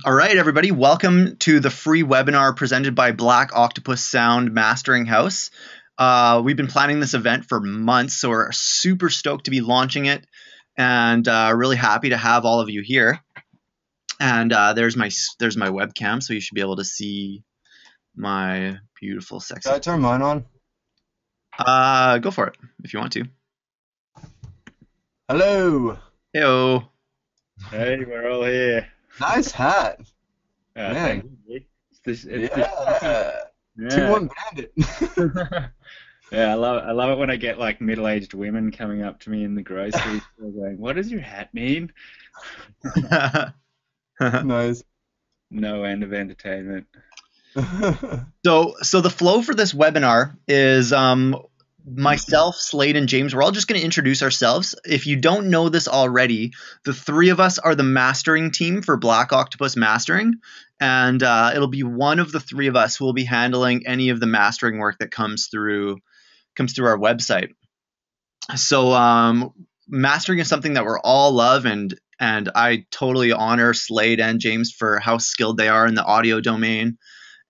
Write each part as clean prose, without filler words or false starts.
All right, everybody, welcome to the free webinar presented by Black Octopus Sound Mastering House. We've been planning this event for months, so we're super stoked to be launching it, and really happy to have all of you here. And there's my webcam, so you should be able to see my beautiful, sexy. Can I turn mine on? Go for it if you want to. Hello. Heyo. Hey, we're all here. Nice hat. Man. Thank you. It's Yeah. yeah. 2-1 Bandit. Yeah, I love it when I get like middle-aged women coming up to me in the grocery store going, "What does your hat mean?" Nice. No end of entertainment. So the flow for this webinar is myself, Slade, and James. We're all just going to introduce ourselves. If you don't know this already, the three of us are the mastering team for Black Octopus Mastering, and it'll be one of the three of us who will be handling any of the mastering work that comes through our website. So mastering is something that we're all love, and I totally honor Slade and James for how skilled they are in the audio domain.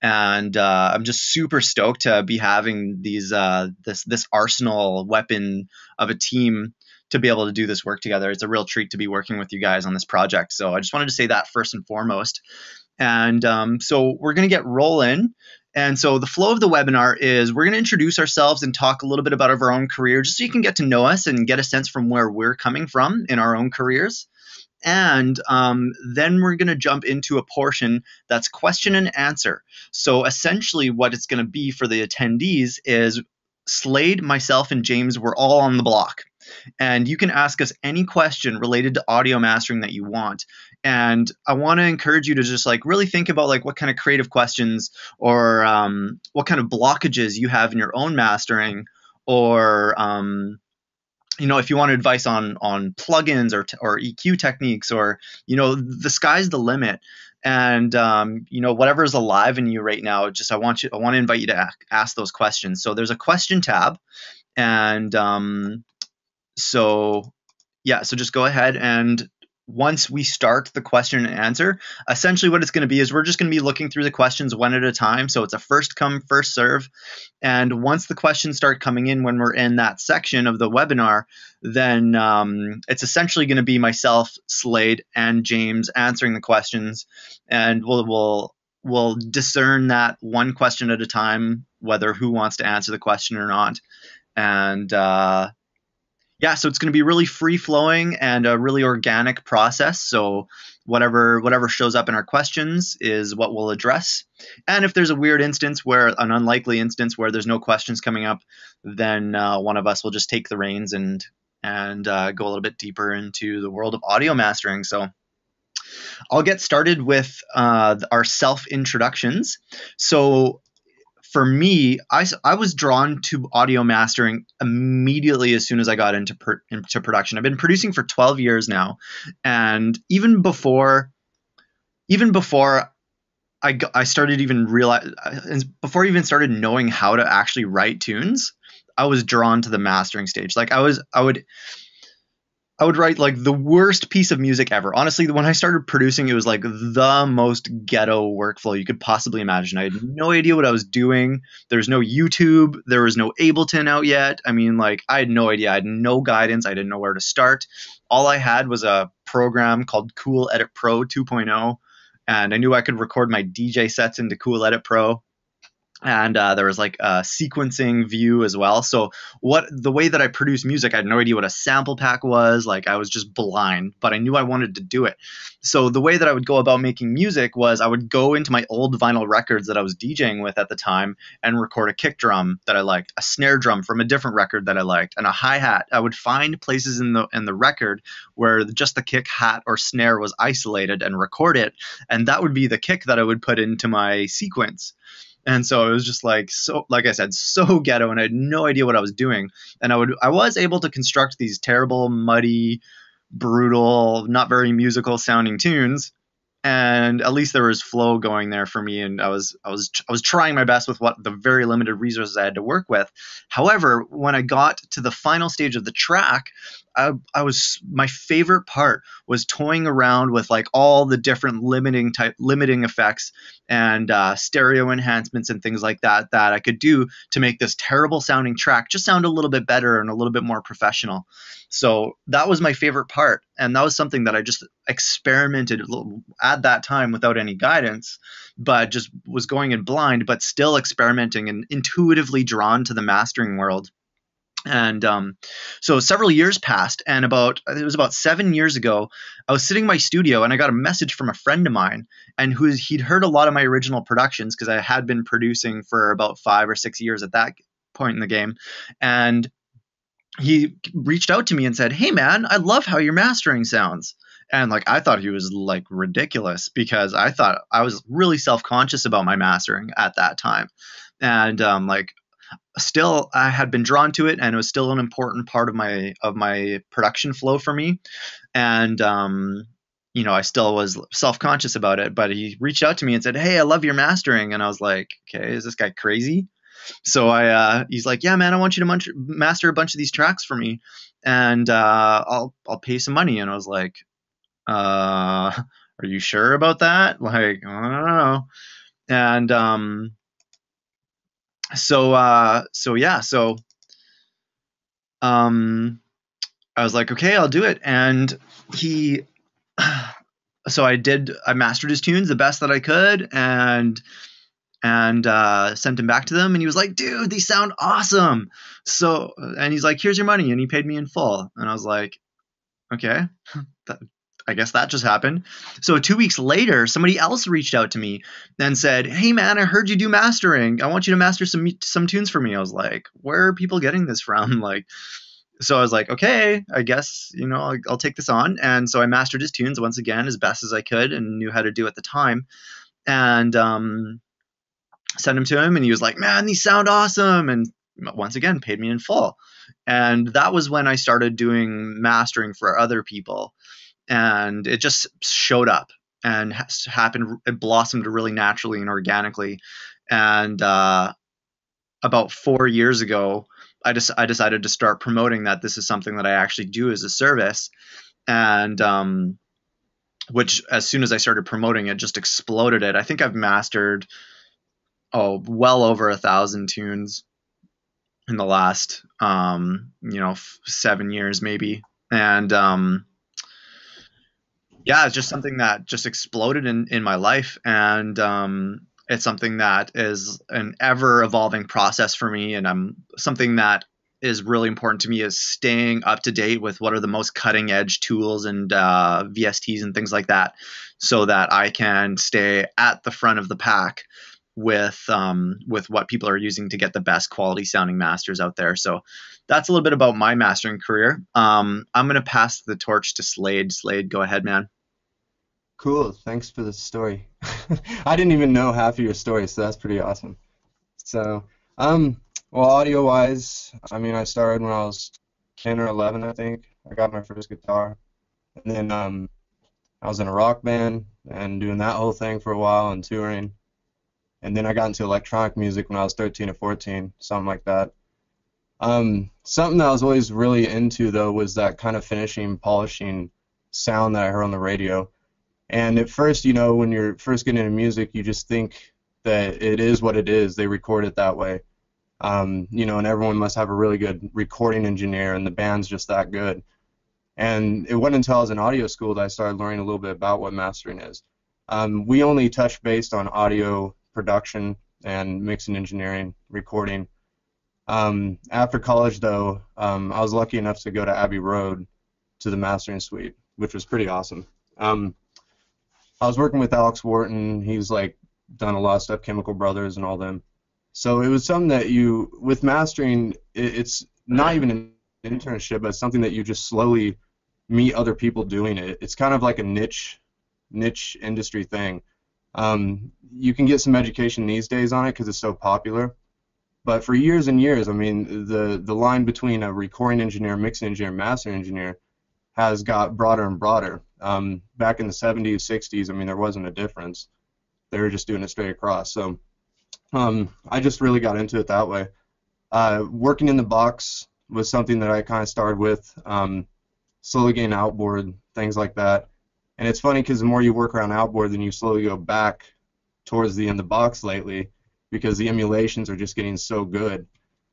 And I'm just super stoked to be having these this arsenal weapon of a team to be able to do this work together. It's a real treat to be working with you guys on this project. So I just wanted to say that first and foremost. And so we're going to get rolling. And so the flow of the webinar is we're going to introduce ourselves and talk a little bit about our own career, just so you can get to know us and get a sense from where we're coming from in our own careers. And then we're going to jump into a portion that's question and answer. So essentially what it's going to be for the attendees is Slade, myself, and James, we're all on the block. And you can ask us any question related to audio mastering that you want. And I want to encourage you to just like really think about like what kind of creative questions or what kind of blockages you have in your own mastering, or if you want advice on plugins or EQ techniques, or the sky's the limit. And whatever is alive in you right now, I want to invite you to ask those questions. So there's a question tab, and so just go ahead, and once we start the question and answer, essentially what it's going to be is we're just going to be looking through the questions one at a time. So it's a first come, first serve. And once the questions start coming in when we're in that section of the webinar, then it's essentially going to be myself, Slade, and James answering the questions. And we'll discern that one question at a time, whether who wants to answer the question or not. And so it's going to be really free-flowing and a really organic process. So whatever shows up in our questions is what we'll address. And if there's an unlikely instance where there's no questions coming up, then one of us will just take the reins and go a little bit deeper into the world of audio mastering. So I'll get started with our self-introductions. So for me, I was drawn to audio mastering immediately as soon as I got into production. I've been producing for 12 years now, and even before I started before I even started knowing how to actually write tunes, I was drawn to the mastering stage. Like I would write like the worst piece of music ever. Honestly, when I started producing, it was like the most ghetto workflow you could possibly imagine. I had no idea what I was doing. There was no YouTube. There was no Ableton out yet. I mean, like I had no idea. I had no guidance. I didn't know where to start. All I had was a program called Cool Edit Pro 2.0, and I knew I could record my DJ sets into Cool Edit Pro. And there was like a sequencing view as well. So the way that I produced music, I had no idea what a sample pack was. Like I was just blind, but I knew I wanted to do it. So the way that I would go about making music was I would go into my old vinyl records that I was DJing with at the time and record a kick drum that I liked, a snare drum from a different record that I liked, and a hi-hat. I would find places in the record where just the kick, hat, or snare was isolated and record it, and that would be the kick that I would put into my sequence. And so it was just like I said, so ghetto, and I had no idea what I was doing. And I was able to construct these terrible, muddy, brutal, not very musical sounding tunes. And at least there was flow going there for me, and I was trying my best with what the very limited resources I had to work with. However, when I got to the final stage of the track, I was my favorite part was toying around with like all the different limiting effects and stereo enhancements and things like that that I could do to make this terrible sounding track just sound a little bit better and a little bit more professional. So that was my favorite part, and that was something that I just experimented at that time without any guidance, but just was going in blind, but still experimenting and intuitively drawn to the mastering world. And so several years passed, and it was about 7 years ago, I was sitting in my studio, and I got a message from a friend of mine, and he'd heard a lot of my original productions because I had been producing for about 5 or 6 years at that point in the game, and he reached out to me and said, "Hey man, I love how your mastering sounds." And like I thought he was like ridiculous because I thought I was really self-conscious about my mastering at that time, and like still I had been drawn to it, and it was still an important part of my production flow for me. And I still was self-conscious about it, but he reached out to me and said, "Hey, I love your mastering." And I was like, "Okay, is this guy crazy?" So he's like, "Yeah, man, I want you to master a bunch of these tracks for me, and I'll pay some money." And I was like, "Are you sure about that?" Like, I don't know. And I was like, "Okay, I'll do it." And he, so I mastered his tunes the best that I could, and sent him back to them, and he was like, "Dude, these sound awesome." And he's like, "Here's your money," and he paid me in full. And I was like, "Okay, I guess that just happened." So 2 weeks later, somebody else reached out to me and said, "Hey man, I heard you do mastering. I want you to master some tunes for me." I was like, "Where are people getting this from?" Like, so I was like, "Okay, I guess, I'll take this on." And so I mastered his tunes once again as best as I could and knew how to do at the time. And sent him to him, and he was like, "Man, these sound awesome," and once again paid me in full. And that was when I started doing mastering for other people, and it just showed up and happened. It blossomed really naturally and organically. And about 4 years ago, I decided to start promoting that this is something that I actually do as a service. And which, as soon as I started promoting it, just exploded it. I think I've mastered well over 1,000 tunes in the last 7 years maybe. And yeah, it's just something that just exploded in my life. And it's something that is an ever evolving process for me, and something that is really important to me is staying up to date with what are the most cutting edge tools and VSTs and things like that, so that I can stay at the front of the pack with what people are using to get the best quality sounding masters out there. So that's a little bit about my mastering career. I'm going to pass the torch to Slade. Slade, go ahead, man. Cool. Thanks for the story. I didn't even know half of your story, so that's pretty awesome. So, well, audio-wise, I mean, I started when I was 10 or 11, I think. I got my first guitar. And then I was in a rock band and doing that whole thing for a while and touring. And then I got into electronic music when I was 13 or 14, something like that. Something that I was always really into, though, was that kind of finishing, polishing sound that I heard on the radio. And at first, when you're first getting into music, you just think that it is what it is. They record it that way. And everyone must have a really good recording engineer, and the band's just that good. And it wasn't until I was in audio school that I started learning a little bit about what mastering is. We only touched based on audio production and mixing engineering, recording. After college, though, I was lucky enough to go to Abbey Road to the mastering suite, which was pretty awesome. I was working with Alex Wharton. He's like done a lot of stuff, Chemical Brothers and all them. So it was something that with mastering, it's not even an internship, but it's something that you just slowly meet other people doing it. It's kind of like a niche industry thing. You can get some education these days on it because it's so popular. But for years and years, I mean, the line between a recording engineer, mixing engineer, mastering engineer has got broader and broader. Back in the 70s, 60s, I mean, there wasn't a difference. They were just doing it straight across. So I just really got into it that way. Working in the box was something that I kind of started with. slowly getting outboard, things like that. And it's funny because the more you work around outboard, then you slowly go back towards the in the box lately because the emulations are just getting so good.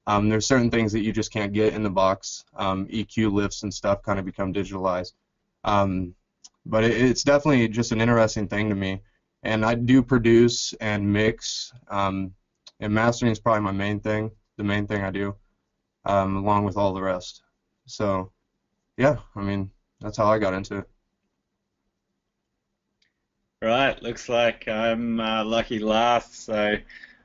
There's certain things that you just can't get in the box. EQ lifts and stuff kind of become digitalized. Um, but it's definitely just an interesting thing to me. And I do produce and mix, and mastering is probably my main thing, the main thing I do, along with all the rest. So, yeah, I mean, that's how I got into it. Right, looks like I'm lucky last. So,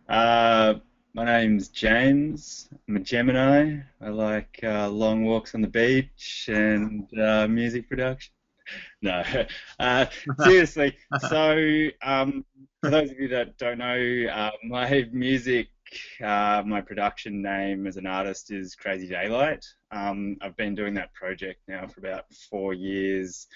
uh, my name's James. I'm a Gemini. I like long walks on the beach and music production. No, seriously. So, for those of you that don't know, my music, my production name as an artist is Crazy Daylight. I've been doing that project now for about 4 years.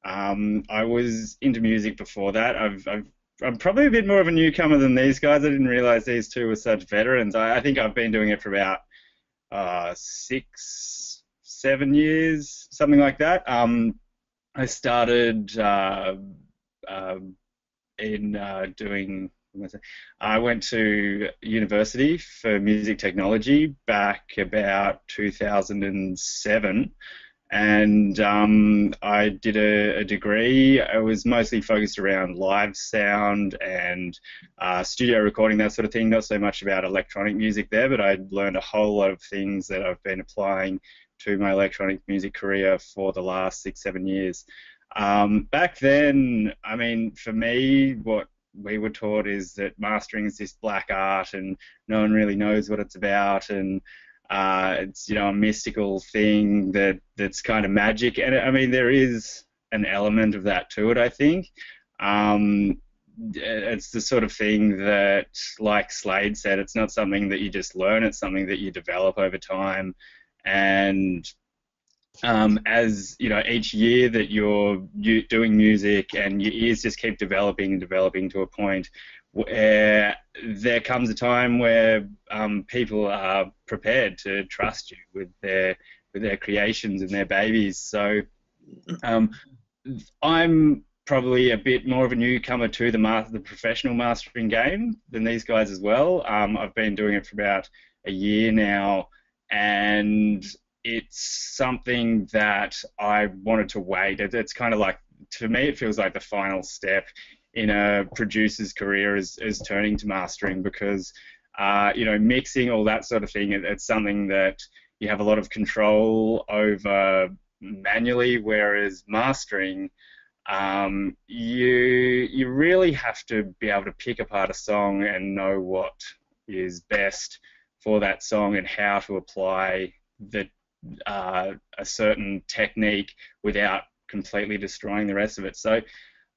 I was into music before that. I'm probably a bit more of a newcomer than these guys. I didn't realize these two were such veterans. I think I've been doing it for about 6, 7 years, something like that. I started uh, in doing. I went to university for music technology back about 2007, and I did a degree. I was mostly focused around live sound and studio recording, that sort of thing. Not so much about electronic music there, but I learned a whole lot of things that I've been applying to my electronic music career for the last 6, 7 years. Back then, I mean, for me, what we were taught is that mastering is this black art and no one really knows what it's about, and it's a mystical thing that's kind of magic, and I mean there is an element of that to it. I think it's the sort of thing that, like Slade said, it's not something that you just learn. It's something that you develop over time, and as you know, each year that you're doing music and your ears just keep developing and developing to a point where there comes a time where people are prepared to trust you with their creations and their babies. So um, I'm probably a bit more of a newcomer to the professional mastering game than these guys as well. I've been doing it for about a year now, and it's something that I wanted to wait. It's kind of like, to me, it feels like the final step in a producer's career is turning to mastering, because mixing, all that sort of thing, it's something that you have a lot of control over manually, whereas mastering, you really have to be able to pick apart a song and know what is best for that song and how to apply a certain technique without completely destroying the rest of it. So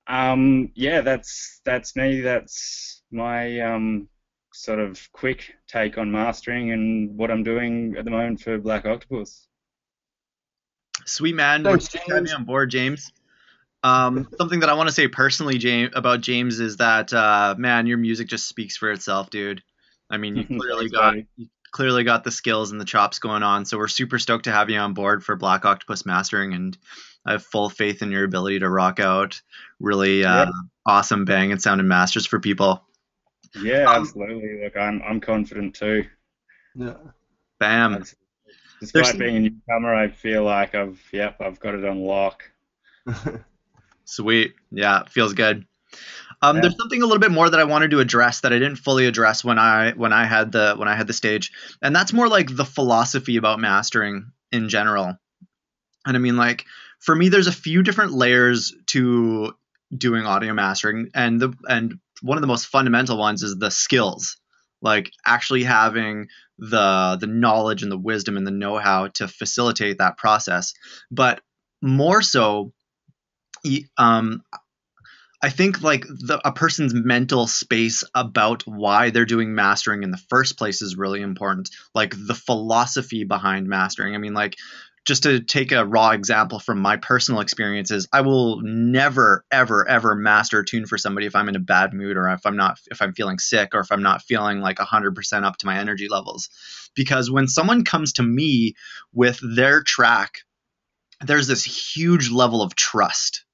yeah, that's me. That's my sort of quick take on mastering and what I'm doing at the moment for Black Octopus. Sweet man, we're Thanks, glad to have you James. on board, James. Something that I want to say personally, James, about James is that man, your music just speaks for itself, dude. I mean, Thanks, buddy. you clearly got the skills and the chops going on. So we're super stoked to have you on board for Black Octopus Mastering, and I have full faith in your ability to rock out really Yeah, awesome bang and sounding masters for people. yeah, Um, absolutely. Look, I'm confident too. Yeah. Bam. I've, There's Despite being a newcomer, I feel like I've got it on lock. sweet. Yeah, feels good. Yeah. There's something a little bit more that I wanted to address that I didn't fully address when I had the stage, and that's more like the philosophy about mastering in general. And I mean, like, for me, there's a few different layers to doing audio mastering, and one of the most fundamental ones is the skills, like actually having the knowledge and the wisdom and the know-how to facilitate that process. But more so, um, I think like a person's mental space about why they're doing mastering in the first place is really important. Like the philosophy behind mastering. I mean, like, just to take a raw example from my personal experiences, I will never, ever, ever master a tune for somebody if I'm in a bad mood, or if I'm feeling sick, or if I'm not feeling like 100% up to my energy levels. Because when someone comes to me with their track, there's this huge level of trust.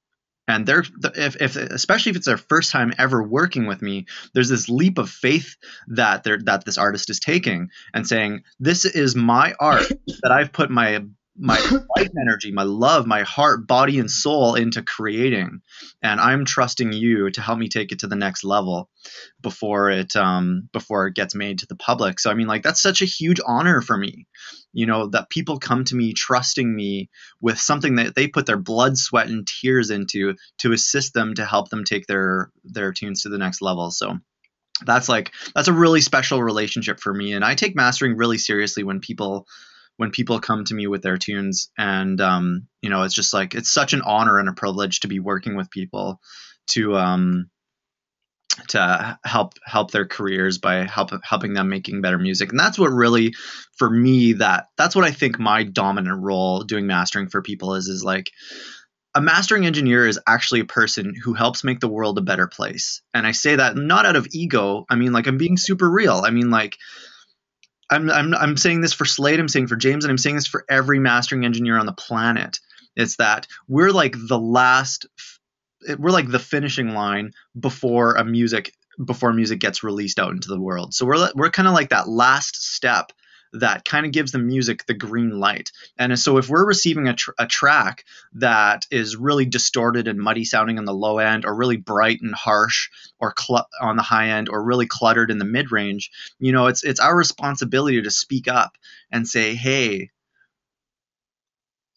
And they're if especially if it's their first time ever working with me, there's this leap of faith that this artist is taking and saying, this is my art that I've put my life energy, my love, my heart, body, and soul into creating, and I'm trusting you to help me take it to the next level before it gets made to the public. So I mean, like, that's such a huge honor for me, that people come to me trusting me with something that they put their blood, sweat, and tears into to assist them, to help them take their tunes to the next level. So that's a really special relationship for me, and I take mastering really seriously when people come to me with their tunes. And it's just like, it's such an honor and a privilege to be working with people to help their careers by helping them making better music. And that's what really, for me, that's what I think my dominant role doing mastering for people is like, a mastering engineer is actually a person who helps make the world a better place. And I say that not out of ego. I mean, like, I'm being super real. I mean, like, I'm saying this for Slade, I'm saying for James, and I'm saying this for every mastering engineer on the planet. It's that we're like the finishing line before music gets released out into the world. So we're kind of like that last step that kind of gives the music the green light. And so if we're receiving a track that is really distorted and muddy sounding on the low end, or really bright and harsh or on the high end, or really cluttered in the mid range, it's our responsibility to speak up and say, hey,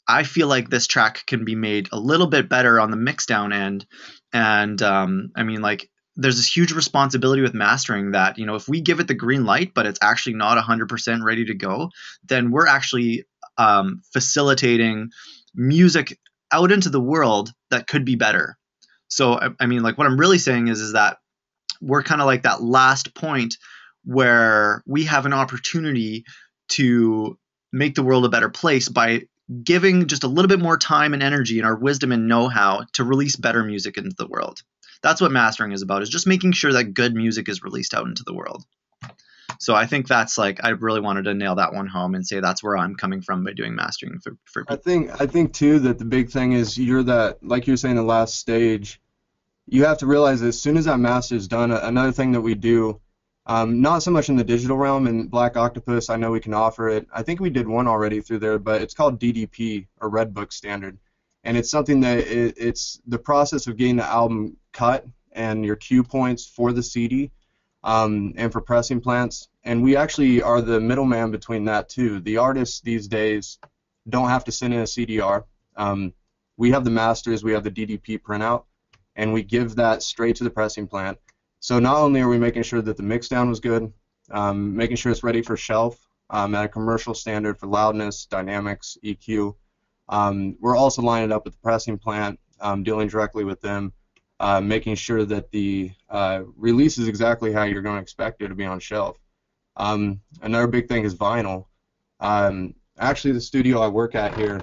I feel like this track can be made a little bit better on the mix down end. And I mean, like, there's this huge responsibility with mastering that, if we give it the green light, but it's actually not 100% ready to go, then we're actually facilitating music out into the world that could be better. So, I mean, like, what I'm really saying is that we're kind of like that last point where we have an opportunity to make the world a better place by giving just a little bit more time and energy and our wisdom and know-how to release better music into the world. That's what mastering is about, is just making sure that good music is released out into the world. So I think that's like, I really wanted to nail that one home and say that's where I'm coming from by doing mastering for people. I think too that the big thing is like you're saying, the last stage. You have to realize that as soon as that master is done, another thing that we do, not so much in the digital realm, in Black Octopus, I know we can offer it. I think we did one already through there, but it's called DDP, or Red Book Standard. And it's something that it's the process of getting the album cut and your cue points for the CD, and for pressing plants. And we actually are the middleman between that too. The artists these days don't have to send in a CDR. We have the masters, we have the DDP printout, and we give that straight to the pressing plant. So not only are we making sure that the mix down was good, making sure it's ready for shelf at a commercial standard for loudness, dynamics, EQ. We're also lining up with the pressing plant, dealing directly with them, making sure that the release is exactly how you're going to expect it to be on shelf. Another big thing is vinyl. Actually, the studio I work at here,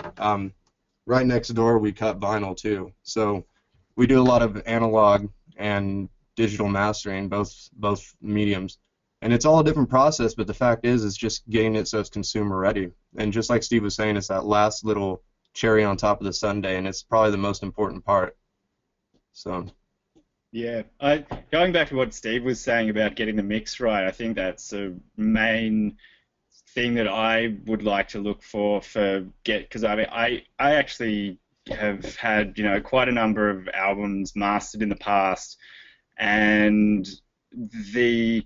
right next door, we cut vinyl too. So we do a lot of analog and digital mastering, both mediums. And it's all a different process, but the fact is, it's just getting it so it's consumer ready. And just like Steve was saying, it's that last little cherry on top of the sundae, and it's probably the most important part. So. Yeah, going back to what Steve was saying about getting the mix right, I think that's a main thing that I would like to look for because I mean, I actually have had quite a number of albums mastered in the past, and the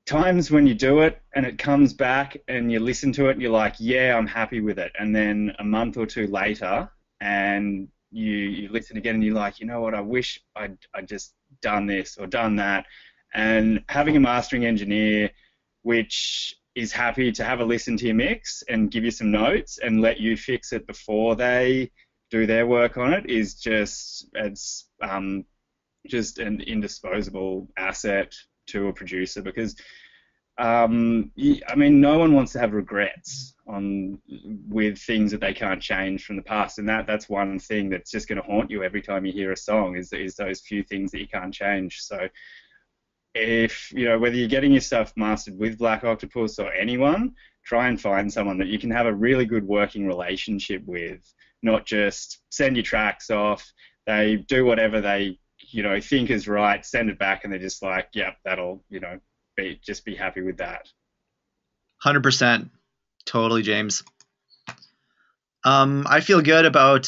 times when you do it and it comes back and you listen to it and you're like, yeah, I'm happy with it, and then a month or two later and you listen again and you're like, you know what, I wish I'd just done this or done that. And having a mastering engineer which is happy to have a listen to your mix and give you some notes and let you fix it before they do their work on it is just an indisposable asset to a producer, because I mean, no one wants to have regrets with things that they can't change from the past, and that's one thing that's just going to haunt you every time you hear a song is those few things that you can't change. So if whether you're getting your stuff mastered with Black Octopus or anyone, try and find someone that you can have a really good working relationship with, not just send your tracks off. They do whatever they, think is right, send it back, and they're just like, yep, that'll, just be happy with that. 100%. Totally, James. I feel good about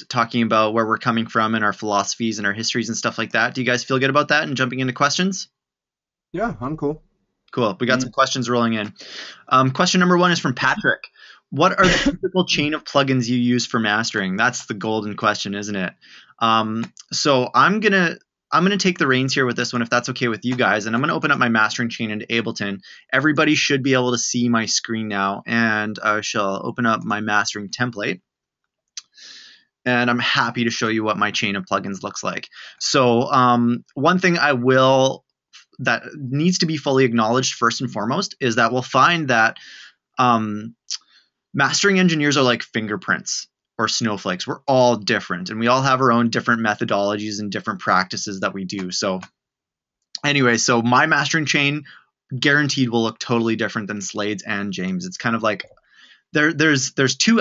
talking about where we're coming from and our philosophies and our histories and stuff like that. Do you guys feel good about that and jumping into questions? Yeah, I'm cool. Cool. We got some questions rolling in. Question number 1 is from Patrick. What are the typical chain of plugins you use for mastering? That's the golden question, isn't it? So I'm gonna take the reins here with this one, if that's okay with you guys, and I'm gonna open up my mastering chain into Ableton. Everybody should be able to see my screen now, and I shall open up my mastering template. And I'm happy to show you what my chain of plugins looks like. So one thing that needs to be fully acknowledged first and foremost is that we'll find that mastering engineers are like fingerprints or snowflakes. We're all different, and we all have our own different methodologies and different practices that we do. So anyway, so my mastering chain guaranteed will look totally different than Slade's and James. It's kind of like there's two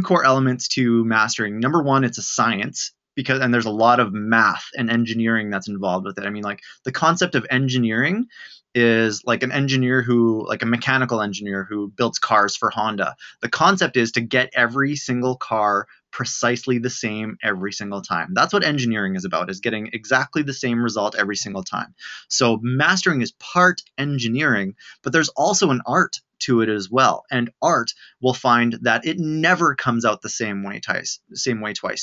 core elements to mastering. Number one, it's a science, and there's a lot of math and engineering that's involved with it. I mean, like, the concept of engineering is like a mechanical engineer who builds cars for Honda. The concept is to get every single car precisely the same every single time. That's what engineering is about, is getting exactly the same result every single time. So mastering is part engineering, but there's also an art to it as well. And art will find that it never comes out the same way twice.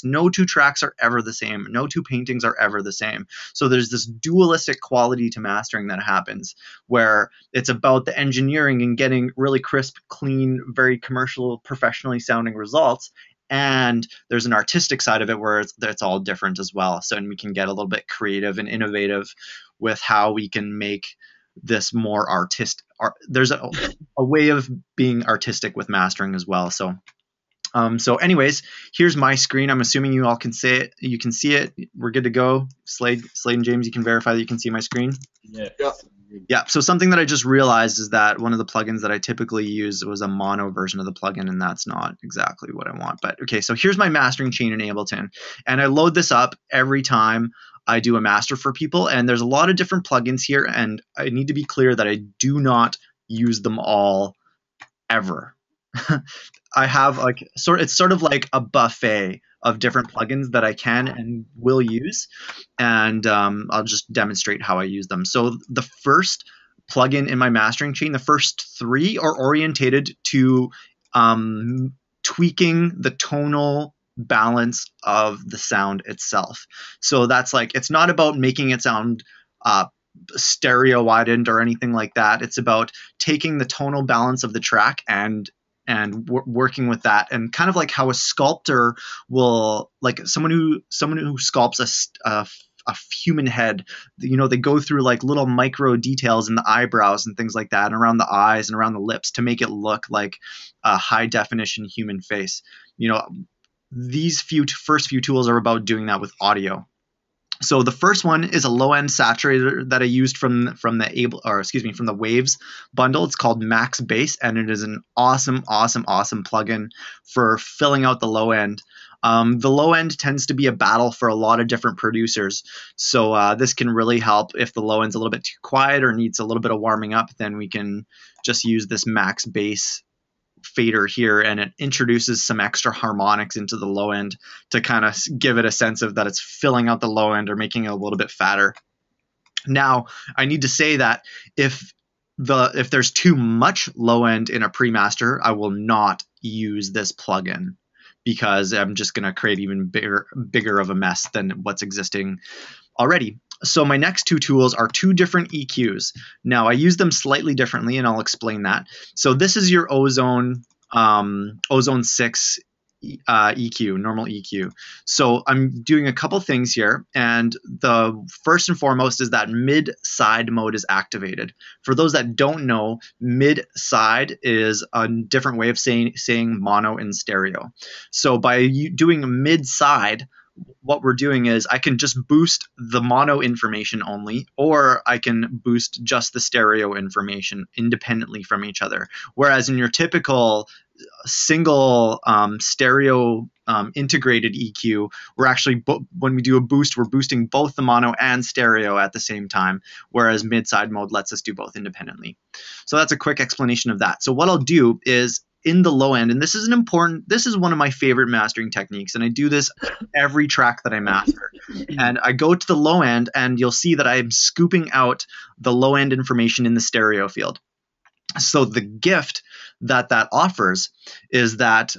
No two tracks are ever the same. No two paintings are ever the same. So there's this dualistic quality to mastering that happens, where it's about the engineering and getting really crisp, clean, very commercial, professionally sounding results. And there's an artistic side of it where it's all different as well. So, and we can get a little bit creative and innovative with how we can make this more artistic. There's a way of being artistic with mastering as well. So anyways, here's my screen. I'm assuming you all can see it. You can see it. We're good to go. Slade and James, you can verify that you can see my screen. Yeah. So something that I just realized is that one of the plugins that I typically use was a mono version of the plugin, and that's not exactly what I want. But okay, so here's my mastering chain in Ableton, and I load this up every time I do a master for people, and there's a lot of different plugins here, and I need to be clear that I do not use them all ever. I have it's sort of like a buffet of different plugins that I can and will use, and I'll just demonstrate how I use them. So the first plugin in my mastering chain, the first 3 are orientated to tweaking the tonal balance of the sound itself. So that's like, it's not about making it sound stereo widened or anything like that. It's about taking the tonal balance of the track and working with that, and kind of like how a sculptor will, like someone who sculpts a human head, they go through like little micro details in the eyebrows and things like that, and around the eyes and around the lips to make it look like a high definition human face. These first few tools are about doing that with audio. So the first one is a low-end saturator that I used from the Waves bundle. It's called Max Bass, and it is an awesome plugin for filling out the low end. The low end tends to be a battle for a lot of different producers, so this can really help if the low end's a little bit too quiet or needs a little bit of warming up. Then we can just use this Max Bass fader here, and it introduces some extra harmonics into the low end to kind of give it a sense of that it's filling out the low end or making it a little bit fatter. Now, I need to say that if there's too much low end in a pre-master, I will not use this plugin, because I'm just going to create even bigger of a mess than what's existing already. So my next 2 tools are 2 different EQs. Now, I use them slightly differently, and I'll explain that. So this is your Ozone 6 EQ, normal EQ. So I'm doing a couple things here, and the first and foremost is that mid-side mode is activated. For those that don't know, mid-side is a different way of saying mono in stereo. So by doing mid-side, what we're doing is I can just boost the mono information only, or I can boost just the stereo information independently from each other. Whereas in your typical single stereo integrated EQ, we're actually, when we do a boost, we're boosting both the mono and stereo at the same time, whereas mid-side mode lets us do both independently. So that's a quick explanation of that. So what I'll do is, in the low end, and this is one of my favorite mastering techniques, and I do this every track that I master. And I go to the low end, and you'll see that I'm scooping out the low end information in the stereo field. So the gift that offers is that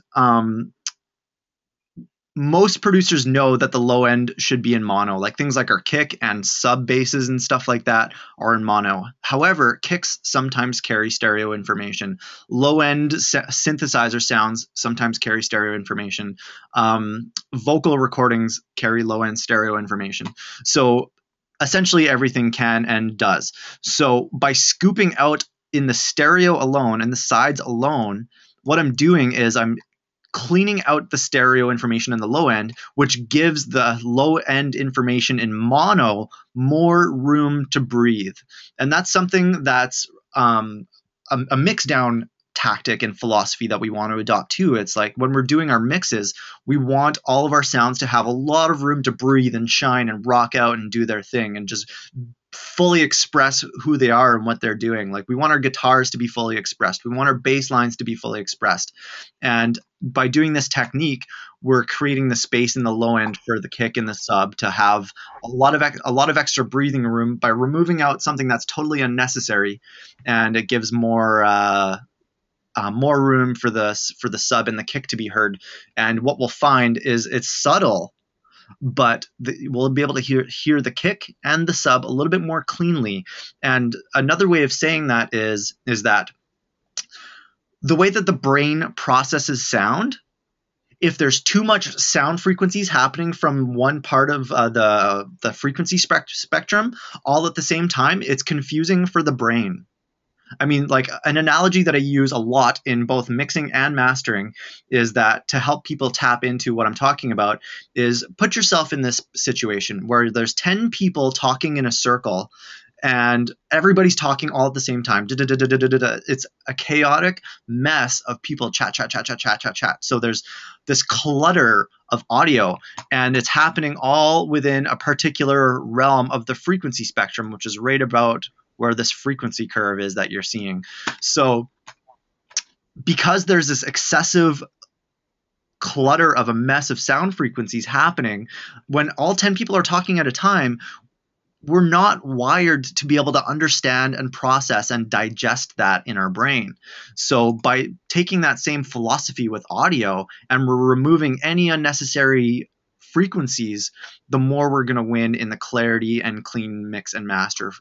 most producers know that the low end should be in mono, like things like our kick and sub basses and stuff like that are in mono. However, kicks sometimes carry stereo information. Low end synthesizer sounds sometimes carry stereo information. Vocal recordings carry low end stereo information. So essentially everything can and does. So by scooping out in the stereo alone and the sides alone, what I'm doing is I'm cleaning out the stereo information in the low end, which gives the low end information in mono more room to breathe. And that's something that's a mix down tactic and philosophy that we want to adopt too. It's like when we're doing our mixes, we want all of our sounds to have a lot of room to breathe and shine and rock out and do their thing and just fully express who they are and what they're doing. Like we want our guitars to be fully expressed. We want our bass lines to be fully expressed. And by doing this technique, we're creating the space in the low end for the kick and the sub to have a lot of extra breathing room by removing out something that's totally unnecessary, and it gives more room for the sub and the kick to be heard. And what we'll find is it's subtle, but we'll be able to hear the kick and the sub a little bit more cleanly. And another way of saying that is that the way that the brain processes sound, if there's too much sound frequencies happening from one part of the frequency spectrum all at the same time, it's confusing for the brain. I mean, like an analogy that I use a lot in both mixing and mastering is that to help people tap into what I'm talking about is put yourself in this situation where there's 10 people talking in a circle and everybody's talking all at the same time. It's a chaotic mess of people chat. So there's this clutter of audio, and it's happening all within a particular realm of the frequency spectrum, which is right about where this frequency curve is that you're seeing. So because there's this excessive clutter of a mess of sound frequencies happening, when all 10 people are talking at a time, we're not wired to be able to understand and process and digest that in our brain. So by taking that same philosophy with audio and we're removing any unnecessary frequencies, the more we're going to win in the clarity and clean mix and master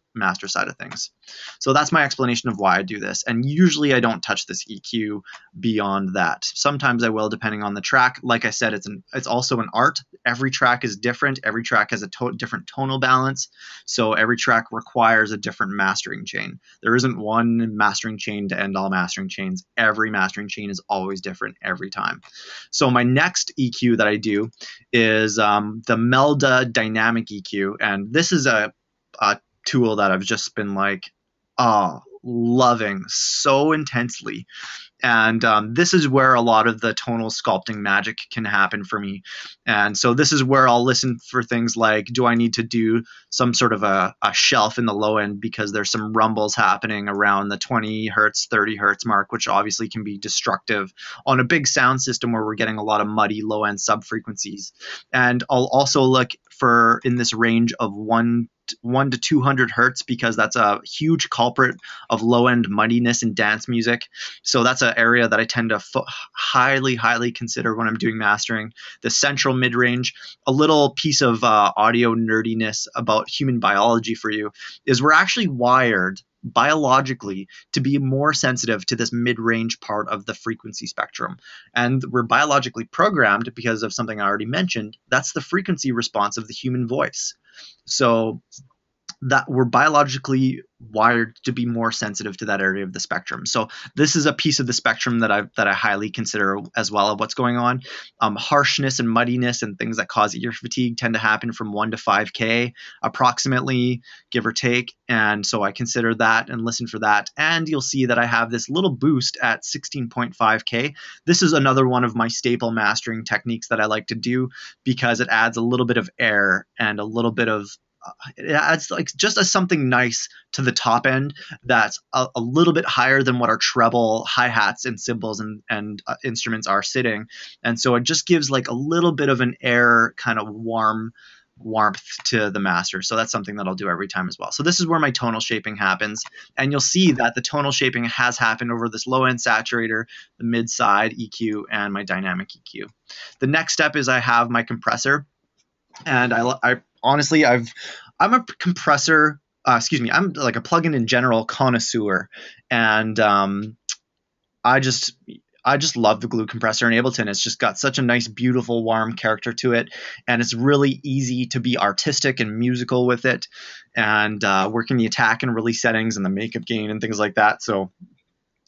side of things. So that's my explanation of why I do this. And usually I don't touch this EQ beyond that. Sometimes I will, depending on the track. Like I said, it's also an art. Every track is different. Every track has a different tonal balance. So every track requires a different mastering chain. There isn't one mastering chain to end all mastering chains. Every mastering chain is always different every time. So my next EQ that I do is the Melda Dynamic EQ, and this is a tool that I've just been like, loving so intensely. And this is where a lot of the tonal sculpting magic can happen for me. And so this is where I'll listen for things like, do I need to do some sort of a shelf in the low end because there's some rumbles happening around the 20 hertz, 30 hertz mark, which obviously can be destructive on a big sound system where we're getting a lot of muddy low end sub frequencies. And I'll also look for in this range of 1 to 200 hertz because that's a huge culprit of low-end muddiness in dance music. So that's an area that I tend to highly consider when I'm doing mastering. The central mid-range, a little piece of audio nerdiness about human biology for you, is we're actually wired biologically to be more sensitive to this mid-range part of the frequency spectrum. And we're biologically programmed because of something I already mentioned. That's the frequency response of the human voice. So that we're biologically wired to be more sensitive to that area of the spectrum. So this is a piece of the spectrum that I highly consider as well of what's going on. Harshness and muddiness and things that cause ear fatigue tend to happen from 1 to 5K approximately, give or take. And so I consider that and listen for that. And you'll see that I have this little boost at 16.5K. This is another one of my staple mastering techniques that I like to do because it adds a little bit of air and a little bit of it adds like just something nice to the top end that's a little bit higher than what our treble hi-hats and cymbals and instruments are sitting. And so it just gives like a little bit of an air kind of warmth to the master. So that's something that I'll do every time as well. So this is where my tonal shaping happens. And you'll see that the tonal shaping has happened over this low end saturator, the mid side EQ, and my dynamic EQ. The next step is I have my compressor. And I honestly, I'm a compressor, I'm like a plugin in general connoisseur. And I just love the glue compressor in Ableton. It's just got such a nice, beautiful, warm character to it. And it's really easy to be artistic and musical with it and working the attack and release settings and the makeup gain and things like that. So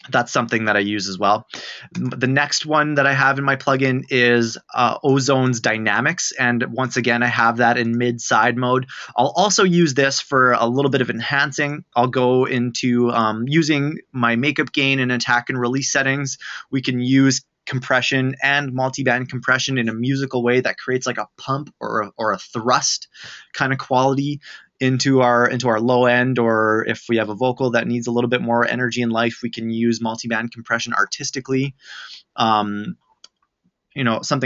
that's something that I use as well. The next one that I have in my plugin is Ozone's Dynamics. And once again, I have that in mid-side mode. I'll also use this for a little bit of enhancing. I'll go into using my makeup gain and attack and release settings. We can use compression and multiband compression in a musical way that creates like a pump or a thrust kind of quality into our low end, or if we have a vocal that needs a little bit more energy and life, we can use multiband compression artistically. Something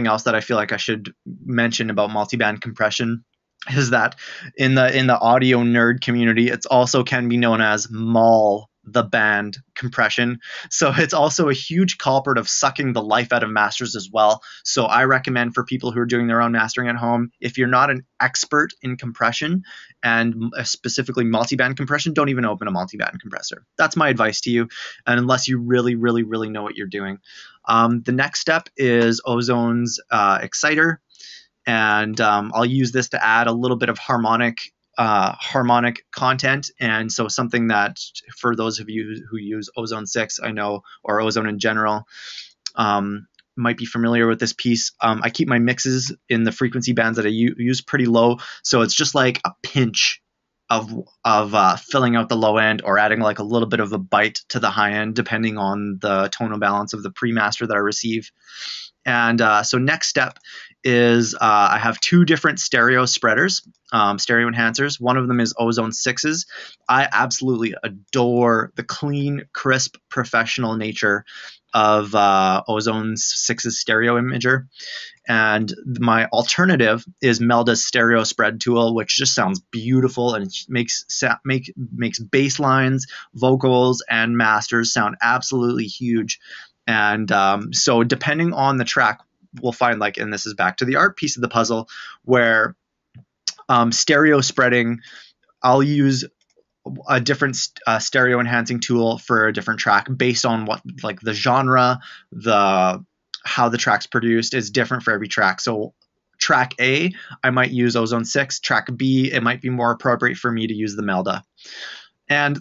else that I feel like I should mention about multiband compression is that in the audio nerd community, it's also can be known as the band compression. So it's also a huge culprit of sucking the life out of masters as well. So I recommend for people who are doing their own mastering at home, if you're not an expert in compression and specifically multiband compression, don't even open a multiband compressor. That's my advice to you. And unless you really, really, really know what you're doing. The next step is Ozone's Exciter. And I'll use this to add a little bit of harmonic content. And so something that for those of you who use Ozone 6, I know, or Ozone in general, might be familiar with this piece. I keep my mixes in the frequency bands that I use pretty low. So it's just like a pinch of filling out the low end or adding like a little bit of a bite to the high end, depending on the tonal balance of the pre-master that I receive. And so next step is I have two different stereo spreaders, stereo enhancers. One of them is Ozone 6s. I absolutely adore the clean, crisp, professional nature of Ozone's 6's stereo imager. And my alternative is Melda's stereo spread tool, which just sounds beautiful and makes bass lines, vocals, and masters sound absolutely huge. And so depending on the track, we'll find like, and this is back to the art piece of the puzzle, where stereo spreading, I'll use a different stereo enhancing tool for a different track based on what like the genre, how the track's produced is different for every track. So track A, I might use Ozone 6. Track B, it might be more appropriate for me to use the Melda. And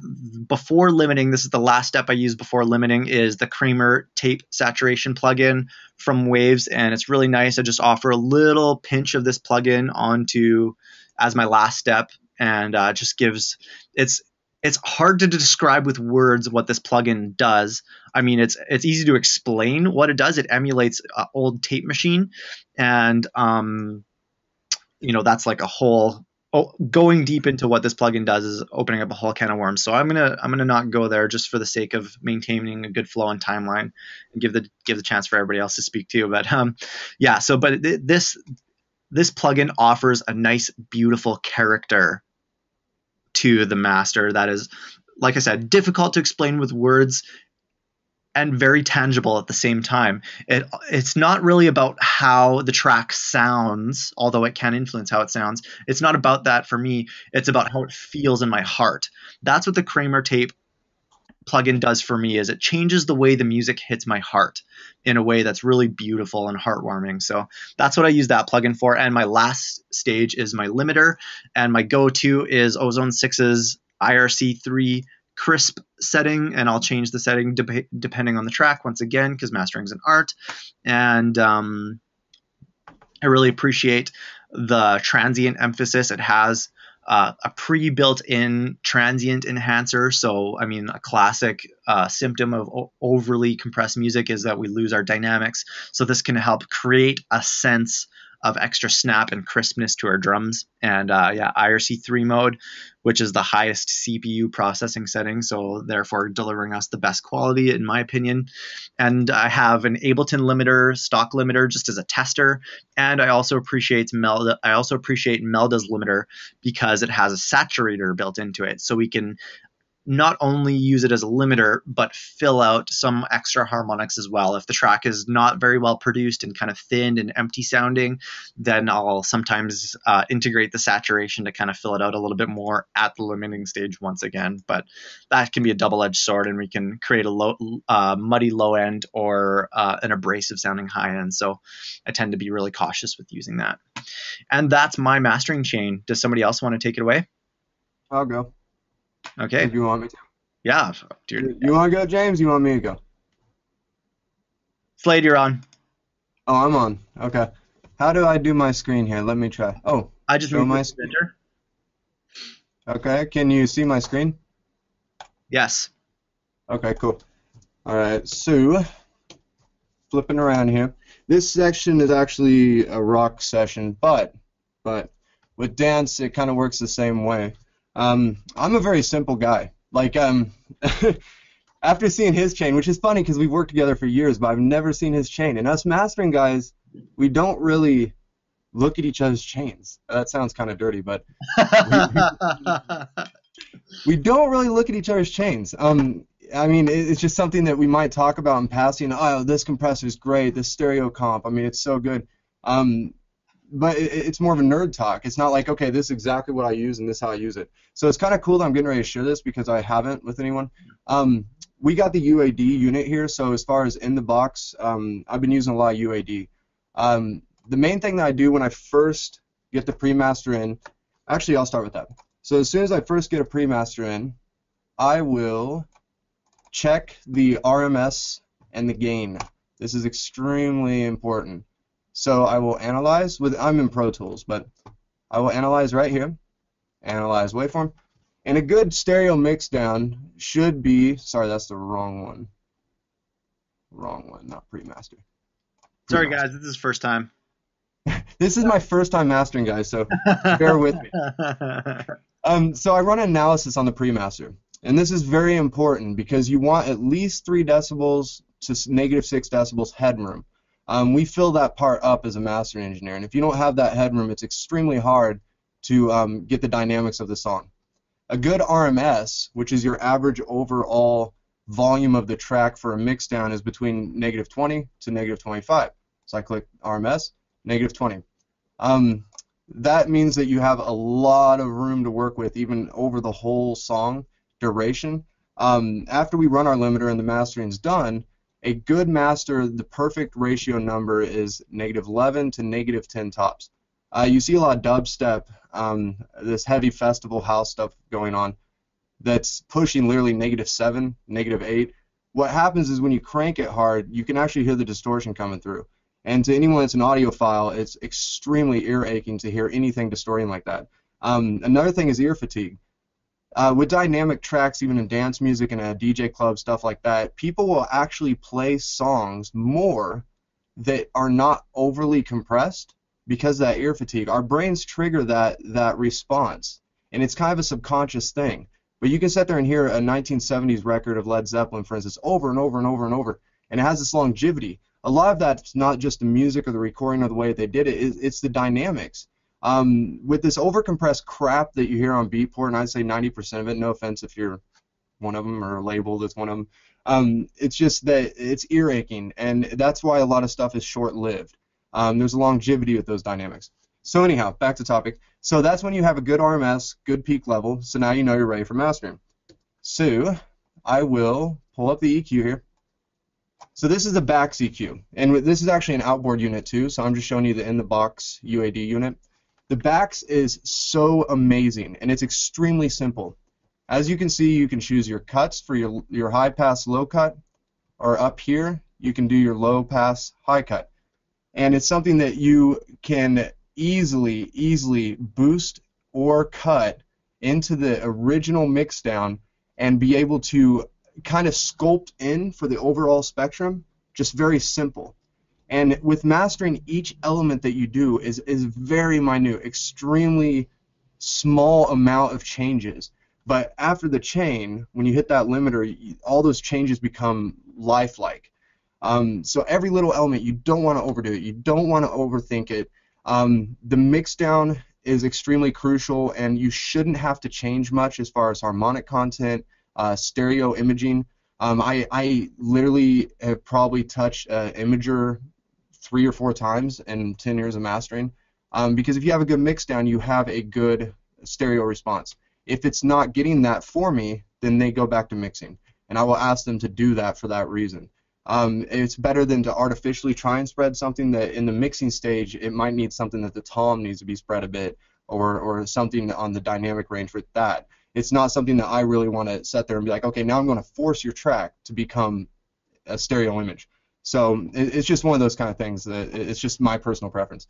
before limiting, this is the last step I use before limiting, is the Kramer tape saturation plugin from Waves. And it's really nice. I just offer a little pinch of this plugin onto as my last step, and just gives it's hard to describe with words what this plugin does. I mean, it's easy to explain what it does. It emulates an old tape machine, and that's like a whole. Going deep into what this plugin does is opening up a whole can of worms. So I'm gonna not go there just for the sake of maintaining a good flow and timeline, and give the chance for everybody else to speak too. But this plugin offers a nice, beautiful character to the master that is, like I said, difficult to explain with words and very tangible at the same time. It's not really about how the track sounds, although it can influence how it sounds. It's not about that for me. It's about how it feels in my heart. That's what the Kramer tape plugin does for me is it changes the way the music hits my heart in a way that's really beautiful and heartwarming. So that's what I use that plugin for. And my last stage is my limiter, and my go-to is Ozone 6's IRC3 crisp setting, and I'll change the setting depending on the track once again, because mastering is an art. And I really appreciate the transient emphasis it has. A pre-built-in transient enhancer. So, I mean, a classic symptom of overly compressed music is that we lose our dynamics. So this can help create a sense of extra snap and crispness to our drums. And yeah, IRC3 mode, which is the highest CPU processing setting, so therefore delivering us the best quality, in my opinion. And I have an Ableton limiter, stock limiter, just as a tester. And I also appreciate Melda's limiter because it has a saturator built into it, so we can not only use it as a limiter, but fill out some extra harmonics as well. If the track is not very well produced and kind of thin and empty sounding, then I'll sometimes integrate the saturation to kind of fill it out a little bit more at the limiting stage once again. But that can be a double-edged sword, and we can create a muddy low end or an abrasive sounding high end. So I tend to be really cautious with using that. And that's my mastering chain. Does somebody else want to take it away? I'll go. Okay. If you want me to. Yeah. Dude. You want to go, James? You want me to go? Slade, you're on. Oh, I'm on. Okay. How do I do my screen here? Let me try. Oh, I just show moved my my screen. center. Okay. Can you see my screen? Yes. Okay, cool. All right. So, flipping around here. This section is actually a rock session, but with dance, it kind of works the same way. I'm a very simple guy. Like, after seeing his chain, which is funny because we've worked together for years, but I've never seen his chain. And us mastering guys, we don't really look at each other's chains. That sounds kind of dirty, but we don't really look at each other's chains. I mean, it's just something that we might talk about in passing. Oh, this compressor's great. This stereo comp. I mean, it's so good. But it's more of a nerd talk. It's not like, okay, this is exactly what I use and this is how I use it. So it's kind of cool that I'm getting ready to share this because I haven't with anyone. We got the UAD unit here, so as far as in the box, I've been using a lot of UAD. The main thing that I do when I first get the pre-master in, actually I'll start with that. So as soon as I first get a pre-master in, I will check the RMS and the gain. This is extremely important. So I will analyze I'm in Pro Tools, but I will analyze right here, analyze waveform, and a good stereo mix down should be, sorry, that's the wrong one, not pre-master. Sorry guys, this is first time. This is my first time mastering, guys, so bear with me. So I run an analysis on the pre-master, and this is very important because you want at least 3 decibels to -6 decibels headroom. We fill that part up as a master engineer, and if you don't have that headroom, it's extremely hard to get the dynamics of the song. A good RMS, which is your average overall volume of the track for a mixdown, is between -20 to -25. So I click RMS, -20. That means that you have a lot of room to work with, even over the whole song duration. After we run our limiter and the mastering's done, a good master, the perfect ratio number is -11 to -10 tops. You see a lot of dubstep, this heavy festival house stuff going on that's pushing literally -7, -8. What happens is when you crank it hard, you can actually hear the distortion coming through. And to anyone that's an audiophile, it's extremely ear-aching to hear anything distorting like that. Another thing is ear fatigue. With dynamic tracks, even in dance music and a DJ club, stuff like that, people will actually play songs more that are not overly compressed because of that ear fatigue. Our brains trigger that response, and it's kind of a subconscious thing. But you can sit there and hear a 1970s record of Led Zeppelin, for instance, over and over and over and over, and it has this longevity. A lot of that's not just the music or the recording or the way they did it, it's the dynamics. With this overcompressed crap that you hear on Beatport, and I'd say 90% of it, no offense if you're one of them or labeled as one of them, it's just that it's ear aching, and that's why a lot of stuff is short-lived. There's a longevity with those dynamics. So anyhow, back to topic. So that's when you have a good RMS, good peak level, so now you know you're ready for mastering. So I will pull up the EQ here. So this is the Bax EQ, and this is actually an outboard unit too, so I'm just showing you the in-the-box UAD unit. The Bax is so amazing, and it's extremely simple. As you can see, you can choose your cuts for your high pass, low cut, or up here, you can do your low pass, high cut. And it's something that you can easily boost or cut into the original mix down and be able to kind of sculpt in for the overall spectrum, just very simple. And with mastering, each element that you do is very minute, extremely small amount of changes. But after the chain, when you hit that limiter, all those changes become lifelike. So every little element, you don't want to overdo it. You don't want to overthink it. The mix down is extremely crucial, and you shouldn't have to change much as far as harmonic content, stereo imaging. I literally have probably touched Imager 3 or 4 times in 10 years of mastering, because if you have a good mix down, you have a good stereo response. If it's not getting that for me, then they go back to mixing, and I will ask them to do that for that reason. It's better than to artificially try and spread something that in the mixing stage it might need something that the tom needs to be spread a bit, or something on the dynamic range with that. It's not something that I really want to sit there and be like, okay, now I'm going to force your track to become a stereo image. So it's just one of those kind of things that it's just my personal preference.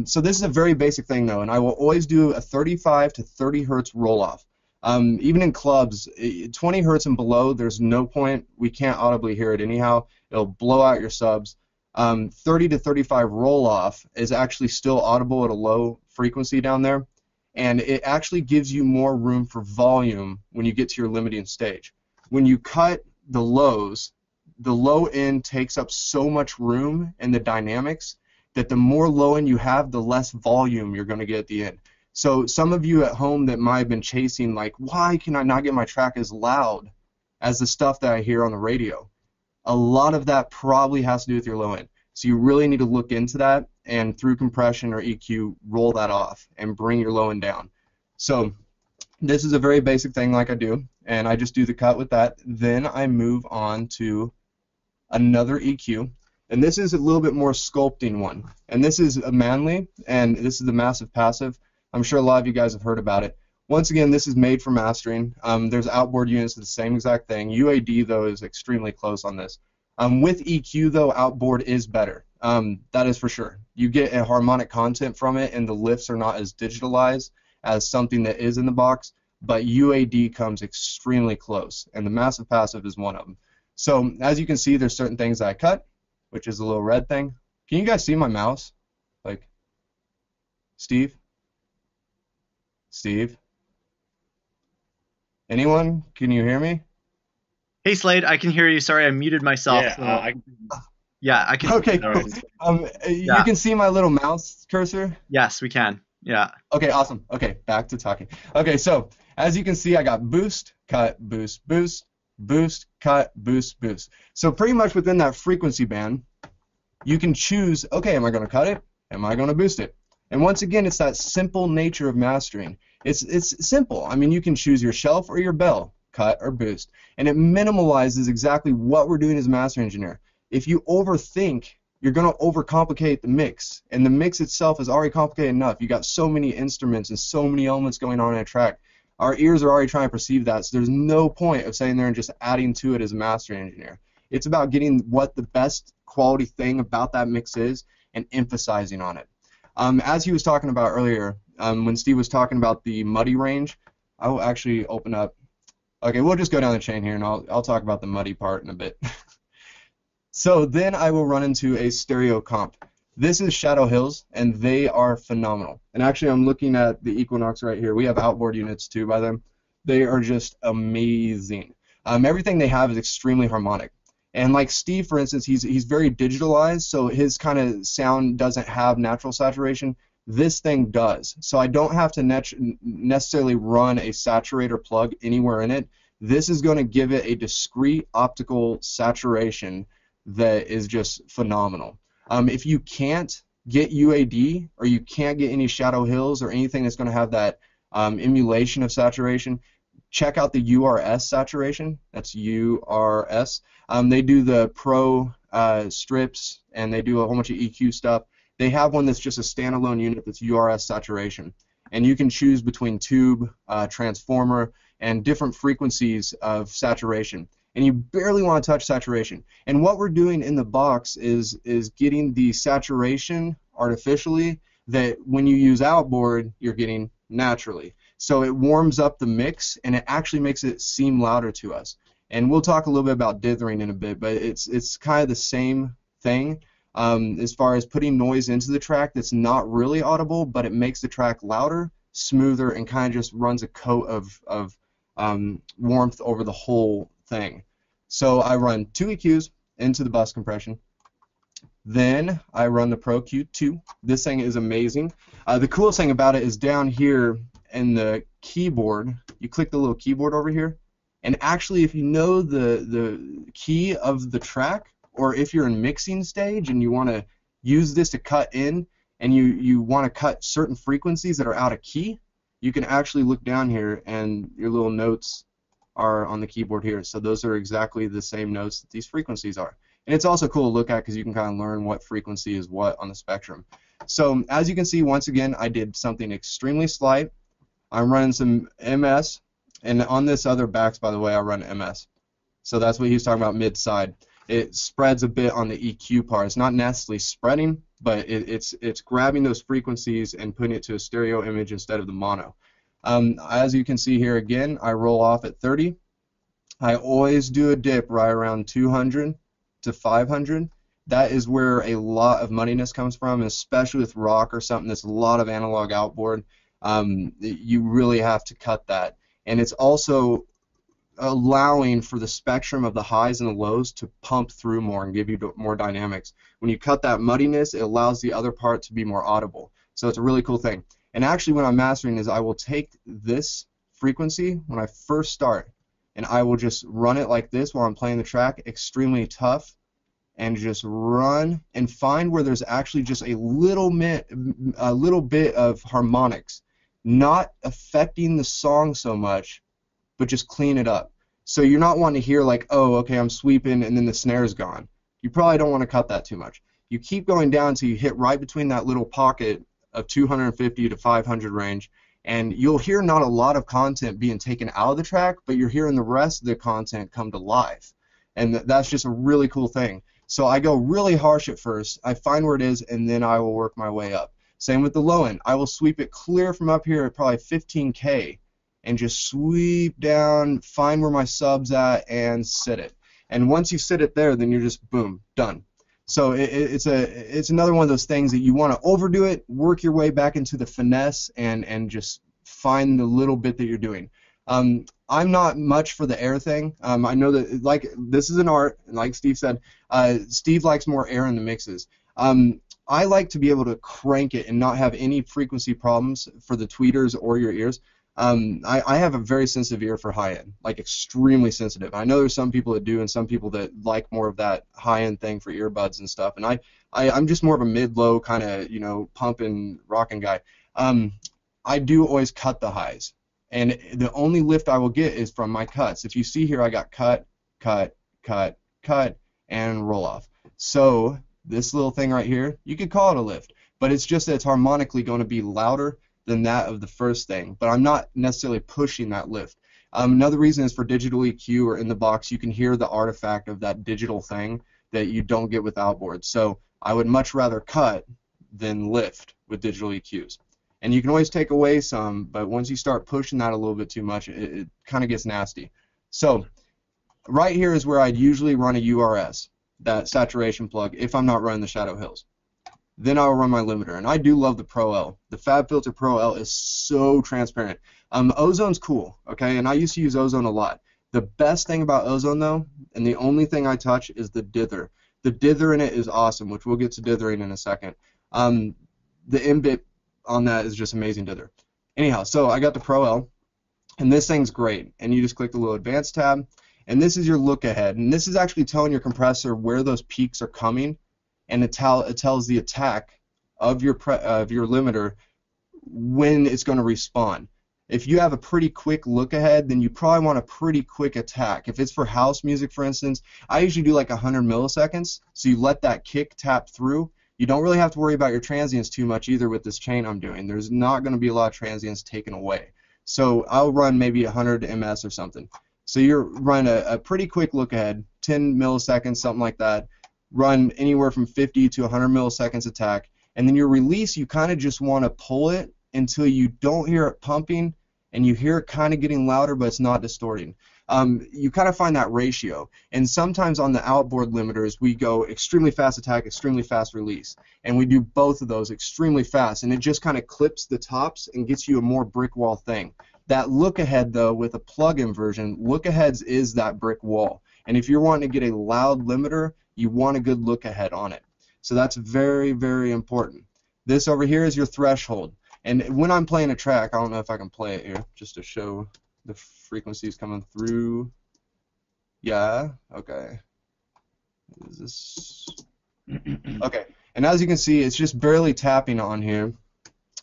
So this is a very basic thing though, and I will always do a 35 to 30 hertz roll off. Even in clubs, 20 hertz and below, there's no point. We can't audibly hear it anyhow. It'll blow out your subs. 30 to 35 roll off is actually still audible at a low frequency down there, and it actually gives you more room for volume when you get to your limiting stage. When you cut the lows, the low end takes up so much room in the dynamics that the more low end you have, the less volume you're going to get at the end. So some of you at home that might have been chasing, like, why can I not get my track as loud as the stuff that I hear on the radio? A lot of that probably has to do with your low end. So you really need to look into that, and through compression or EQ, roll that off and bring your low end down. So this is a very basic thing like I do, and I just do the cut with that. Then I move on to another EQ, and this is a little bit more sculpting one. And this is a Manley, and this is the Massive Passive. I'm sure a lot of you guys have heard about it. Once again, this is made for mastering. There's outboard units of the same exact thing. UAD, though, is extremely close on this. With EQ, though, outboard is better. That is for sure. You get a harmonic content from it, and the lifts are not as digitalized as something that is in the box, but UAD comes extremely close, and the Massive Passive is one of them. So as you can see, there's certain things that I cut, which is a little red thing. Can you guys see my mouse? Like, Steve? Steve? Anyone? Can you hear me? Hey Slade, I can hear you. Sorry, I muted myself. Yeah, Yeah, I can. Okay, cool. You can see my little mouse cursor? Yes, we can. Yeah. Okay, awesome. Okay, back to talking. Okay, so as you can see, I got boost, cut, boost, boost, boost, cut, boost, boost. So pretty much within that frequency band, you can choose, okay, am I going to cut it? Am I going to boost it? And once again, it's that simple nature of mastering. It's simple. I mean, you can choose your shelf or your bell, cut or boost, and it minimalizes exactly what we're doing as a master engineer. If you overthink, you're going to overcomplicate the mix, and the mix itself is already complicated enough. You got so many instruments and so many elements going on in a track. Our ears are already trying to perceive that, so there's no point of sitting there and just adding to it as a mastering engineer. It's about getting what the best quality thing about that mix is and emphasizing on it. As he was talking about earlier, when Steve was talking about the muddy range, I will actually open up. Okay, we'll just go down the chain here, and I'll talk about the muddy part in a bit. So then I will run into a stereo comp. This is Shadow Hills, and they are phenomenal. And actually, I'm looking at the Equinox right here. We have outboard units too by them. They are just amazing. Everything they have is extremely harmonic. And like Steve, for instance, he's very digitalized, so his kind of sound doesn't have natural saturation. This thing does. So I don't have to necessarily run a saturator plug anywhere in it. This is going to give it a discrete optical saturation that is just phenomenal. If you can't get UAD, or you can't get any Shadow Hills or anything that's going to have that emulation of saturation, check out the URS saturation. That's URS. They do the Pro strips, and they do a whole bunch of EQ stuff. They have one that's just a standalone unit that's URS saturation. And you can choose between tube, transformer, and different frequencies of saturation. And you barely want to touch saturation. And what we're doing in the box is getting the saturation artificially that when you use outboard, you're getting naturally. So it warms up the mix, and it actually makes it seem louder to us. And we'll talk a little bit about dithering in a bit, but it's kind of the same thing as far as putting noise into the track that's not really audible, but it makes the track louder, smoother, and kind of just runs a coat of warmth over the whole thing. So I run 2 EQs into the bus compression. Then I run the Pro Q2. This thing is amazing. The coolest thing about it is down here in the keyboard, you click the little keyboard over here, and actually if you know the key of the track, or if you're in mixing stage and you want to use this to cut in, and you want to cut certain frequencies that are out of key, you can actually look down here and your little notes are on the keyboard here. So those are exactly the same notes that these frequencies are. And it's also cool to look at because you can kind of learn what frequency is what on the spectrum. So as you can see, once again, I did something extremely slight. I'm running some MS, and on this other backs, by the way, I run MS. So that's what he was talking about mid-side. It spreads a bit on the EQ part. It's not necessarily spreading, but it's grabbing those frequencies and putting it to a stereo image instead of the mono. As you can see here again, I roll off at 30. I always do a dip right around 200 to 500. That is where a lot of muddiness comes from, especially with rock or something that's a lot of analog outboard. You really have to cut that. And it's also allowing for the spectrum of the highs and the lows to pump through more and give you more dynamics. When you cut that muddiness, it allows the other part to be more audible. So it's a really cool thing. And actually when I'm mastering is I will take this frequency when I first start, and I will just run it like this while I'm playing the track, extremely tough, and just run and find where there's actually just a little bit of harmonics, not affecting the song so much, but just clean it up. So you're not wanting to hear like, oh, okay, I'm sweeping and then the snare's gone. You probably don't want to cut that too much. You keep going down until you hit right between that little pocket of 250 to 500 range, and you'll hear not a lot of content being taken out of the track, but you're hearing the rest of the content come to life. And that's just a really cool thing. So I go really harsh at first, I find where it is, and then I will work my way up. Same with the low end. I will sweep it clear from up here at probably 15K, and just sweep down, find where my sub's at, and sit it. And once you sit it there, then you're just, boom, done. So it's another one of those things that you want to overdo it, work your way back into the finesse, and just find the little bit that you're doing. I'm not much for the air thing. I know that like this is an art, and like Steve said, Steve likes more air in the mixes. I like to be able to crank it and not have any frequency problems for the tweeters or your ears. I have a very sensitive ear for high end, like extremely sensitive. I know there's some people that do, and some people that like more of that high end thing for earbuds and stuff. And I'm just more of a mid-low kind of pumping rocking guy. I do always cut the highs, and the only lift I will get is from my cuts. If you see here, I got cut, cut, cut, cut, and roll off. So this little thing right here, you could call it a lift, but it's just that it's harmonically going to be louder than that of the first thing, but I'm not necessarily pushing that lift. Another reason is for digital EQ or in the box, you can hear the artifact of that digital thing that you don't get with outboard. So I would much rather cut than lift with digital EQs. And you can always take away some, but once you start pushing that a little bit too much, it kind of gets nasty. So right here is where I'd usually run a URS, that saturation plug, if I'm not running the Shadow Hills. Then I'll run my limiter, and I do love the Pro L. The FabFilter Pro L is so transparent. Ozone's cool, okay, and I used to use Ozone a lot. The best thing about Ozone, though, and the only thing I touch is the dither. The dither in it is awesome, which we'll get to dithering in a second. The M-bit on that is just amazing dither. Anyhow, so I got the Pro L, and this thing's great, and you just click the little Advanced tab, and this is your look ahead, and this is actually telling your compressor where those peaks are coming, and it tells the attack of your limiter when it's going to respawn. If you have a pretty quick look ahead, then you probably want a pretty quick attack. If it's for house music, for instance, I usually do like 100 milliseconds. So you let that kick tap through. You don't really have to worry about your transients too much either with this chain I'm doing. There's not going to be a lot of transients taken away. So I'll run maybe 100 ms or something. So you're run a pretty quick look ahead, 10 milliseconds, something like that. Run anywhere from 50 to 100 milliseconds attack. And then your release, you kind of just want to pull it until you don't hear it pumping and you hear it kind of getting louder, but it's not distorting. You kind of find that ratio. And sometimes on the outboard limiters, we go extremely fast attack, extremely fast release. And we do both of those extremely fast. And it just kind of clips the tops and gets you a more brick wall thing. That look ahead, though, with a plug-in version, look aheads is that brick wall. And if you're wanting to get a loud limiter, you want a good look ahead on it. So that's very, very important. This over here is your threshold. And when I'm playing a track, I don't know if I can play it here, just to show the frequencies coming through. Yeah, okay. Is this? Okay, and as you can see, it's just barely tapping on here.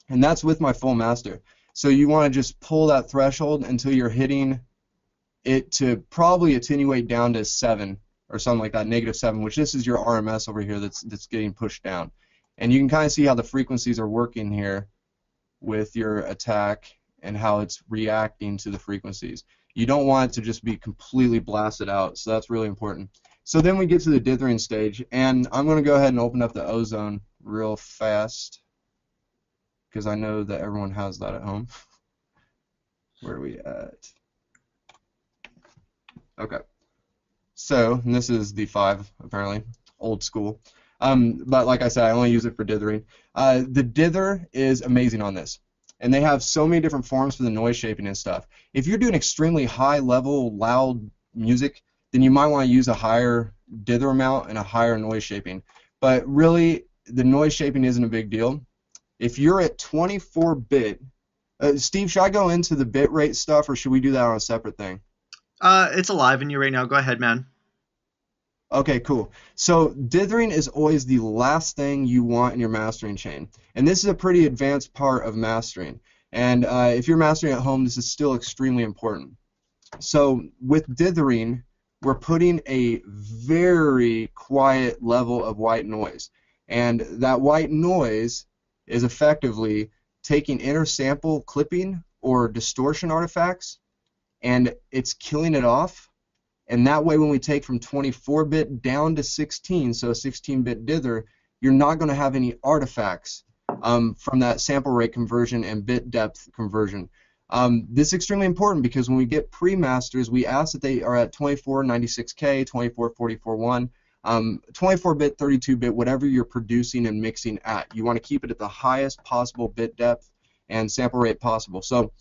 And that's with my full master. So you want to just pull that threshold until you're hitting it to probably attenuate down to 7 or something like that, -7, which this is your RMS over here that's getting pushed down. And you can kind of see how the frequencies are working here with your attack and how it's reacting to the frequencies. You don't want it to just be completely blasted out, so that's really important. So then we get to the dithering stage, and I'm going to go ahead and open up the ozone real fast because I know that everyone has that at home. Where are we at? Okay. So, and this is the 5, apparently, old school. But like I said, I only use it for dithering. The dither is amazing on this. And they have so many different forms for the noise shaping and stuff. If you're doing extremely high level, loud music, then you might want to use a higher dither amount and a higher noise shaping. But really, the noise shaping isn't a big deal. If you're at 24-bit, Steve, should I go into the bit rate stuff, or should we do that on a separate thing? It's alive in you right now. Go ahead, man. Okay, cool. So dithering is always the last thing you want in your mastering chain. And this is a pretty advanced part of mastering. And if you're mastering at home, this is still extremely important. So with dithering, we're putting a very quiet level of white noise. And that white noise is effectively taking inner sample clipping or distortion artifacts, and it's killing it off. And that way, when we take from 24-bit down to 16, so a 16-bit dither, you're not going to have any artifacts from that sample rate conversion and bit depth conversion. This is extremely important because when we get pre-masters, we ask that they are at 2496K, 24441, 24-bit, 32-bit, whatever you're producing and mixing at. You want to keep it at the highest possible bit depth and sample rate possible. So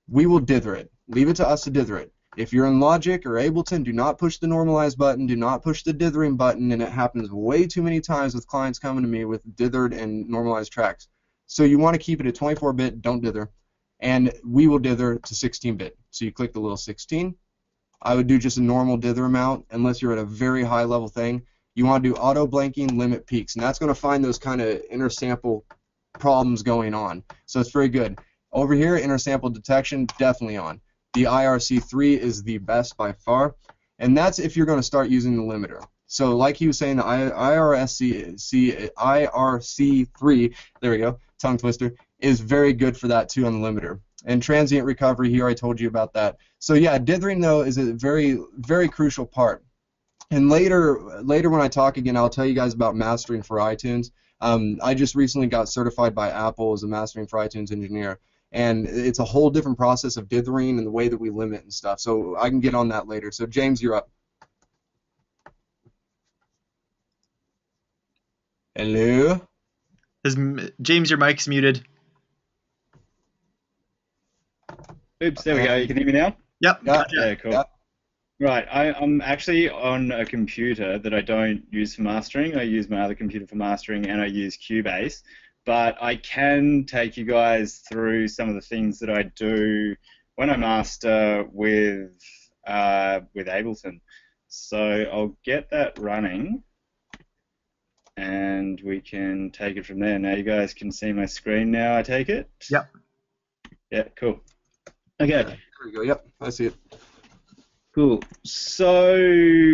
we will dither it. Leave it to us to dither it. If you're in Logic or Ableton, do not push the normalize button, do not push the dithering button, and it happens way too many times with clients coming to me with dithered and normalized tracks. So you want to keep it at 24-bit, don't dither, and we will dither to 16-bit. So you click the little 16. I would do just a normal dither amount unless you're at a very high level thing. You want to do auto blanking, limit peaks, and that's going to find those kind of inner sample problems going on. So it's very good. Over here, inner sample detection, definitely on. The IRC3 is the best by far, and that's if you're going to start using the limiter. So like he was saying, the IRC3, there we go, tongue twister, is very good for that too on the limiter. And transient recovery, here I told you about that. So yeah, dithering though is a very, very crucial part. And later when I talk again, I'll tell you guys about mastering for iTunes. I just recently got certified by Apple as a mastering for iTunes engineer. And it's a whole different process of dithering and the way that we limit and stuff. So I can get on that later. So James, you're up. Hello? James, your mic's muted. Oops, there we go. You can hear me now? Yep. Gotcha. Yeah, cool. Yep. Right, I'm actually on a computer that I don't use for mastering. I use my other computer for mastering, and I use Cubase. But I can take you guys through some of the things that I do when I master with Ableton. So I'll get that running, and we can take it from there. Now you guys can see my screen now, I take it? Yep. Yeah, cool. Okay, There we go. Yep, I see it. cool. So,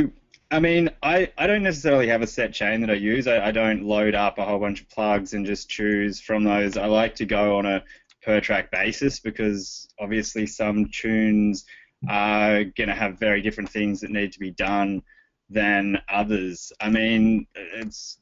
I mean, I don't necessarily have a set chain that I use. I don't load up a whole bunch of plugs and just choose from those. I like to go on a per track basis because obviously some tunes are going to have very different things that need to be done than others. I mean, it's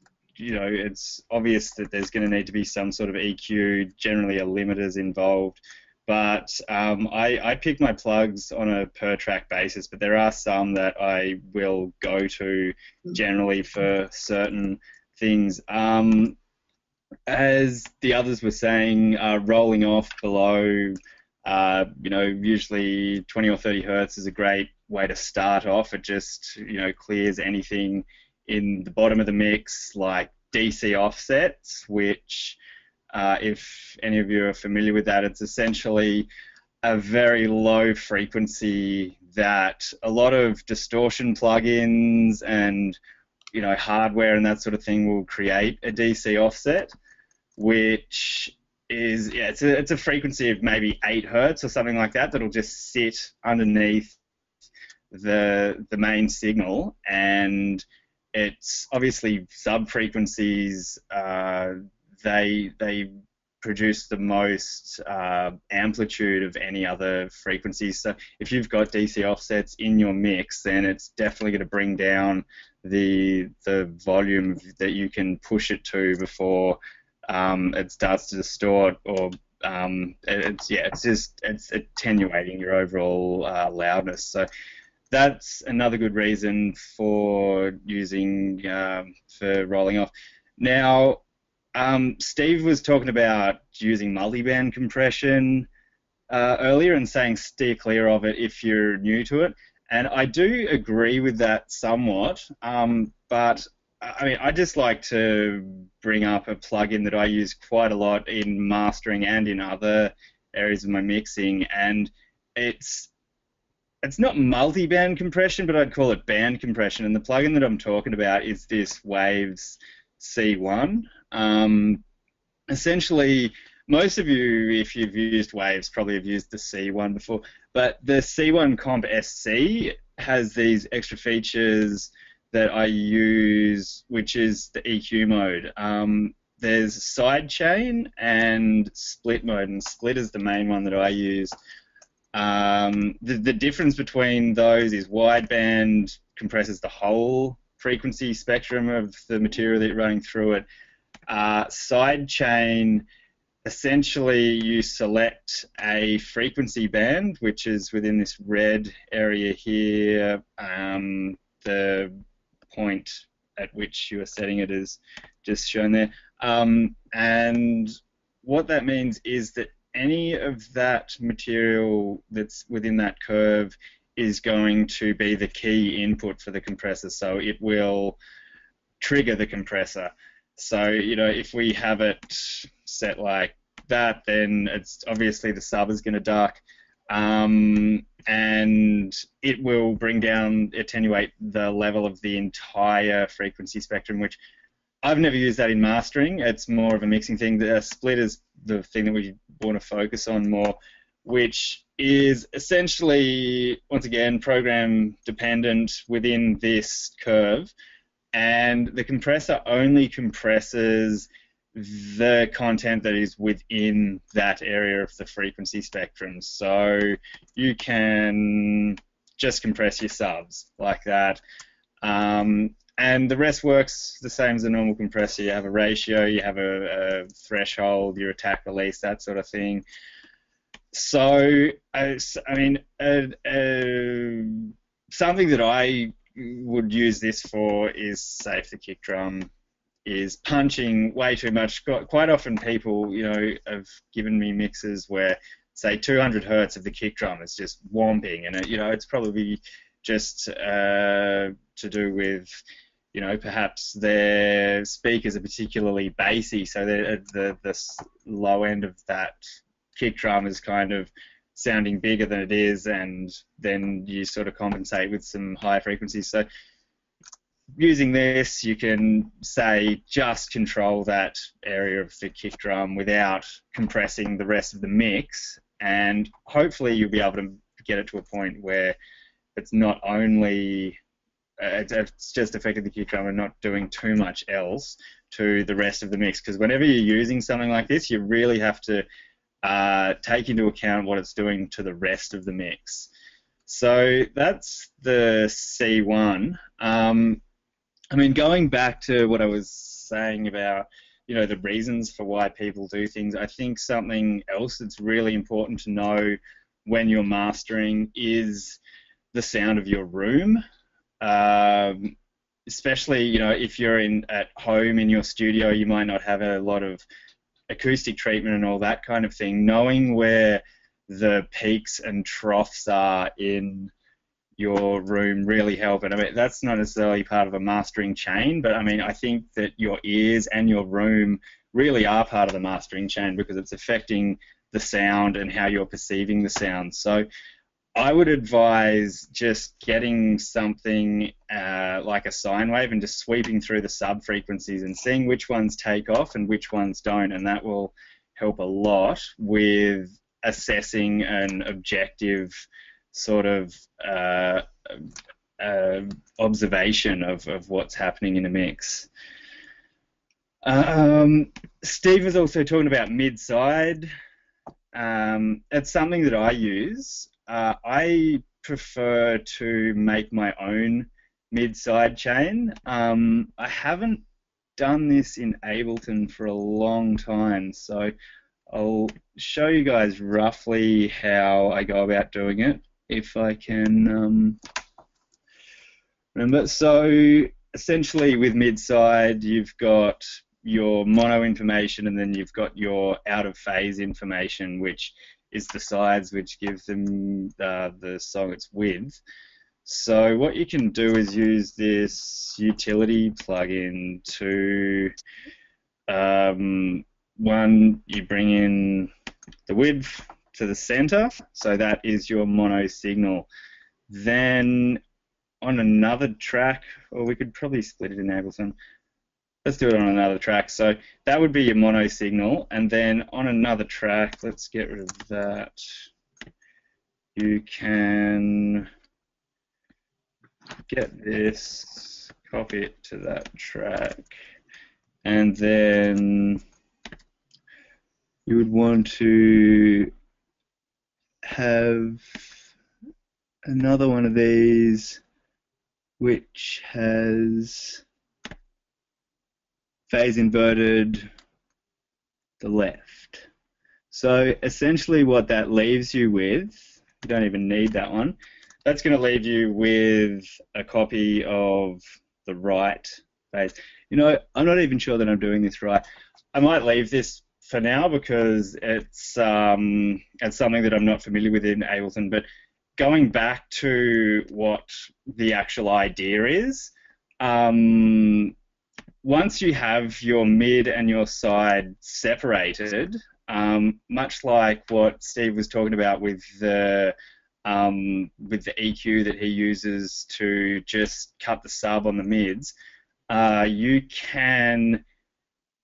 obvious that there's going to need to be some sort of EQ, generally a limiter's involved. But I pick my plugs on a per track basis, but there are some that I will go to generally for certain things. As the others were saying, rolling off below, usually 20 or 30 hertz is a great way to start off. It just, clears anything in the bottom of the mix, like DC offsets, which, if any of you are familiar with that, it's essentially a very low frequency that a lot of distortion plugins and hardware and that sort of thing will create a DC offset, which is it's a frequency of maybe 8 hertz or something like that that'll just sit underneath the main signal, and it's obviously sub frequencies. They produce the most amplitude of any other frequencies. So if you've got DC offsets in your mix, then it's definitely going to bring down the volume that you can push it to before it starts to distort, or it's attenuating your overall loudness. So that's another good reason for using for rolling off. Now, Steve was talking about using multiband compression earlier and saying steer clear of it if you're new to it. And I do agree with that somewhat, but I mean, I just like to bring up a plugin that I use quite a lot in mastering and in other areas of my mixing, and it's not multi-band compression, but I'd call it band compression. And the plugin that I'm talking about is this Waves C1. Essentially, most of you, if you've used Waves, probably have used the C1 before. But the C1 Comp SC has these extra features that I use, which is the EQ mode. There's sidechain and split mode, and split is the main one that I use. The difference between those is wideband compresses the whole frequency spectrum of the material that you're running through it. Sidechain, essentially you select a frequency band, which is within this red area here. The point at which you are setting it is just shown there. And what that means is that any of that material that's within that curve is going to be the key input for the compressor, so it will trigger the compressor. So, if we have it set like that, then it's obviously the sub is going to duck, and it will bring down, attenuate the level of the entire frequency spectrum, which I've never used that in mastering. It's more of a mixing thing. The split is the thing that we want to focus on more, which is essentially, once again, program dependent within this curve. And the compressor only compresses the content that is within that area of the frequency spectrum. So you can just compress your subs like that. And the rest works the same as a normal compressor. You have a ratio, you have a threshold, your attack release, that sort of thing. So, I mean, something that I would use this for is, say, if the kick drum is punching way too much. Quite often people, have given me mixes where, say, 200 hertz of the kick drum is just whomping, and it's probably just to do with, perhaps their speakers are particularly bassy, so the low end of that kick drum is kind of sounding bigger than it is, and then you sort of compensate with some higher frequencies. So using this, you can, say, just control that area of the kick drum without compressing the rest of the mix, and hopefully you'll be able to get it to a point where it's not only it's just affecting the kick drum and not doing too much else to the rest of the mix. Because whenever you're using something like this, you really have to take into account what it's doing to the rest of the mix. So that's the C1. I mean, going back to what I was saying about, the reasons for why people do things, I think something else that's really important to know when you're mastering is the sound of your room. Especially, if you're at home in your studio, you might not have a lot of acoustic treatment and all that kind of thing. Knowing where the peaks and troughs are in your room really help. And I mean, that's not necessarily part of a mastering chain, but I mean, I think that your ears and your room really are part of the mastering chain because it's affecting the sound and how you're perceiving the sound. So I would advise just getting something like a sine wave and just sweeping through the sub-frequencies and seeing which ones take off and which ones don't, and that will help a lot with assessing an objective sort of observation of what's happening in a mix. Steve was also talking about mid-side. It's something that I use. I prefer to make my own mid-side chain. I haven't done this in Ableton for a long time, so I'll show you guys roughly how I go about doing it, if I can remember. So essentially with mid-side, you've got your mono information and then you've got your out-of-phase information, which is the sides which give them the song its width. So what you can do is use this utility plugin to one, you bring in the width to the center, so that is your mono signal. Then on another track, or we could probably split it in Ableton. Let's do it on another track. So that would be your mono signal, and then on another track, let's get rid of that. You can get this, copy it to that track, and then you would want to have another one of these which has phase inverted the left. So essentially what that leaves you with, you don't even need that one, that's going to leave you with a copy of the right phase. I'm not even sure that I'm doing this right. I might leave this for now because it's something that I'm not familiar with in Ableton, but going back to what the actual idea is, once you have your mid and your side separated, much like what Steve was talking about with the EQ that he uses to just cut the sub on the mids, you can,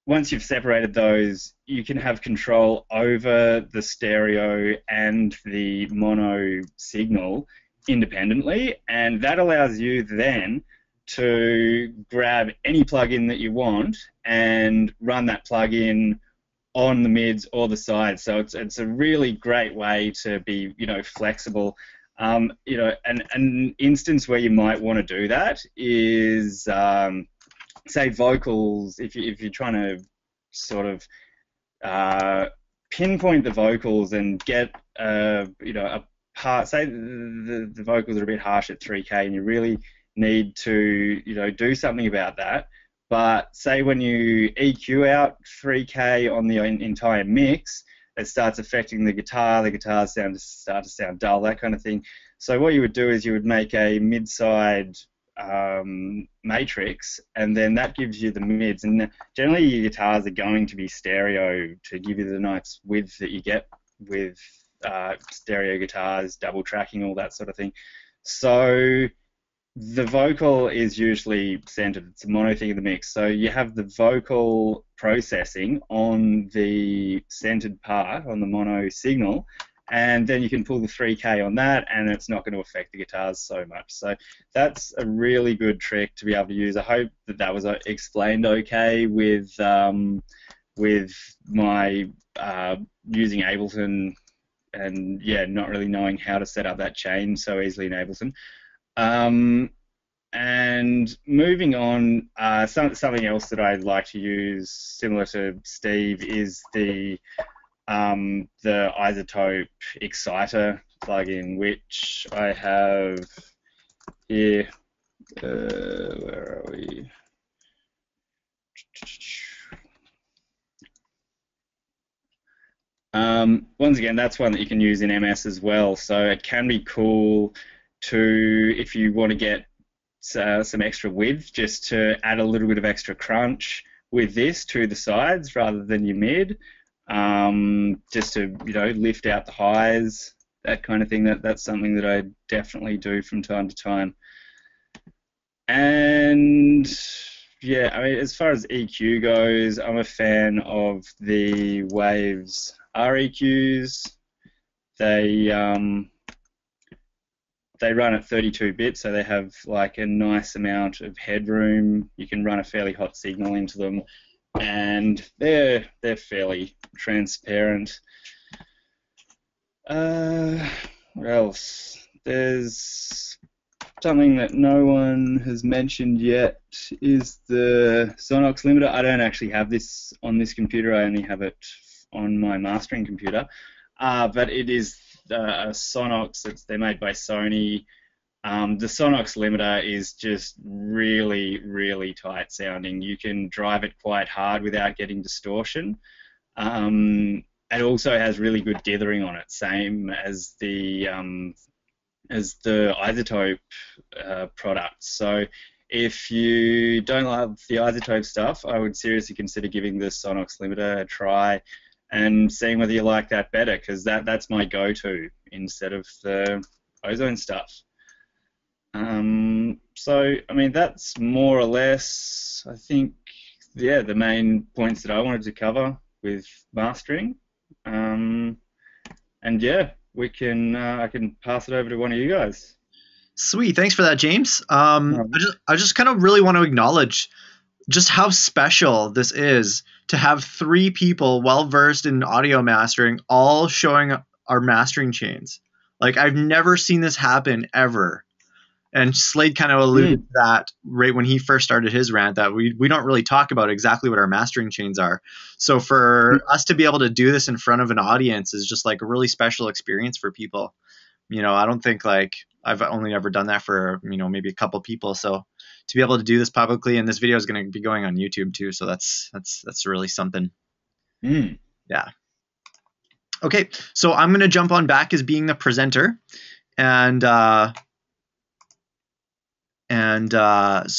once you've separated those, you can have control over the stereo and the mono signal independently, and that allows you then to grab any plugin that you want and run that plugin on the mids or the sides. So it's a really great way to be flexible. An instance where you might want to do that is say vocals. If you're trying to sort of pinpoint the vocals and get a part, say the vocals are a bit harsh at 3K and you really need to do something about that, but say when you EQ out 3K on the entire mix, it starts affecting the guitars start to sound dull, that kind of thing. So what you would do is you would make a mid-side matrix, and then that gives you the mids, and generally your guitars are going to be stereo to give you the nice width that you get with stereo guitars, double tracking, all that sort of thing. So the vocal is usually centered. It's a mono thing in the mix. So you have the vocal processing on the centered part, on the mono signal, and then you can pull the 3K on that, and it's not going to affect the guitars so much. So that's a really good trick to be able to use. I hope that that was explained okay with my using Ableton, and yeah, not really knowing how to set up that chain so easily in Ableton. And moving on, something else that I like to use, similar to Steve, is the Isotope Exciter plugin, which I have here. Where are we? Once again, that's one that you can use in MS as well. So it can be cool to, if you want to get some extra width, just to add a little bit of extra crunch with this to the sides rather than your mid, just to, you know, lift out the highs, that kind of thing. That's something that I definitely do from time to time. And yeah, I mean, as far as EQ goes, I'm a fan of the Waves REQs. They run at 32 bits, so they have like a nice amount of headroom. You can run a fairly hot signal into them, and they're fairly transparent. What else? There's something that no one has mentioned yet, is the Sonox limiter. I don't actually have this on this computer. I only have it on my mastering computer, but it is a Sonox. They're made by Sony. The Sonox limiter is just really, really tight sounding. You can drive it quite hard without getting distortion. It also has really good dithering on it, same as the Isotope products. So if you don't love the Isotope stuff, I would seriously consider giving the Sonox limiter a try and seeing whether you like that better, because that's my go-to instead of the Ozone stuff. So, I mean, that's more or less, I think, yeah, the main points that I wanted to cover with mastering. And yeah, I can pass it over to one of you guys. Sweet, thanks for that, James. I just kind of really want to acknowledge just how special this is to have three people well versed in audio mastering all showing our mastering chains. Like, I've never seen this happen ever. And Slade kind of alluded to that right when he first started his rant, that we don't really talk about exactly what our mastering chains are. So for us to be able to do this in front of an audience is just like a really special experience for people. You know, I don't think, like, I've only ever done that for, you know, maybe a couple people. So to be able to do this publicly, and this video is going to be going on YouTube too. So that's really something. Yeah. Okay. So I'm going to jump on back as being the presenter, and so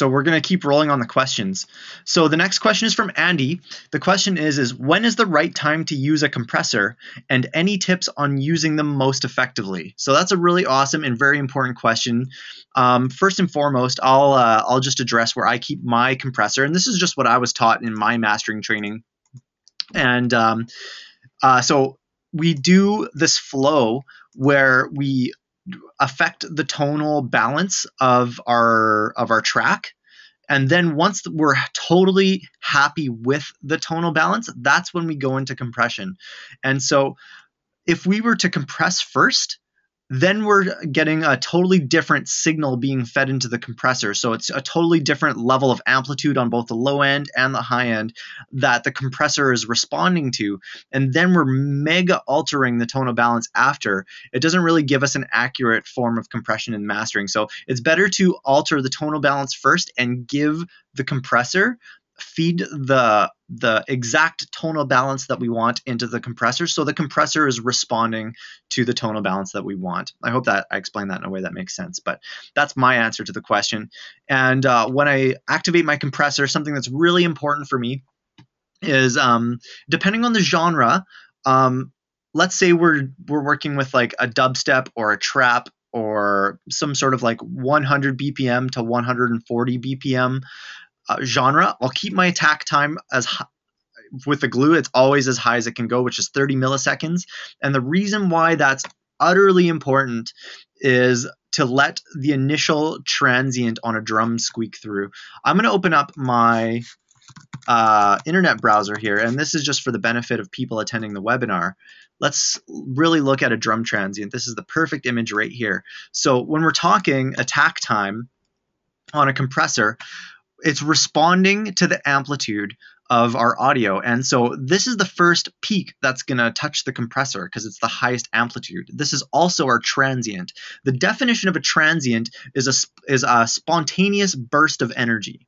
we're going to keep rolling on the questions. So the next question is from Andy. The question is when is the right time to use a compressor, and any tips on using them most effectively? So that's a really awesome and very important question. First and foremost, I'll just address where I keep my compressor, and this is just what I was taught in my mastering training. And so we do this flow where we affect the tonal balance of our track, and then once we're totally happy with the tonal balance, that's when we go into compression. And so if we were to compress first, then we're getting a totally different signal being fed into the compressor. So it's a totally different level of amplitude on both the low end and the high end that the compressor is responding to. And then we're mega altering the tonal balance after. It doesn't really give us an accurate form of compression and mastering. So it's better to alter the tonal balance first and give the compressor feed the exact tonal balance that we want into the compressor, so the compressor is responding to the tonal balance that we want. I hope that I explained that in a way that makes sense, but that's my answer to the question. And when I activate my compressor, something that's really important for me is depending on the genre, let's say we're working with like a dubstep or a trap or some sort of like 100 BPM to 140 BPM genre, I'll keep my attack time as with the glue, it's always as high as it can go, which is 30 milliseconds. And the reason why that's utterly important is to let the initial transient on a drum squeak through. I'm going to open up my internet browser here, and this is just for the benefit of people attending the webinar. Let's really look at a drum transient. This is the perfect image right here. So when we're talking attack time on a compressor, it's responding to the amplitude of our audio. And so this is the first peak that's going to touch the compressor because it's the highest amplitude. This is also our transient. The definition of a transient is a spontaneous burst of energy.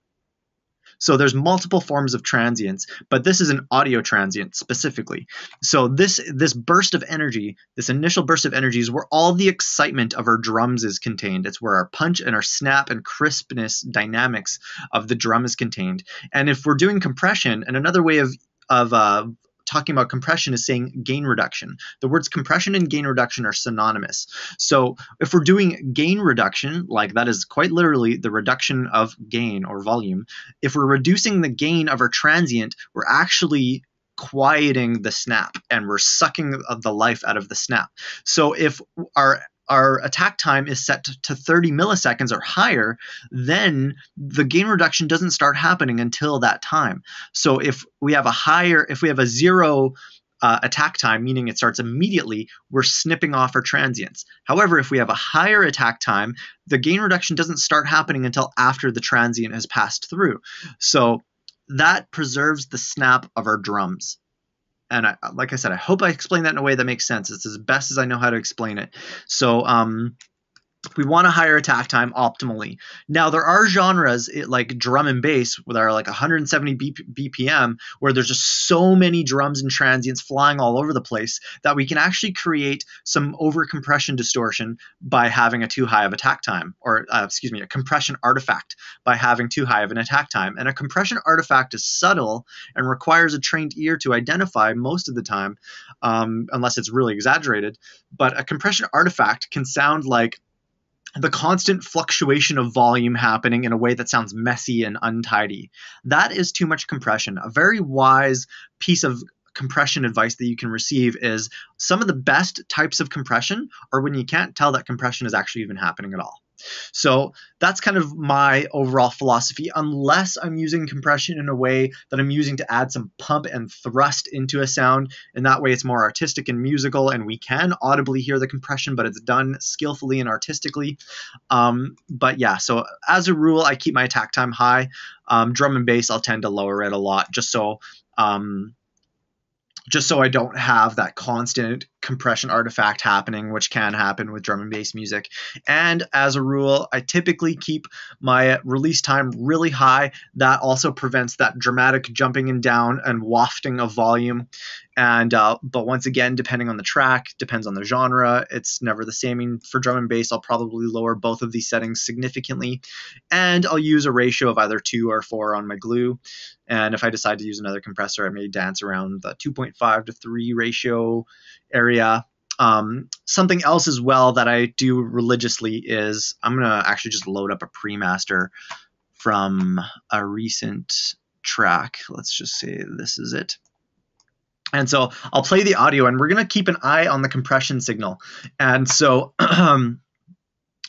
So there's multiple forms of transients, but this is an audio transient specifically. So this burst of energy, this initial burst of energy, is where all the excitement of our drums is contained. It's where our punch and our snap and crispness dynamics of the drum is contained. And if we're doing compression, and another way of talking about compression is saying gain reduction. The words compression and gain reduction are synonymous. So if we're doing gain reduction, like that is quite literally the reduction of gain or volume, if we're reducing the gain of our transient, we're actually quieting the snap and we're sucking the life out of the snap. So if our attack time is set to 30 milliseconds or higher, then the gain reduction doesn't start happening until that time. So if we have a zero attack time, meaning it starts immediately, we're snipping off our transients. However, if we have a higher attack time, the gain reduction doesn't start happening until after the transient has passed through. So that preserves the snap of our drums. And like I said, I hope I explained that in a way that makes sense. It's as best as I know how to explain it. So we want a higher attack time optimally. Now, there are genres like drum and bass that are like 170 BPM, where there's just so many drums and transients flying all over the place that we can actually create some over-compression distortion by having a too high of attack time, or a compression artifact by having too high of an attack time. And a compression artifact is subtle and requires a trained ear to identify most of the time, unless it's really exaggerated. But a compression artifact can sound like the constant fluctuation of volume happening in a way that sounds messy and untidy. That is too much compression. A very wise piece of compression advice that you can receive is some of the best types of compression are when you can't tell that compression is actually even happening at all. So that's kind of my overall philosophy, unless I'm using compression in a way that I'm using to add some pump and thrust into a sound. And that way it's more artistic and musical, and we can audibly hear the compression, but it's done skillfully and artistically. But yeah, so as a rule, I keep my attack time high. Drum and bass, I'll tend to lower it a lot just so I don't have that constant compression artifact happening, which can happen with drum and bass music. And as a rule, I typically keep my release time really high. That also prevents that dramatic jumping and down and wafting of volume. And but once again, depending on the track, depends on the genre, it's never the same. I mean, for drum and bass, I'll probably lower both of these settings significantly, and I'll use a ratio of either 2 or 4 on my glue. And if I decide to use another compressor, I may dance around the 2.5 to 3 ratio area. Something else as well that I do religiously is I'm going to actually just load up a pre-master from a recent track. Let's just say this is it. And so I'll play the audio, and we're going to keep an eye on the compression signal. And so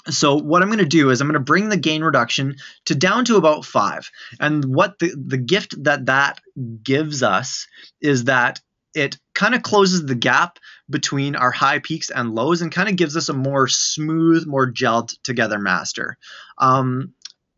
so what I'm going to do is I'm going to bring the gain reduction to down to about 5. And what the gift that gives us is that it kind of closes the gap between our high peaks and lows and kind of gives us a more smooth, more gelled together master.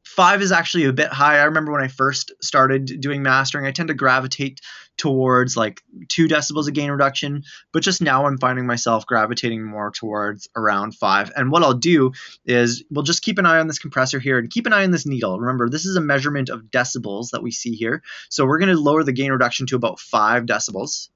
5 is actually a bit high. I remember when I first started doing mastering, I tend to gravitate towards like 2 decibels of gain reduction, but just now I'm finding myself gravitating more towards around 5. And what I'll do is we'll just keep an eye on this compressor here and keep an eye on this needle. Remember, this is a measurement of decibels that we see here. So we're going to lower the gain reduction to about 5 decibels.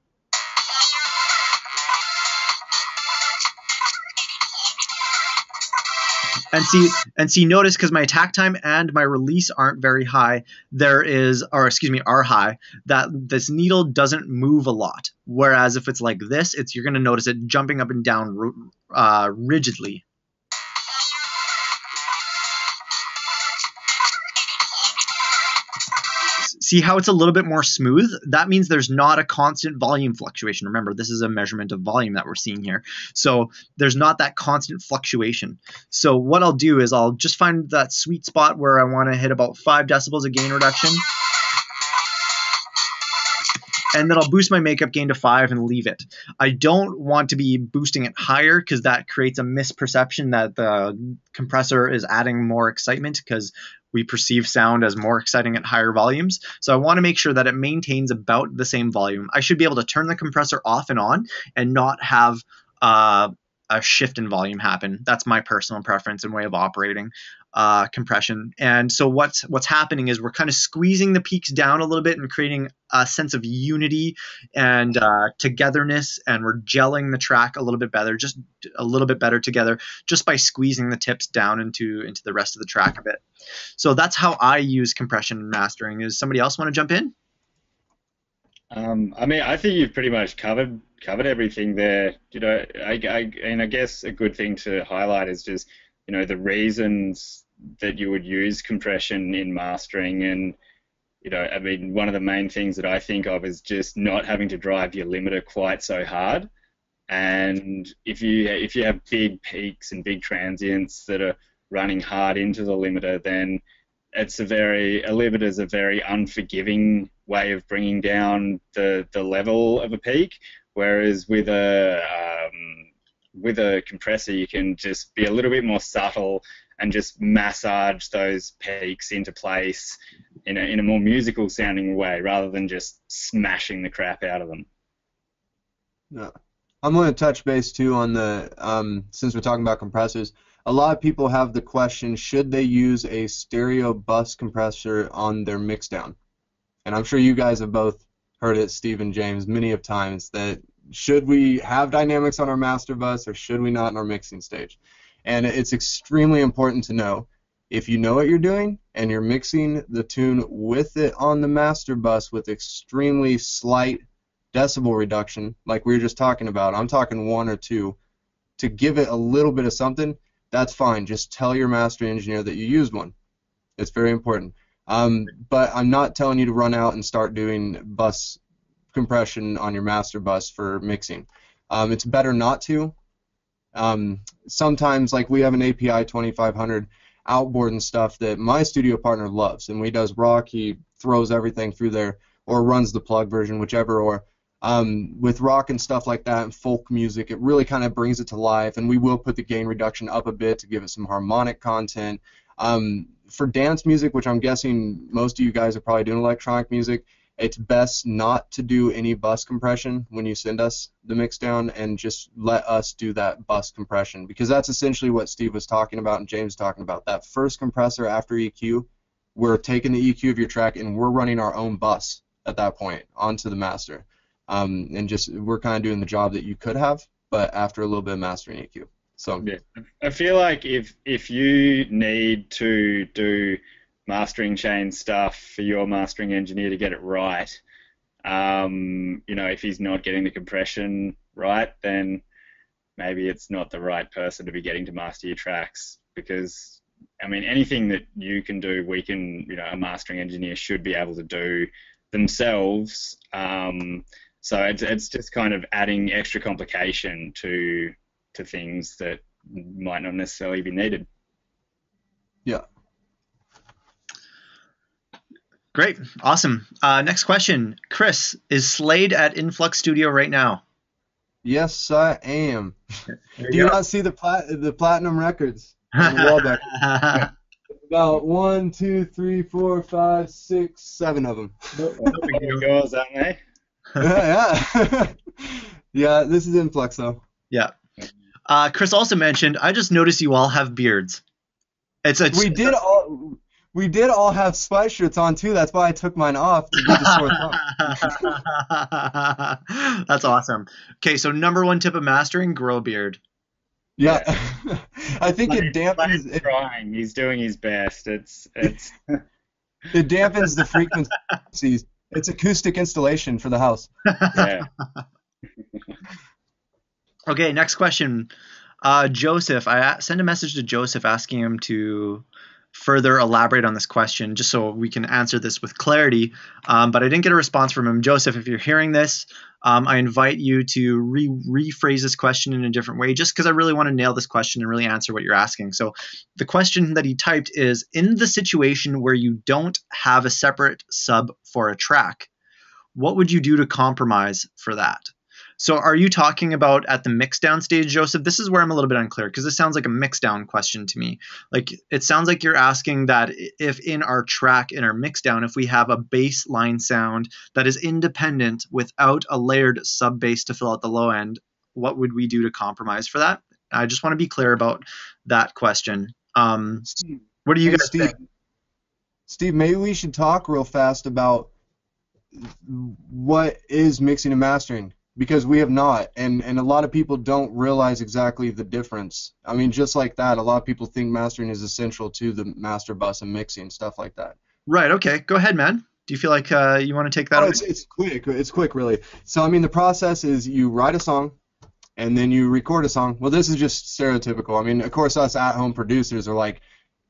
And see, notice because my attack time and my release aren't very high, are high, that this needle doesn't move a lot. Whereas if it's like this, you're going to notice it jumping up and down rigidly. See how it's a little bit more smooth? That means there's not a constant volume fluctuation. Remember, this is a measurement of volume that we're seeing here. So there's not that constant fluctuation. So what I'll do is I'll just find that sweet spot where I want to hit about 5 decibels of gain reduction. And then I'll boost my makeup gain to 5 and leave it. I don't want to be boosting it higher because that creates a misperception that the compressor is adding more excitement because we perceive sound as more exciting at higher volumes. So I want to make sure that it maintains about the same volume. I should be able to turn the compressor off and on and not have a shift in volume happen. That's my personal preference and way of operating compression. And so what's happening is we're kind of squeezing the peaks down a little bit and creating a sense of unity and togetherness, and we're gelling the track a little bit better, just a little bit better together, just by squeezing the tips down into the rest of the track a bit. So that's how I use compression and mastering. Does somebody else want to jump in? I mean, I think you've pretty much covered everything there. You know, and I guess a good thing to highlight is just, you know, the reasons that you would use compression in mastering. And, you know, I mean, one of the main things that I think of is just not having to drive your limiter quite so hard. And if you have big peaks and big transients that are running hard into the limiter, then a limiter is a very unforgiving way of bringing down the level of a peak. Whereas with a compressor, you can just be a little bit more subtle and just massage those peaks into place in a more musical sounding way, rather than just smashing the crap out of them. Yeah. I'm going to touch base too on the, since we're talking about compressors, a lot of people have the question, should they use a stereo bus compressor on their mixdown? And I'm sure you guys have both heard it, Steve and James, many of times, that should we have dynamics on our master bus or should we not in our mixing stage? And it's extremely important to know, if you know what you're doing and you're mixing the tune with it on the master bus with extremely slight decibel reduction, like we were just talking about, I'm talking 1 or 2, to give it a little bit of something, that's fine. Just tell your master engineer that you used one. It's very important. But I'm not telling you to run out and start doing bus compression on your master bus for mixing. It's better not to. Sometimes, like, we have an API 2500 outboard and stuff that my studio partner loves, and when he does rock, he throws everything through there or runs the plug version, whichever. Or with rock and stuff like that and folk music, it really kind of brings it to life, and we will put the gain reduction up a bit to give it some harmonic content. For dance music, which I'm guessing most of you guys are probably doing electronic music, it's best not to do any bus compression when you send us the mix down, and just let us do that bus compression, because that's essentially what Steve was talking about and James was talking about. That first compressor after EQ, we're taking the EQ of your track and we're running our own bus at that point onto the master. And just we're kind of doing the job that you could have, but after a little bit of mastering EQ. So yeah, I feel like if you need to do mastering chain stuff for your mastering engineer to get it right, you know, if he's not getting the compression right, then maybe it's not the right person to be getting to master your tracks. Because, I mean, anything that you can do, you know, a mastering engineer should be able to do themselves. So it's just kind of adding extra complication to things that might not necessarily be needed. yeah. Great. Awesome. Next question. Chris, is Slade at Influx Studio right now? Yes, I am. Do you not see the platinum records on the wall back there? About 1, 2, 3, 4, 5, 6, 7 of them. Yours, aren't they? Yeah. Yeah, this is Influx, though. Yeah. Chris also mentioned, I just noticed you all have beards. We did all have sweatshirts on too. That's why I took mine off to get the sore thumb. That's awesome. Okay, so number 1 tip of mastering: grow a beard. Yeah, I think it dampens. Trying. He's doing his best. It's. It dampens the frequencies. It's acoustic installation for the house. Yeah. Okay, next question. Joseph, I sent a message to Joseph asking him to further elaborate on this question, just so we can answer this with clarity. But I didn't get a response from him. Joseph, if you're hearing this, I invite you to rephrase this question in a different way, just because I really want to nail this question and really answer what you're asking. So the question that he typed is, in the situation where you don't have a separate sub for a track, what would you do to compromise for that? So are you talking about at the mixdown stage, Joseph? This is where I'm a little bit unclear, because this sounds like a mixdown question to me. Like, it sounds like you're asking that if in our track, in our mixdown, if we have a baseline sound that is independent without a layered sub bass to fill out the low end, what would we do to compromise for that? I just want to be clear about that question. Steve, What do you hey, guys think? Steve, maybe we should talk real fast about what is mixing and mastering, because we have not, and a lot of people don't realize exactly the difference. I mean, just like that, a lot of people think mastering is essential to the master bus and mixing, stuff like that. Right, okay. Go ahead, man. Do you feel like you want to take that Oh, away? it's quick. It's quick, really. So, I mean, the process is you write a song, and then you record a song. Well, this is just stereotypical. I mean, of course, us at-home producers are like,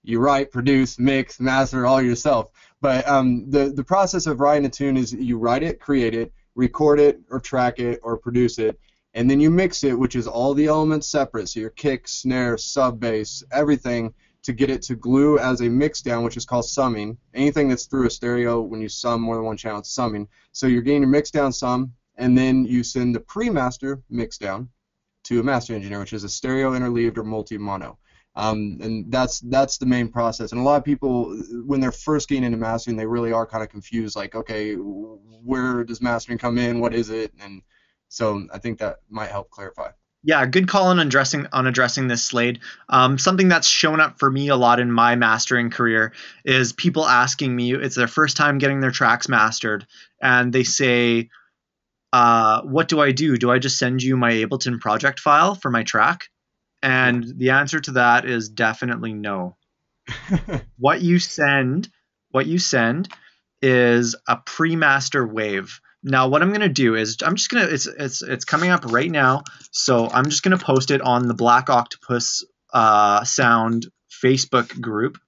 you write, produce, mix, master all yourself. But the process of writing a tune is you write it, create it, record it, or track it, or produce it, and then you mix it, which is all the elements separate. So your kick, snare, sub bass, everything, to get it to glue as a mix down, which is called summing. Anything that's through a stereo, when you sum more than one channel, it's summing. So you're getting your mix down sum, and then you send the pre-master mix down to a master engineer, which is a stereo interleaved or multi-mono. And that's the main process. And a lot of people, when they're first getting into mastering, they really are kind of confused, like, okay, where does mastering come in? What is it? And so I think that might help clarify. Yeah, good call on addressing this, Slade. Something that's shown up for me a lot in my mastering career is people asking me, it's their first time getting their tracks mastered, and they say, what do I do? Do I just send you my Ableton project file for my track? And the answer to that is definitely no. What you send is a pre-master wave. Now, what I'm going to do is it's coming up right now, so I'm just going to post it on the Black Octopus Sound Facebook group.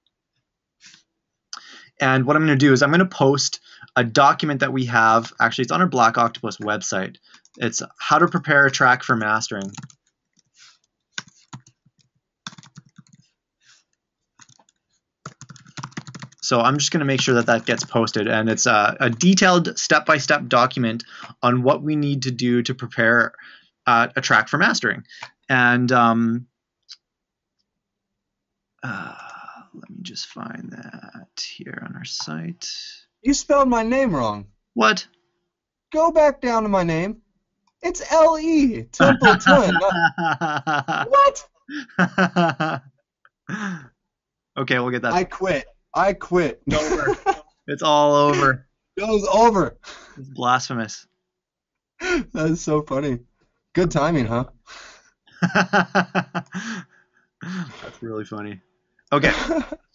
And what I'm going to do is I'm going to post a document that we have. Actually, it's on our Black Octopus website. It's how to prepare a track for mastering. So I'm just going to make sure that that gets posted, and it's a detailed step-by-step document on what we need to do to prepare a track for mastering. And let me just find that here on our site. You spelled my name wrong. What? Go back down to my name. It's L-E, Templeton. What? Okay, we'll get that. I quit. Over. It's all over. It was over. It's blasphemous. That is so funny. Good timing, huh? That's really funny. Okay,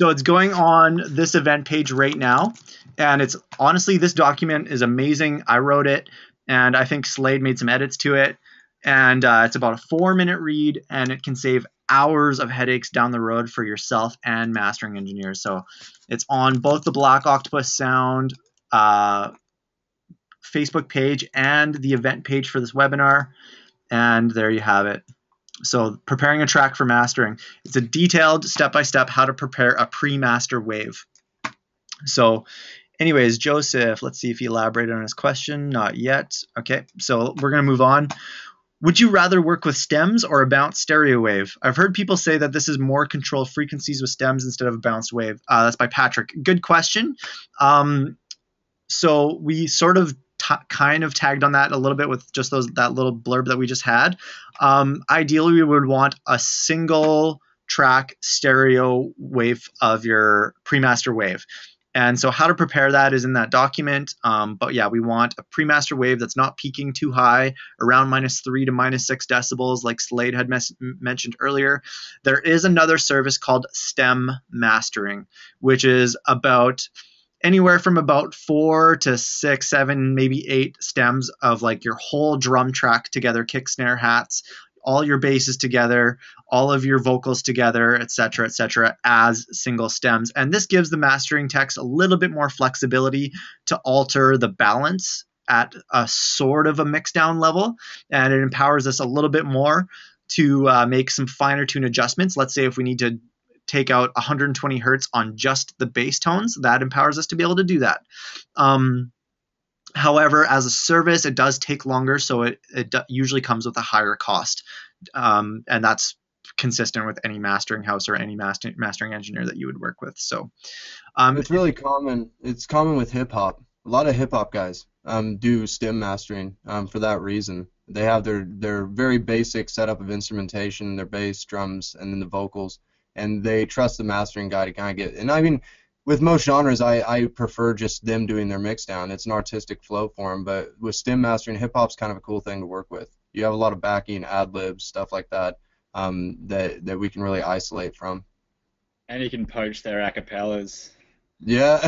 so it's going on this event page right now, and it's honestly, this document is amazing. I wrote it, and I think Slade made some edits to it, and it's about a 4-minute read, and it can save hours of headaches down the road for yourself and mastering engineers. So it's on both the Black Octopus Sound Facebook page and the event page for this webinar, and there you have it. So preparing a track for mastering. It's a detailed step-by-step how to prepare a pre-master wave. So anyways, Joseph, let's see if he elaborated on his question. Not yet. Okay, so we're going to move on. Would you rather work with stems or a bounced stereo wave? I've heard people say that this is more controlled frequencies with stems instead of a bounced wave. That's by Patrick. Good question. So we sort of kind of tagged on that a little bit with just that little blurb that we just had. Ideally, we would want a single track stereo wave of your pre-master wave. And so how to prepare that is in that document. But yeah, we want a pre-master wave that's not peaking too high, around -3 to -6 decibels, like Slade had mentioned earlier. There is another service called stem mastering, which is about anywhere from about 4 to 6, 7, maybe 8 stems of like your whole drum track together, kick, snare, hats, all your basses together, all of your vocals together, etc., etc., as single stems. And this gives the mastering techs a little bit more flexibility to alter the balance at a sort of a mixdown level, and it empowers us a little bit more to make some finer tune adjustments. Let's say if we need to take out 120 hertz on just the bass tones, that empowers us to be able to do that. However, as a service, it does take longer, so it usually comes with a higher cost, and that's consistent with any mastering house or any mastering engineer that you would work with. So it's really common. It's common with hip hop. A lot of hip hop guys do stem mastering for that reason. They have their very basic setup of instrumentation, their bass, drums, and then the vocals, and they trust the mastering guy to kind of get. And I mean, with most genres, I prefer just them doing their mix down. It's an artistic flow for them. But with stem mastering, hip hop's kind of a cool thing to work with. You have a lot of backing, ad libs, stuff like that, that we can really isolate from. And you can poach their acapellas. Yeah,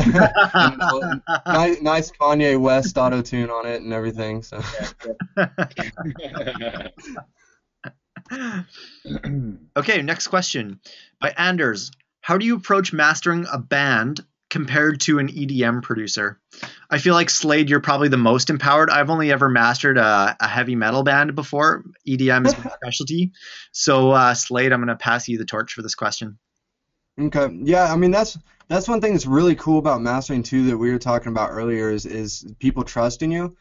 nice Kanye West auto tune on it and everything. So. Okay, next question by Anders. How do you approach mastering a band compared to an EDM producer? I feel like Slade, you're probably the most empowered. I've only ever mastered a heavy metal band before. EDM is my specialty. So Slade, I'm going to pass you the torch for this question. Okay. Yeah, I mean that's one thing that's really cool about mastering too that we were talking about earlier is people trusting you.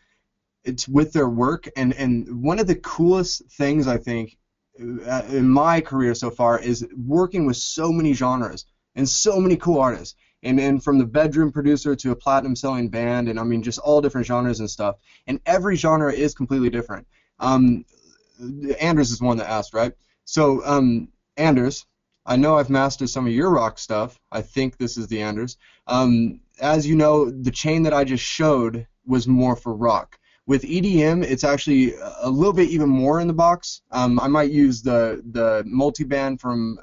It's with their work, and one of the coolest things I think in my career so far is working with so many genres and so many cool artists. And from the bedroom producer to a platinum selling band, and I mean just all different genres and stuff. And every genre is completely different. Anders is one that asked, right? So Anders, I know I've mastered some of your rock stuff. I think this is the Anders. As you know, the chain that I just showed was more for rock. With EDM, it's actually a little bit even more in the box. I might use the multiband from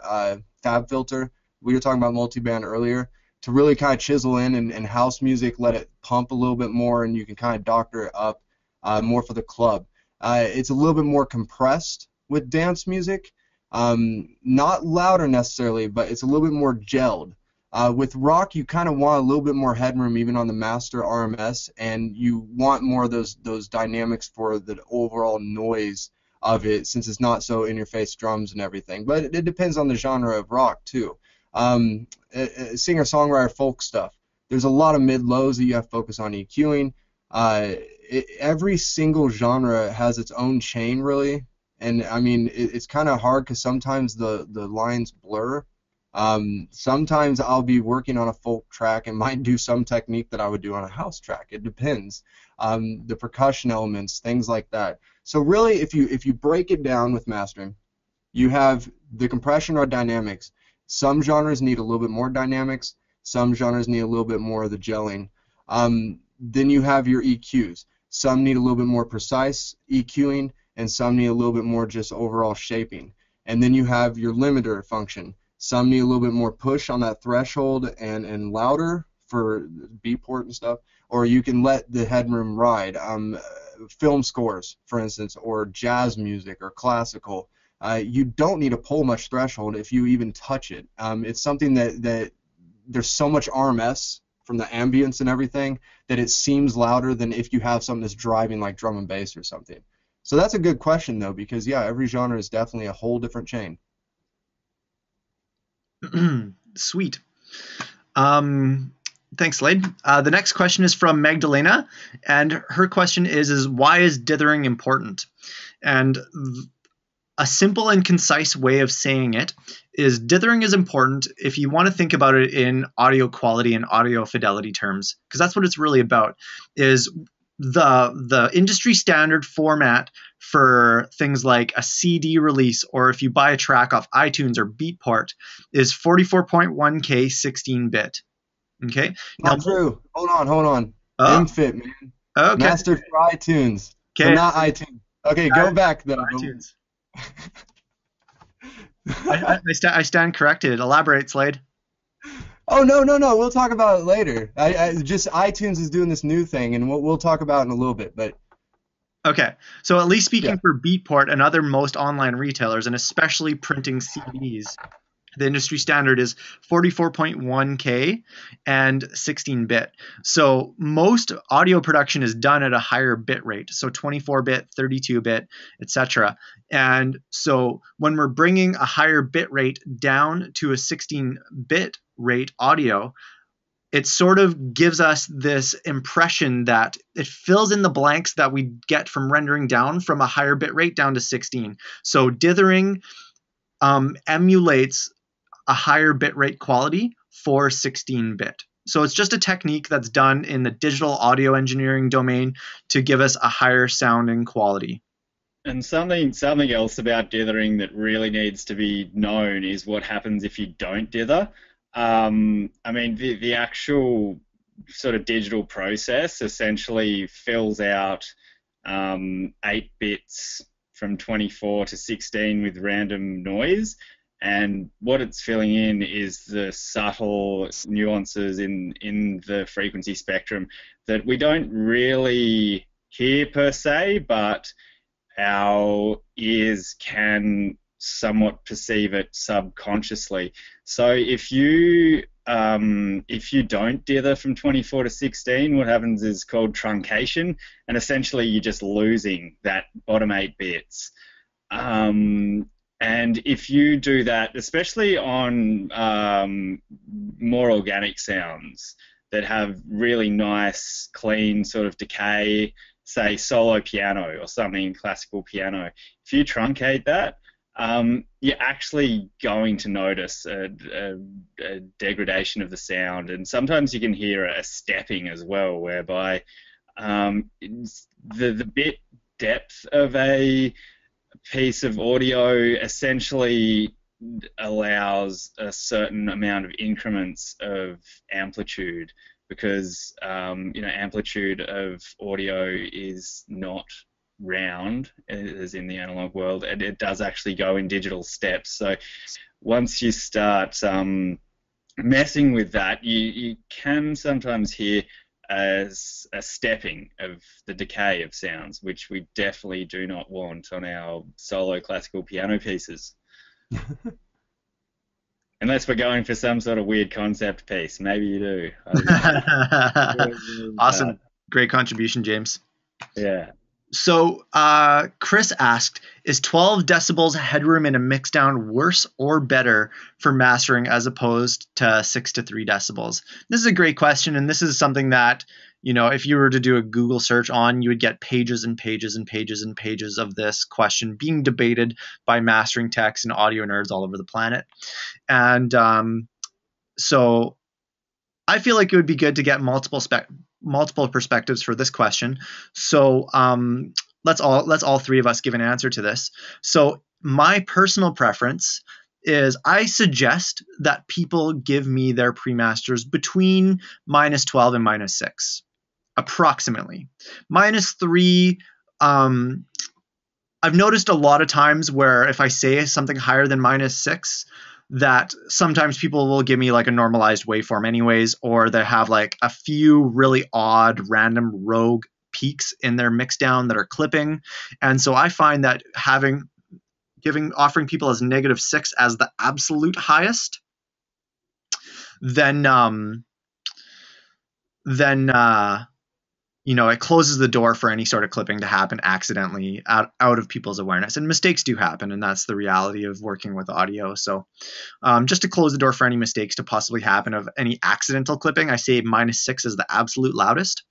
FabFilter. We were talking about multiband earlier to really kind of chisel in and house music, let it pump a little bit more, and you can kind of doctor it up more for the club. It's a little bit more compressed with dance music. Not louder necessarily, but it's a little bit more gelled. With rock, you kind of want a little bit more headroom even on the master RMS, and you want more of those dynamics for the overall noise of it, since it's not so in-your-face drums and everything. But it depends on the genre of rock too. Singer-songwriter folk stuff, there's a lot of mid-lows that you have to focus on EQing. Every single genre has its own chain, really. And I mean, it's kind of hard because sometimes the lines blur. Sometimes I'll be working on a folk track and might do some technique that I would do on a house track. It depends. The percussion elements, things like that. So really, if you break it down with mastering, you have the compression or dynamics. Some genres need a little bit more dynamics. Some genres need a little bit more of the gelling. Then you have your EQs. Some need a little bit more precise EQing, and some need a little bit more just overall shaping. And then you have your limiter function. Some need a little bit more push on that threshold and louder for beat port and stuff, or you can let the headroom ride. Film scores, for instance, or jazz music or classical. You don't need to pull much threshold if you even touch it. It's something that there's so much RMS from the ambience and everything that it seems louder than if you have something that's driving like drum and bass or something. So that's a good question, though, because, yeah, every genre is definitely a whole different chain. Sweet. Thanks, Slade. The next question is from Magdalena, and her question is why is dithering important? And a simple and concise way of saying it is dithering is important if you want to think about it in audio quality and audio fidelity terms, because that's what it's really about, is the industry standard format for things like a CD release, or if you buy a track off iTunes or Beatport, is 44.1K 16-bit. Okay. Not true. Hold on. MFIT, man. Okay. Mastered for iTunes. Okay. So not iTunes. Okay, go back though. iTunes. I stand corrected. Elaborate, Slade. Oh no! We'll talk about it later. Just iTunes is doing this new thing, and we'll talk about it in a little bit. But Okay, so at least Yeah. speaking for Beatport and other most online retailers, and especially printing CDs, the industry standard is 44.1K and 16-bit. So most audio production is done at a higher bit rate, so 24-bit, 32-bit, etc. And so when we're bringing a higher bit rate down to a 16-bit rate audio, it sort of gives us this impression that it fills in the blanks that we get from rendering down from a higher bit rate down to 16. So dithering emulates a higher bitrate quality for 16-bit. So it's just a technique that's done in the digital audio engineering domain to give us a higher sounding quality. And something else about dithering that really needs to be known is what happens if you don't dither. I mean, the actual sort of digital process essentially fills out 8 bits from 24 to 16 with random noise. And what it's filling in is the subtle nuances in the frequency spectrum that we don't really hear per se, but our ears can somewhat perceive it subconsciously. So if you don't dither from 24 to 16, what happens is called truncation, and essentially you're just losing that bottom 8 bits. And if you do that, especially on more organic sounds that have really nice, clean sort of decay, say solo piano or something, classical piano, if you truncate that, you're actually going to notice a degradation of the sound. And sometimes you can hear a stepping as well, whereby the bit depth of a piece of audio essentially allows a certain amount of increments of amplitude, because amplitude of audio is not round as in the analog world, and it does actually go in digital steps. So once you start messing with that, you can sometimes hear as a stepping of the decay of sounds, which we definitely do not want on our solo classical piano pieces. Unless we're going for some sort of weird concept piece. Maybe you do. Awesome. Great contribution, James. Yeah. So Chris asked, is 12 decibels headroom in a mixdown worse or better for mastering as opposed to 6 to 3 decibels? This is a great question, and this is something that, if you were to do a Google search on, you would get pages and pages and pages and pages of this question being debated by mastering techs and audio nerds all over the planet. And so I feel like it would be good to get multiple perspectives for this question. So let's all three of us give an answer to this. So my personal preference is I suggest that people give me their pre-masters between -12 and -6, approximately. -3, I've noticed a lot of times where if I say something higher than -6, that sometimes people will give me like a normalized waveform anyways, or they have like a few really odd random rogue peaks in their mixdown that are clipping. And so I find that offering people as -6 as the absolute highest, then it closes the door for any sort of clipping to happen accidentally out of people's awareness. And mistakes do happen, and that's the reality of working with audio. So just to close the door for any mistakes to possibly happen of any accidental clipping, I say -6 is the absolute loudest.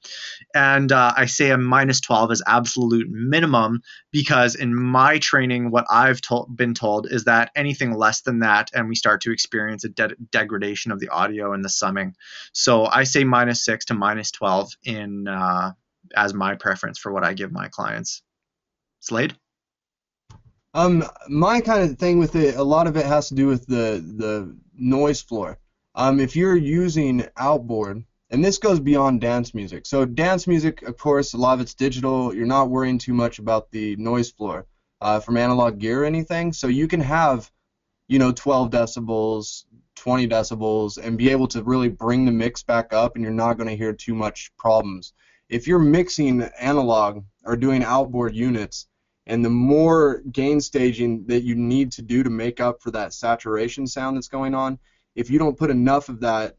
And I say a -12 is absolute minimum, because in my training, what I've been told is that anything less than that, and we start to experience a degradation of the audio and the summing. So I say -6 to -12 in as my preference for what I give my clients. Slade? My kind of thing with it, a lot of it has to do with the noise floor. If you're using outboard, and this goes beyond dance music. So dance music, of course, a lot of it's digital. You're not worrying too much about the noise floor from analog gear or anything. So you can have, 12 decibels, 20 decibels, and be able to really bring the mix back up, and you're not going to hear too much problems. if you're mixing analog or doing outboard units, and the more gain staging that you need to do to make up for that saturation sound that's going on, if you don't put enough of that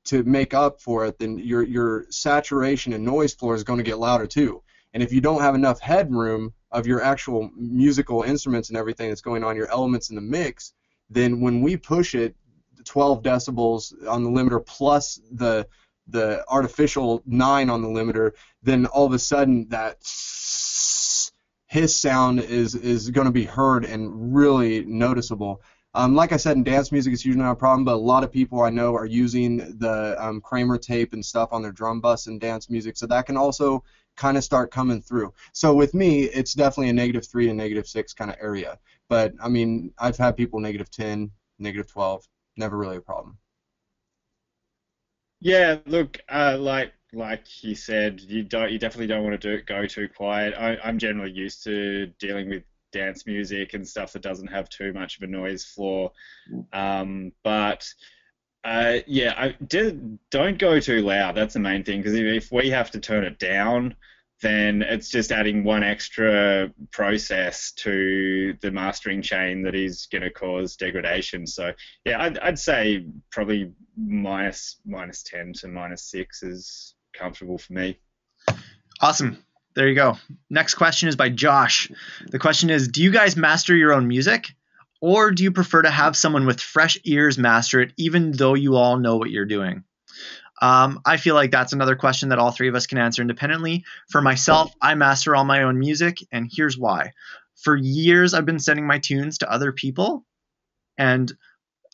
to make up for it, then your saturation and noise floor is going to get louder too. And if you don't have enough headroom of your actual musical instruments and everything that's going on, your elements in the mix, then when we push it 12 decibels on the limiter plus the artificial 9 on the limiter, then all of a sudden that hiss sound is going to be heard and really noticeable. Like I said, in dance music, it's usually not a problem, but a lot of people I know are using the Kramer tape and stuff on their drum bus in dance music, so that can also kind of start coming through. So with me, it's definitely a -3 to -6 kind of area. But, I mean, I've had people -10, -12, never really a problem. Yeah, look, like you said, you definitely don't want to go too quiet. I'm generally used to dealing with dance music and stuff that doesn't have too much of a noise floor. But yeah, don't go too loud. That's the main thing, because if we have to turn it down, then it's just adding one extra process to the mastering chain that is going to cause degradation. So yeah, I'd say probably -10 to -6 is comfortable for me. Awesome. There you go. Next question is by Josh. The question is, do you guys master your own music, or do you prefer to have someone with fresh ears master it, even though you all know what you're doing? I feel like that's another question that all three of us can answer independently. For myself, I master all my own music, and here's why. For years, I've been sending my tunes to other people, and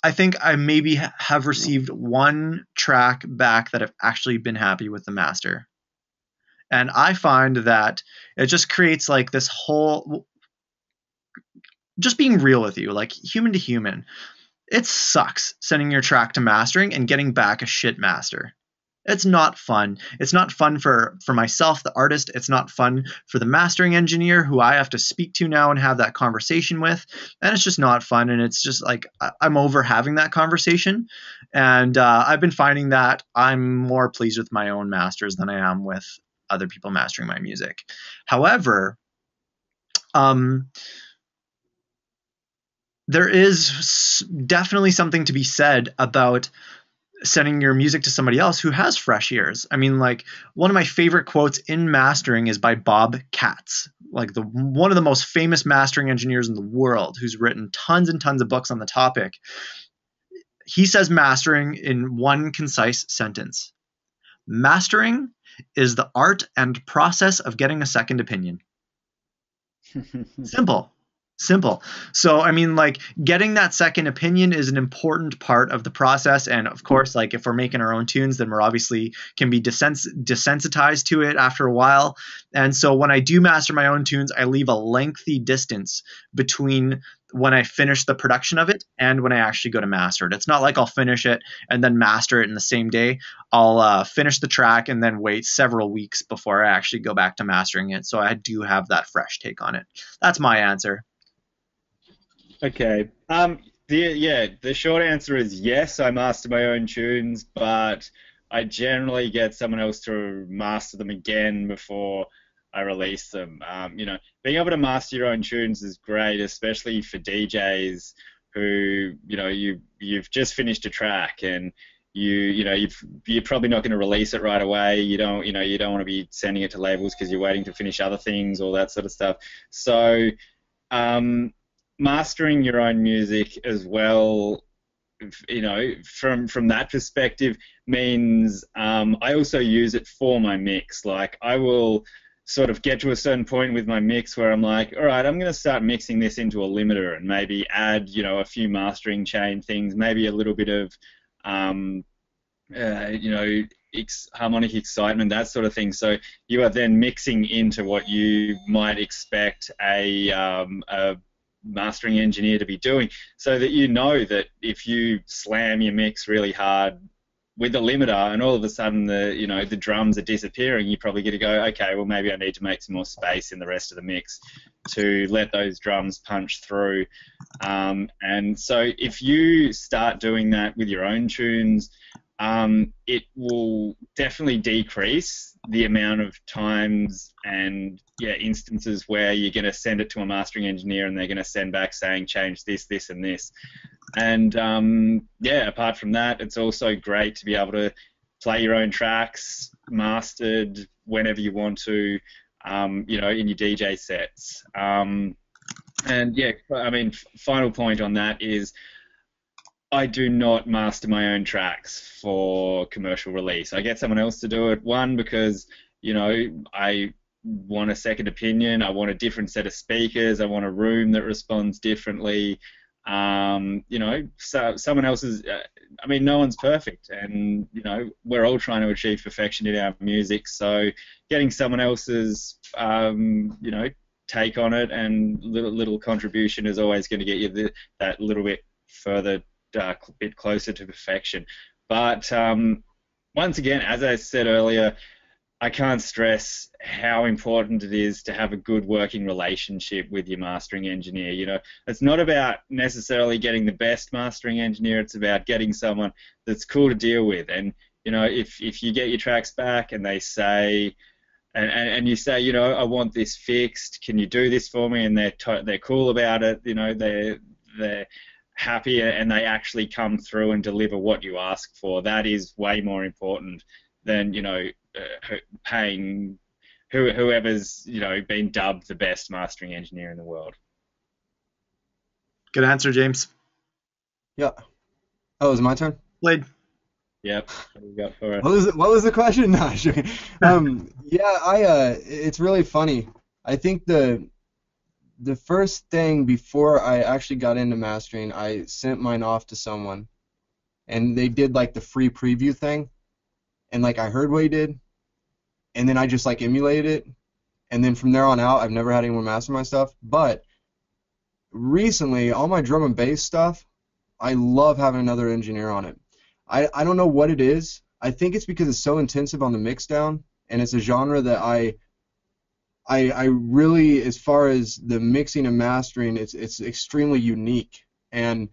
I think I maybe have received one track back that I've actually been happy with the master. And I find that it just creates like this whole, just being real with you, like human to human. It sucks sending your track to mastering and getting back a shit master. It's not fun. It's not fun for myself, the artist. It's not fun for the mastering engineer who I have to speak to now and have that conversation with. And it's just not fun. And it's just like I'm over having that conversation. And I've been finding that I'm more pleased with my own masters than I am with other people mastering my music. However, there is definitely something to be said about sending your music to somebody else who has fresh ears. I mean, like, one of my favorite quotes in mastering is by Bob Katz, like one of the most famous mastering engineers in the world, who's written tons and tons of books on the topic. He says mastering in one concise sentence: mastering is the art and process of getting a second opinion. Simple. So, I mean, like, getting that second opinion is an important part of the process. And of course, like, if we're making our own tunes, then we're obviously can be desensitized to it after a while. And so when I do master my own tunes, I leave a lengthy distance between when I finish the production of it and when I actually go to master it. It's not like I'll finish it and then master it in the same day. I'll finish the track and then wait several weeks before I actually go back to mastering it. So I do have that fresh take on it. That's my answer. Okay. The short answer is yes, I master my own tunes, but I generally get someone else to master them again before I release them. Being able to master your own tunes is great, especially for DJs who, you've just finished a track and you're probably not going to release it right away. You don't want to be sending it to labels because you're waiting to finish other things, all that sort of stuff. So, mastering your own music as well, from that perspective means I also use it for my mix. Like, I will sort of get to a certain point with my mix where I'm like, all right, I'm going to start mixing this into a limiter and maybe add, a few mastering chain things, maybe a little bit of, harmonic excitement, that sort of thing. So you are then mixing into what you might expect a mastering engineer to be doing, so that you know that if you slam your mix really hard with the limiter and all of a sudden the drums are disappearing, you probably get to go, okay, well, maybe I need to make some more space in the rest of the mix to let those drums punch through. And so if you start doing that with your own tunes, it will definitely decrease the amount of times and instances where you're going to send it to a mastering engineer and they're going to send back saying change this, this, and this. And apart from that, it's also great to be able to play your own tracks, mastered whenever you want to, in your DJ sets. Final point on that is I do not master my own tracks for commercial release. I get someone else to do it. One, because, I want a second opinion. I want a different set of speakers. I want a room that responds differently. So someone else's, no one's perfect, and, we're all trying to achieve perfection in our music. So getting someone else's, take on it and little contribution is always going to get you that little bit further, bit closer to perfection. But once again, as I said earlier, I can't stress how important it is to have a good working relationship with your mastering engineer. It's not about necessarily getting the best mastering engineer. It's about getting someone that's cool to deal with. And, if you get your tracks back and they say, and you say, I want this fixed, can you do this for me? And they're cool about it. They're happy and they actually come through and deliver what you ask for. That is way more important than, paying whoever's been dubbed the best mastering engineer in the world. Good answer, James. Yeah. Oh, is it my turn? Slade. Yep. What do you got for it? What was the question? No, sure. It's really funny. I think the first thing before I actually got into mastering, I sent mine off to someone, and they did like the free preview thing, and like I heard what he did, and then I just like emulated it, and then from there on out, I've never had anyone master my stuff. But recently, all my drum and bass stuff, I love having another engineer on it. I don't know what it is. I think it's because it's so intensive on the mix down, and it's a genre that I really, as far as the mixing and mastering, it's extremely unique. And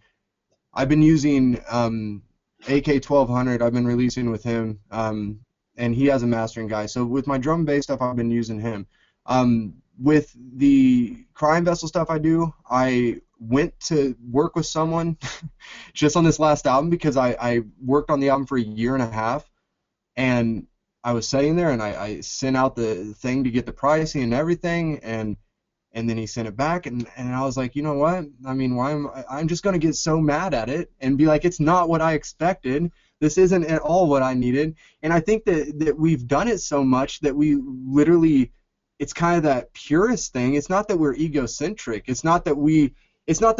I've been using AK1200. I've been releasing with him, and he has a mastering guy. So with my drum and bass stuff, I've been using him. With the Crime Vessel stuff I do, I went to work with someone just on this last album because I worked on the album for a year and a half, and I was sitting there and I sent out the thing to get the pricing and everything, and then he sent it back, and I was like, you know what? I mean, I'm just going to get so mad at it and be like, it's not what I expected. This isn't at all what I needed. And I think that we've done it so much that we literally, it's kind of that purist thing. It's not that we're egocentric. It's not that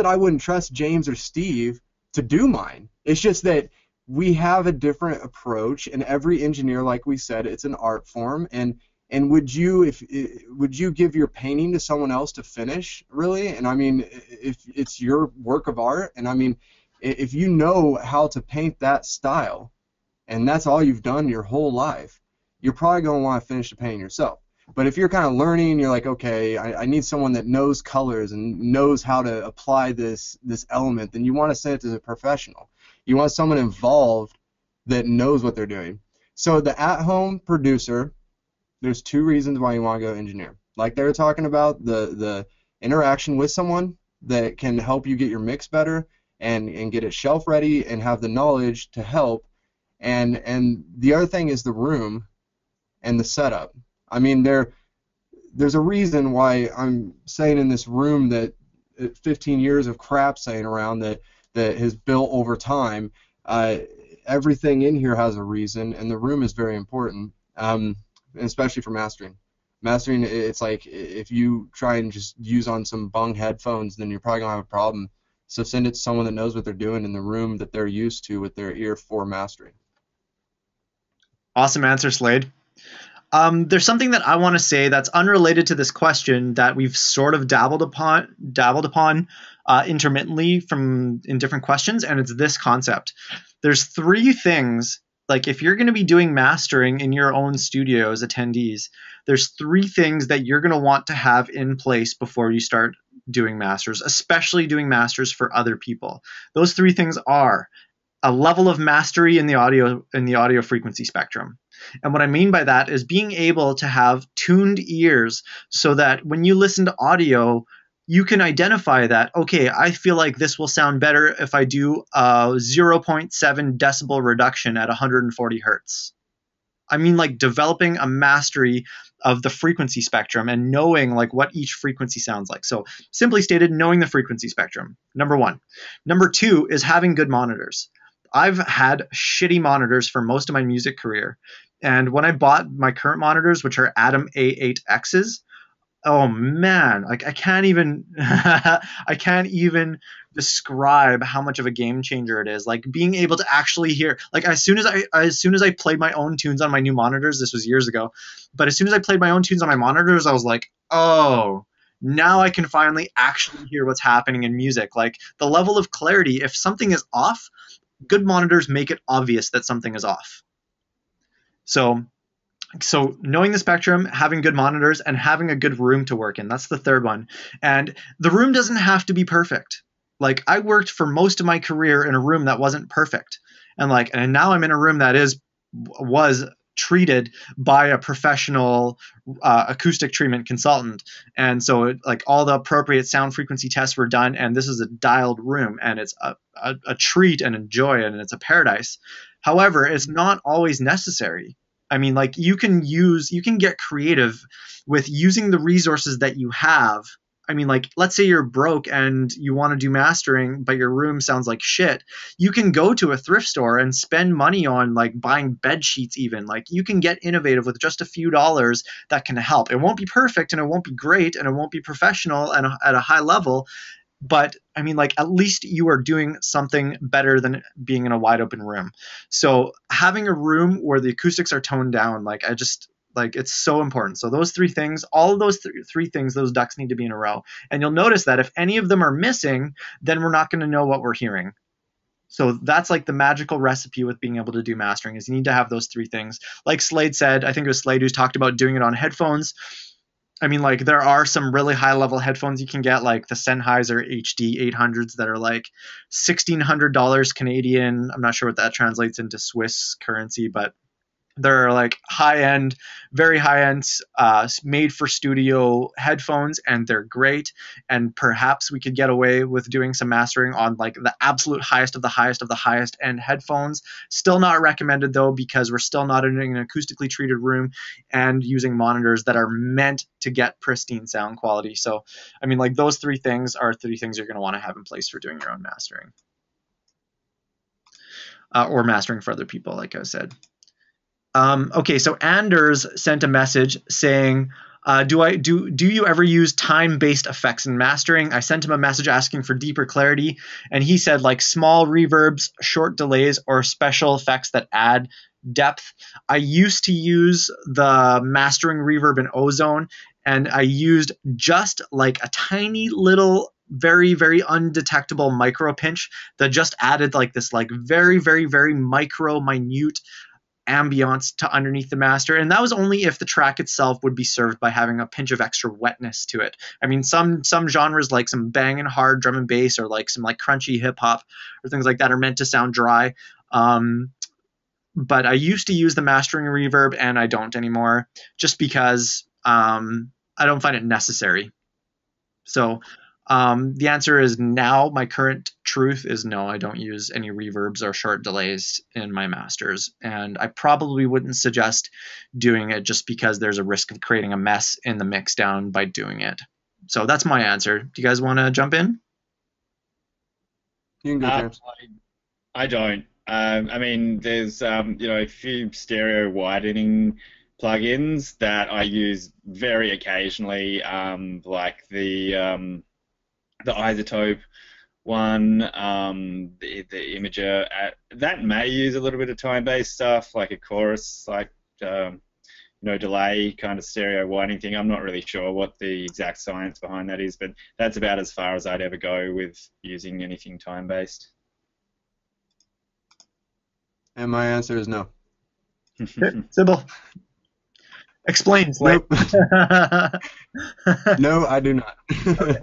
I wouldn't trust James or Steve to do mine. It's just that we have a different approach, and every engineer, like we said, it's an art form. And would you give your painting to someone else to finish, really? And I mean, if it's your work of art, and I mean, if you know how to paint that style, and that's all you've done your whole life, you're probably going to want to finish the painting yourself. But if you're kind of learning, you're like, okay, I need someone that knows colors and knows how to apply this element, then you want to send it to a professional. You want someone involved that knows what they're doing. So the at-home producer, there's two reasons why you want to go engineer. Like they were talking about, the interaction with someone that can help you get your mix better and get it shelf ready and have the knowledge to help. And the other thing is the room and the setup. I mean, there's a reason why I'm saying in this room that 15 years of crap saying around that has built over time. Everything in here has a reason, and the room is very important, especially for mastering. Mastering, it's like if you try and just use on some bung headphones, then you're probably going to have a problem. So send it to someone that knows what they're doing in the room that they're used to with their ear for mastering. Awesome answer, Slade. There's something that I want to say that's unrelated to this question that we've sort of dabbled upon intermittently in different questions, and it's this concept. There's three things, like if you're going to be doing mastering in your own studio as attendees, there's three things that you're going to want to have in place before you start doing masters, especially doing masters for other people. Those three things are a level of mastery in the audio frequency spectrum. And what I mean by that is being able to have tuned ears so that when you listen to audio, you can identify that, okay, I feel like this will sound better if I do a 0.7 decibel reduction at 140 hertz. I mean, like developing a mastery of the frequency spectrum and knowing like what each frequency sounds like. So simply stated, knowing the frequency spectrum, number one. Number two is having good monitors. I've had shitty monitors for most of my music career. And when I bought my current monitors, which are Atom A8Xs, oh man, like I can't even I can't even describe how much of a game changer it is. Like being able to actually hear, like as soon as I played my own tunes on my new monitors, this was years ago, but as soon as I played my own tunes on my monitors, I was like, oh, now I can finally actually hear what's happening in music. Like the level of clarity, if something is off, good monitors make it obvious that something is off. So knowing the spectrum, having good monitors, and having a good room to work in. That's the third one. And the room doesn't have to be perfect. Like I worked for most of my career in a room that wasn't perfect. And now I'm in a room that was treated by a professional acoustic treatment consultant. And so like all the appropriate sound frequency tests were done, and this is a dialed room, and it's a treat and a joy, and it's a paradise. However, it's not always necessary. I mean, like you can get creative with using the resources that you have. I mean, like, let's say you're broke and you want to do mastering, but your room sounds like shit. You can go to a thrift store and spend money on like buying bed sheets even. Like you can get innovative with just a few dollars that can help. It won't be perfect and it won't be great and it won't be professional and at a high level. But I mean, like, at least you are doing something better than being in a wide open room. So having a room where the acoustics are toned down, it's so important. So those three things, all of those three things, those ducks need to be in a row. And you'll notice that if any of them are missing, then we're not going to know what we're hearing. So that's like the magical recipe with being able to do mastering, is you need to have those three things. Like Slade said, I think it was Slade who's talked about doing it on headphones. I mean, like, there are some really high-level headphones you can get, like the Sennheiser HD 800s that are like $1,600 Canadian. I'm not sure what that translates into Swiss currency, but they're like high-end, very high-end, made for studio headphones, and they're great. And perhaps we could get away with doing some mastering on like the absolute highest of the highest of the highest end headphones. Still not recommended though, because we're still not in an acoustically treated room and using monitors that are meant to get pristine sound quality. So, I mean, like those three things are three things you're going to want to have in place for doing your own mastering. Or mastering for other people, like I said. Okay, so Anders sent a message saying, do you ever use time-based effects in mastering? I sent him a message asking for deeper clarity, and he said like small reverbs, short delays, or special effects that add depth. I used to use the mastering reverb in Ozone, and I used just like a tiny little, very, very undetectable micro pinch that just added like this like very, very, very micro, minute ambiance to underneath the master. And that was only if the track itself would be served by having a pinch of extra wetness to it. I mean, some genres like some banging hard drum and bass or like some like crunchy hip hop or things like that are meant to sound dry. But I used to use the mastering reverb and I don't anymore, just because I don't find it necessary. So the answer is now. My current truth is no, I don't use any reverbs or short delays in my masters. And I probably wouldn't suggest doing it just because there's a risk of creating a mess in the mix down by doing it. So that's my answer. Do you guys want to jump in? You can go, James. I don't. I mean, there's a few stereo widening plugins that I use very occasionally, like the Isotope one, the Imager. That may use a little bit of time-based stuff, like a chorus, like delay kind of stereo widening thing. I'm not really sure what the exact science behind that is, but that's about as far as I'd ever go with using anything time-based. And my answer is no. Sybil, explain. Nope. No, I do not. Okay.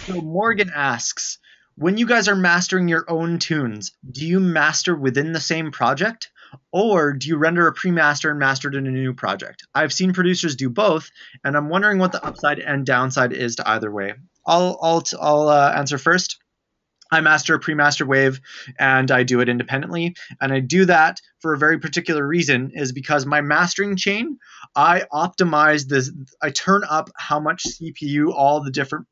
So Morgan asks, when you guys are mastering your own tunes, do you master within the same project, or do you render a pre-master and master it in a new project? I've seen producers do both, and I'm wondering what the upside and downside is to either way. I'll answer first. I master a pre-mastered wave and I do it independently. And I do that for a very particular reason, is because my mastering chain, I optimize this, I turn up how much CPU all the different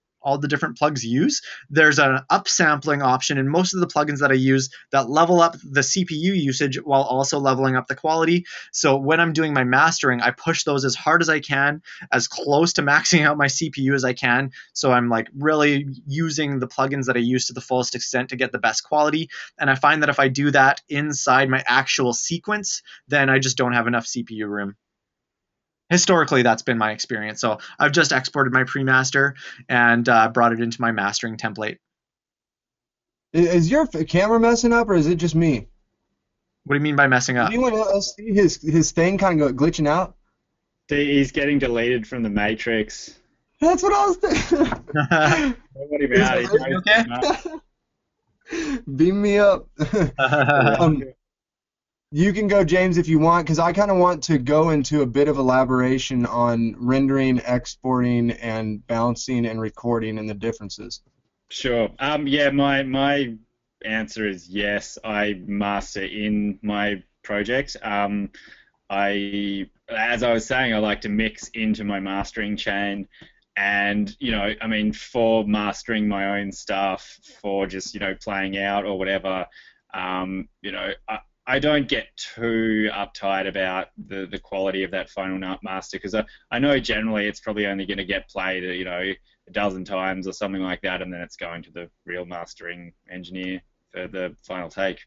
plugs use. There's an upsampling option in most of the plugins that I use that level up the CPU usage while also leveling up the quality. So when I'm doing my mastering, I push those as hard as I can, as close to maxing out my CPU as I can. So I'm like really using the plugins that I use to the fullest extent to get the best quality. And I find that if I do that inside my actual sequence, then I just don't have enough CPU room. Historically, that's been my experience. So I've just exported my pre-master and brought it into my mastering template. Is your camera messing up, or is it just me? What do you mean by messing Did up? anyone else see his thing kind of glitching out? He's getting deleted from the Matrix. That's what I was thinking. Don't let him out. He knows Okay. him up. Beam me up. You can go, James, if you want, because I kind of want to go into a bit of elaboration on rendering, exporting, and bouncing and recording and the differences. Sure. Yeah, my answer is yes. I master in my project. As I was saying, I like to mix into my mastering chain. And, I mean, for mastering my own stuff, for just, playing out or whatever, I don't get too uptight about the quality of that final master, because I know generally it's probably only going to get played, a dozen times or something like that, and then it's going to the real mastering engineer for the final take.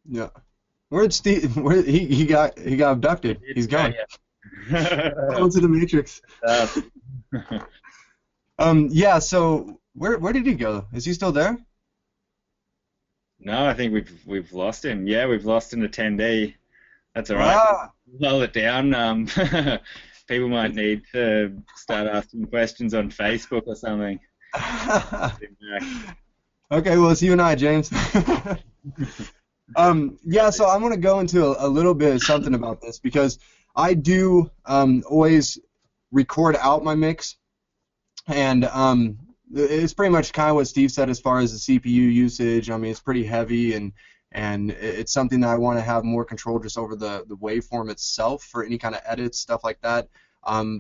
Yeah. Where'd Steve? He got abducted. He's gone. Yeah. Going to the Matrix. Yeah. So where did he go? Is he still there? No, I think we've lost him. Yeah, we've lost an attendee. That's all right. Ah. Slow it down. People might need to start asking questions on Facebook or something. Okay, well, it's you and I, James. Yeah, so I'm going to go into a little bit of something about this, because I do always record out my mix, and it's pretty much kind of what Steve said as far as the CPU usage. I mean, it's pretty heavy, and it's something that I want to have more control just over the waveform itself for any kind of edits, stuff like that.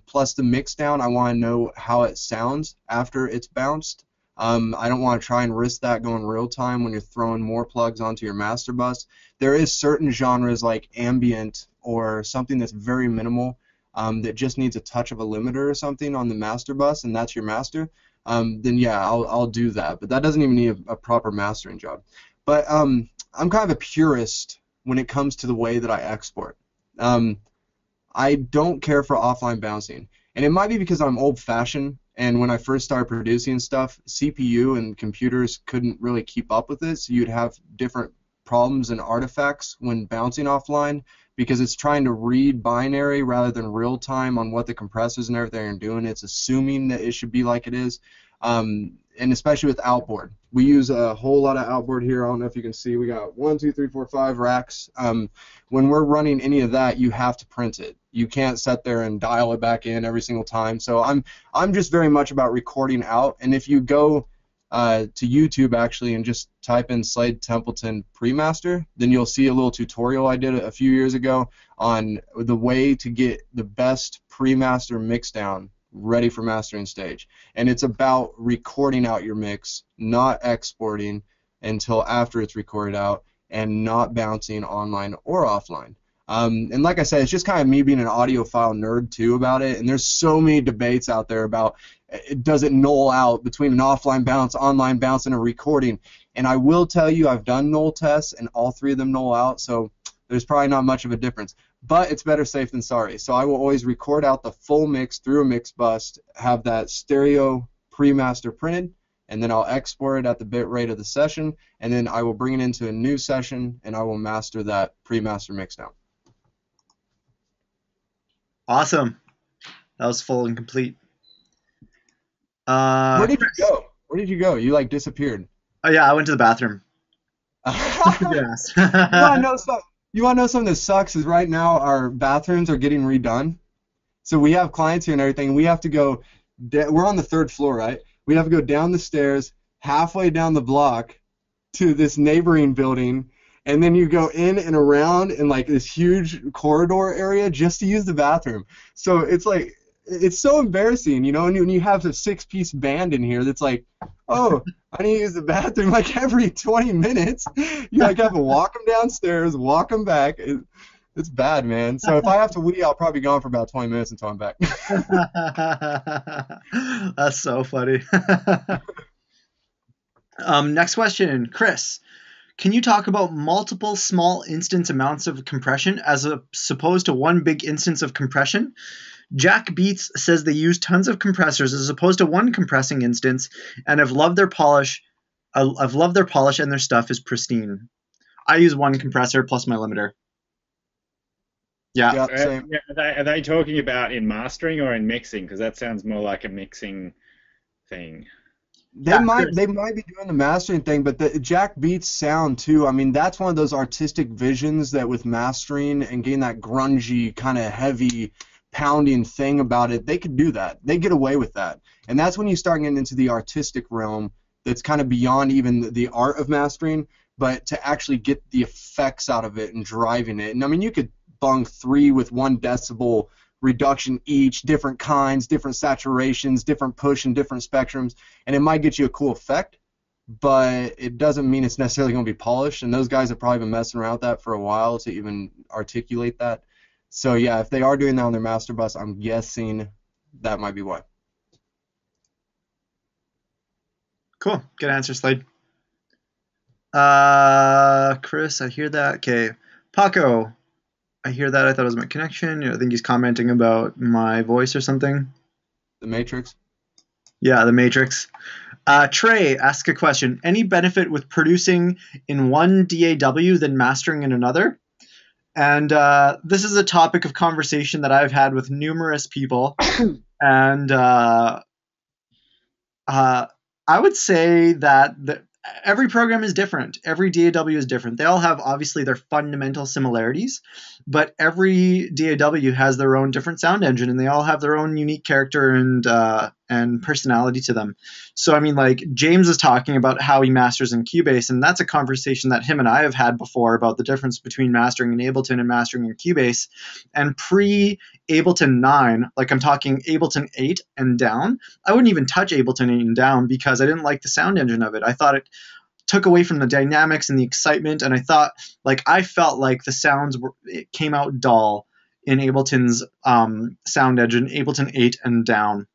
Plus the mix down, I want to know how it sounds after it's bounced. I don't want to try and risk that going real time when you're throwing more plugs onto your master bus. There is certain genres like ambient or something that's very minimal that just needs a touch of a limiter or something on the master bus, and that's your master. Then yeah, I'll do that. But that doesn't even need a proper mastering job. But I'm kind of a purist when it comes to the way that I export. I don't care for offline bouncing, and it might be because I'm old-fashioned. And when I first started producing stuff, CPU and computers couldn't really keep up with it, so you'd have different problems and artifacts when bouncing offline, because it's trying to read binary rather than real time on what the compressors and everything are doing. It's assuming that it should be like it is, and especially with outboard. We use a whole lot of outboard here. I don't know if you can see. We got 1, 2, 3, 4, 5 racks. When we're running any of that, you have to print it. You can't sit there and dial it back in every single time. So I'm just very much about recording out. And if you go to YouTube actually and just type in Slade Templeton Premaster, then you'll see a little tutorial I did a few years ago on the way to get the best pre-master mix down ready for mastering stage. And it's about recording out your mix, not exporting until after it's recorded out, and not bouncing online or offline. And like I said, it's just kind of me being an audiophile nerd too about it. And there's so many debates out there about does it null out between an offline bounce, online bounce, and a recording. And I will tell you, I've done null tests, and all three of them null out. So there's probably not much of a difference. But it's better safe than sorry. So I will always record out the full mix through a mix bus, have that stereo pre-master printed, and then I'll export it at the bit rate of the session, and then I will bring it into a new session, and I will master that pre-master mix down. Awesome. That was full and complete. Where did you go? Where did you go? You like disappeared. Oh yeah, I went to the bathroom. Yes. You want to know something? You want to know something that sucks is right now our bathrooms are getting redone. So we have clients here and everything. We have to go. We're on the third floor, right? We have to go down the stairs, halfway down the block to this neighboring building, and then you go in and around in like this huge corridor area just to use the bathroom. So it's like it's so embarrassing, you know. And you have a six-piece band in here that's like, oh, I need to use the bathroom like every 20 minutes. You like have to walk them downstairs, walk them back. It's bad, man. So if I have to wee, I'll probably be gone for about 20 minutes until I'm back. That's so funny. Next question, Chris. Can you talk about multiple small instance amounts of compression as opposed to one big instance of compression? Jack Beats says they use tons of compressors as opposed to one compressing instance, and I've loved their polish. I've loved their polish, and their stuff is pristine. I use one compressor plus my limiter. Yeah. Yeah, same. Yeah, are they talking about in mastering or in mixing? Because that sounds more like a mixing thing. They Yeah, might Chris. they might be doing the mastering thing, but the Jack Beats sound too. I mean, that's one of those artistic visions that with mastering and getting that grungy kind of heavy pounding thing about it, they could do that. They get away with that. And that's when you start getting into the artistic realm that's kind of beyond even the art of mastering, but to actually get the effects out of it and driving it. And I mean, you could bung three with 1 decibel reduction each, different kinds, different saturations, different push and different spectrums, and it might get you a cool effect, but it doesn't mean it's necessarily going to be polished. And those guys have probably been messing around with that for a while to even articulate that. So yeah, if they are doing that on their master bus, I'm guessing that might be why. Cool. Good answer, Slade. Chris, I hear that. Okay. Paco, I hear that. I thought it was my connection. I think he's commenting about my voice or something. The Matrix. Yeah, the Matrix. Trey asks a question. Any benefit with producing in one DAW than mastering in another? And this is a topic of conversation that I've had with numerous people. And I would say that every program is different. Every DAW is different. They all have obviously their fundamental similarities, but every DAW has their own different sound engine, and they all have their own unique character and personality to them. So I mean, like James is talking about how he masters in Cubase, and that's a conversation that him and I have had before about the difference between mastering in Ableton and mastering in Cubase. And pre Ableton 9, like I'm talking Ableton 8 and down, I wouldn't even touch Ableton 8 and down because I didn't like the sound engine of it. I thought it took away from the dynamics and the excitement, and I felt like the sounds it came out dull in Ableton's sound engine, Ableton 8 and down.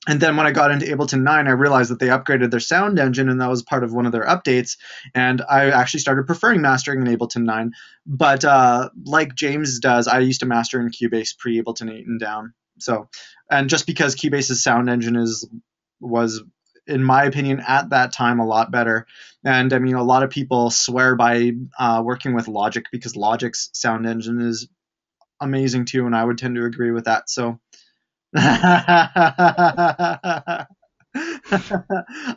And then when I got into Ableton 9, I realized that they upgraded their sound engine, and that was part of one of their updates. And I actually started preferring mastering in Ableton 9. But like James does, I used to master in Cubase pre Ableton 8 and down. So, and just because Cubase's sound engine was, in my opinion, at that time a lot better. And I mean, a lot of people swear by working with Logic because Logic's sound engine is amazing too, and I would tend to agree with that. So. I've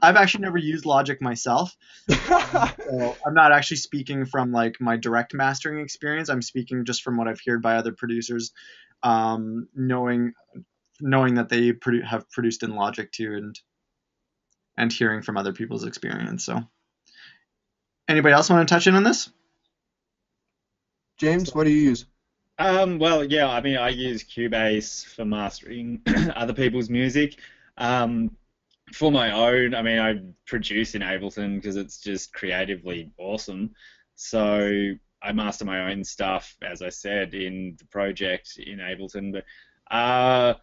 actually never used Logic myself. So I'm not actually speaking from like my direct mastering experience. I'm speaking just from what I've heard by other producers, knowing that they have produced in Logic too, and hearing from other people's experience. So, anybody else want to touch in on this? James, what do you use? Well, yeah, I mean, I use Cubase for mastering other people's music. For my own, I mean, I produce in Ableton because it's just creatively awesome. So I master my own stuff, as I said, in the project in Ableton. But I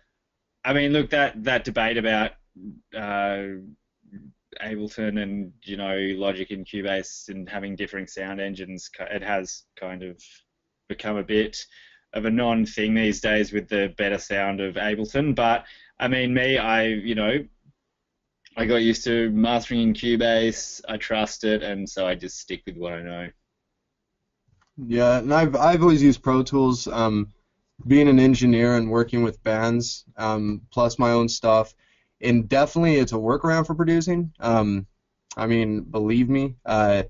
mean, look, that debate about Ableton and Logic and Cubase and having differing sound engines, it has kind of become a bit of a non-thing these days with the better sound of Ableton. But I mean, I got used to mastering in Cubase. I trust it, and so I just stick with what I know. Yeah, and I've always used Pro Tools. Being an engineer and working with bands, plus my own stuff, and definitely it's a workaround for producing. I mean, believe me. But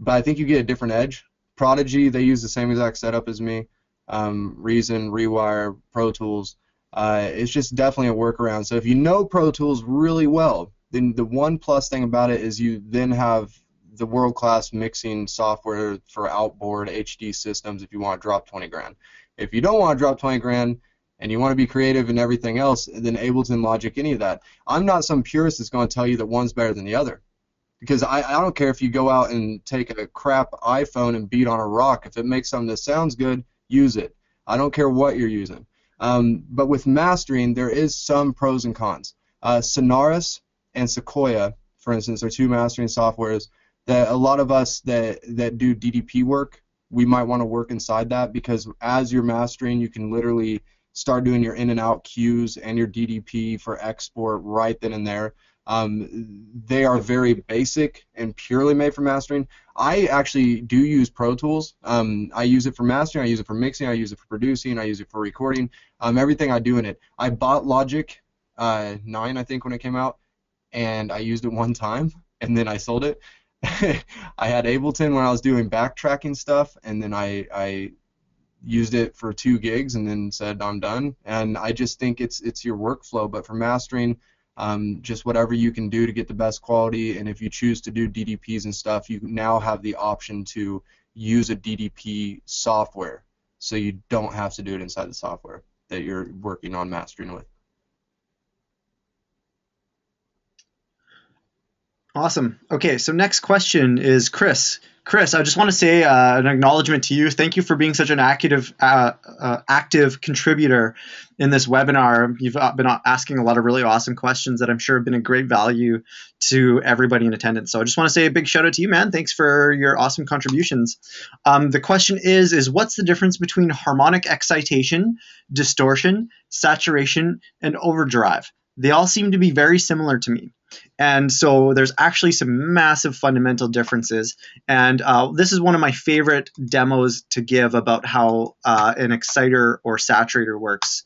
I think you get a different edge. Prodigy, they use the same exact setup as me. Reason, Rewire, Pro Tools. It's just definitely a workaround. So if you know Pro Tools really well, then the one plus thing about it is you then have the world-class mixing software for outboard HD systems if you want to drop 20 grand. If you don't want to drop 20 grand and you want to be creative and everything else, then Ableton, Logic, any of that. I'm not some purist that's going to tell you that one's better than the other. Because I don't care if you go out and take a crap iPhone and beat on a rock. If it makes something that sounds good, use it. I don't care what you're using. But with mastering, there is some pros and cons. Sonorous and Sequoia, for instance, are two mastering softwares that a lot of us that do DDP work, we might want to work inside that, because as you're mastering, you can literally start doing your in and out cues and your DDP for export right then and there. They are very basic and purely made for mastering. I actually do use Pro Tools. I use it for mastering, I use it for mixing, I use it for producing, I use it for recording, everything I do in it. I bought Logic 9, I think, when it came out, and I used it one time, and then I sold it. I had Ableton when I was doing backtracking stuff, and then I used it for 2 gigs and then said I'm done. And I just think it's your workflow. But for mastering, just whatever you can do to get the best quality, and if you choose to do DDPs and stuff, you now have the option to use a DDP software, so you don't have to do it inside the software that you're working on mastering with. Awesome. Okay, so next question is Chris. Chris, I just want to say an acknowledgement to you. Thank you for being such an active contributor in this webinar. You've been asking a lot of really awesome questions that I'm sure have been a great value to everybody in attendance. So I just want to say a big shout out to you, man. Thanks for your awesome contributions. The question is what's the difference between harmonic excitation, distortion, saturation, and overdrive? They all seem to be very similar to me. And so there's actually some massive fundamental differences. And this is one of my favorite demos to give about how an exciter or saturator works.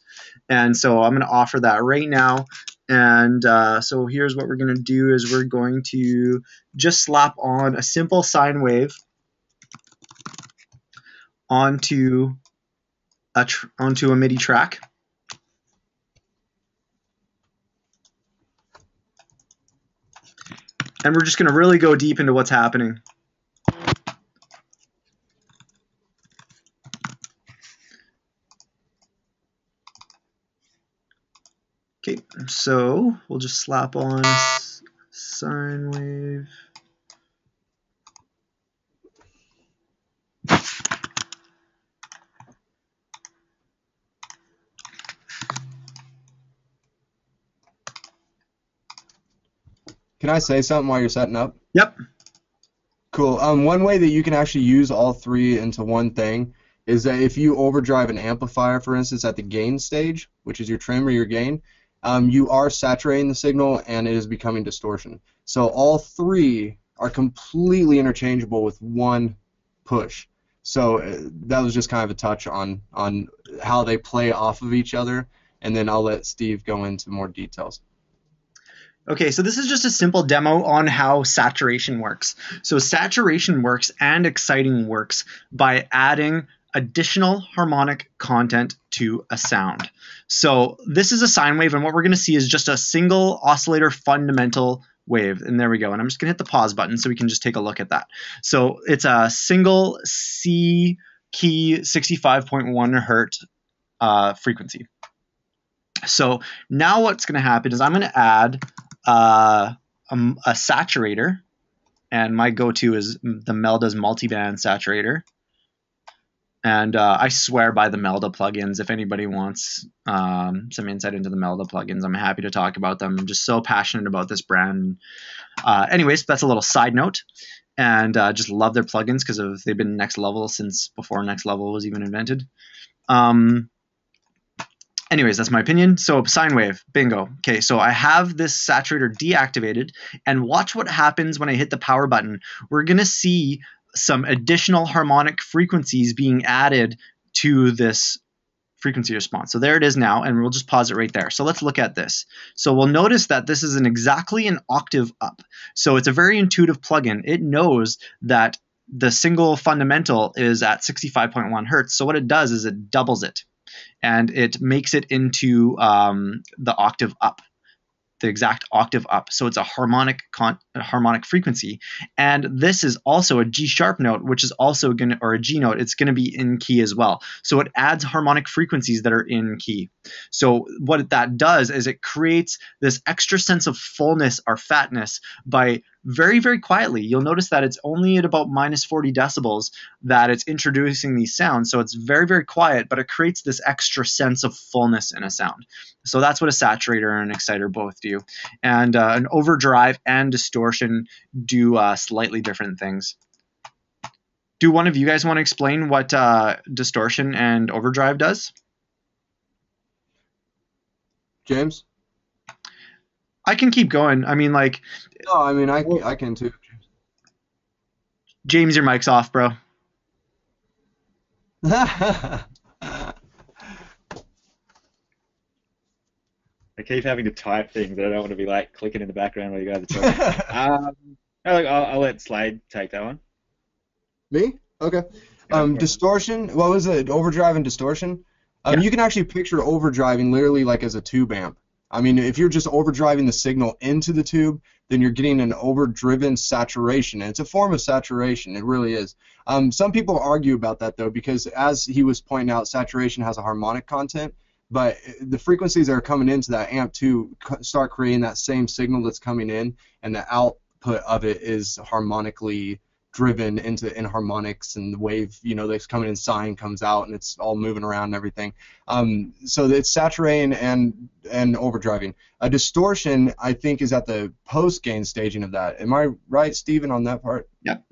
And so I'm going to offer that right now. And so here's what we're going to do is we're going to just slap on a simple sine wave onto a MIDI track. And we're just going to really go deep into what's happening. Okay, so we'll just slap on a sine wave. Can I say something while you're setting up? Yep. Cool. One way that you can actually use all three into one thing is that if you overdrive an amplifier, for instance, at the gain stage, which is your trim or your gain, you are saturating the signal and it is becoming distortion. So all three are completely interchangeable with one push. So that was just kind of a touch on how they play off of each other, and then I'll let Steve go into more details. Okay, so this is just a simple demo on how saturation works. So saturation works and exciting works by adding additional harmonic content to a sound. So this is a sine wave, and what we're going to see is just a single oscillator fundamental wave. And there we go. And I'm just going to hit the pause button so we can just take a look at that. So it's a single C key 65.1 hertz frequency. So now what's going to happen is I'm going to add a saturator, and my go-to is the Melda's multiband saturator. And I swear by the Melda plugins. If anybody wants some insight into the Melda plugins, I'm happy to talk about them. I'm just so passionate about this brand. Anyways, that's a little side note. And just love their plugins because they've been next level since before next level was even invented. Anyways, that's my opinion. So sine wave, bingo. Okay, so I have this saturator deactivated, and watch what happens when I hit the power button. We're going to see some additional harmonic frequencies being added to this frequency response. So there it is now, and we'll just pause it right there. So let's look at this. So we'll notice that this is exactly an octave up. So it's a very intuitive plugin. It knows that the single fundamental is at 65.1 hertz. So what it does is it doubles it, and it makes it into the octave up, the exact octave up. So it's a harmonic frequency. And this is also a G sharp note, which is also going to, or a G note, it's going to be in key as well. So it adds harmonic frequencies that are in key. So what that does is it creates this extra sense of fullness or fatness by very, very quietly. You'll notice that it's only at about minus 40 decibels that it's introducing these sounds. So it's very, very quiet, but it creates this extra sense of fullness in a sound. So that's what a saturator and an exciter both do. And an overdrive and distortion do slightly different things. Do one of you guys want to explain what distortion and overdrive does? James? I can keep going. I mean, like... No, I mean, I can too. James, your mic's off, bro. I keep having to type things that I don't want to be like clicking in the background while you guys are talking. I'll let Slade take that one. Me? Okay. Distortion. What was it? Overdrive and distortion. Yeah. You can actually picture overdriving literally like as a tube amp. I mean, if you're just overdriving the signal into the tube, then you're getting an overdriven saturation, and it's a form of saturation. It really is. Some people argue about that though, because as he was pointing out, saturation has a harmonic content, but the frequencies that are coming into that amp too start creating that same signal that's coming in, and the output of it is harmonically driven in harmonics, and the wave, that's coming in sine comes out, and it's all moving around and everything. So it's saturating and overdriving. A distortion, I think, is at the post gain staging of that. Am I right, Stephen, on that part? Yep.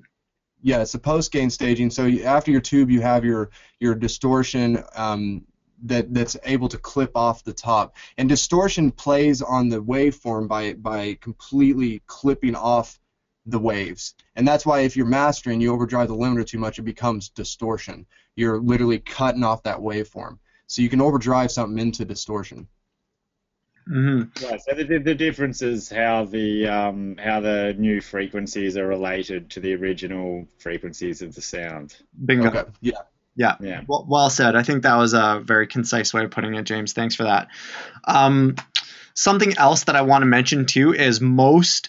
Yeah, it's the post gain staging. So after your tube, you have your distortion that's able to clip off the top, and distortion plays on the waveform by completely clipping off the waves. And that's why if you're mastering, you overdrive the limiter too much, it becomes distortion. You're literally cutting off that waveform. So you can overdrive something into distortion. Mm-hmm. Right. So the difference is how the new frequencies are related to the original frequencies of the sound. Bingo. Okay. Yeah. Yeah. Well said. I think that was a very concise way of putting it, James. Thanks for that. Something else that I want to mention too is most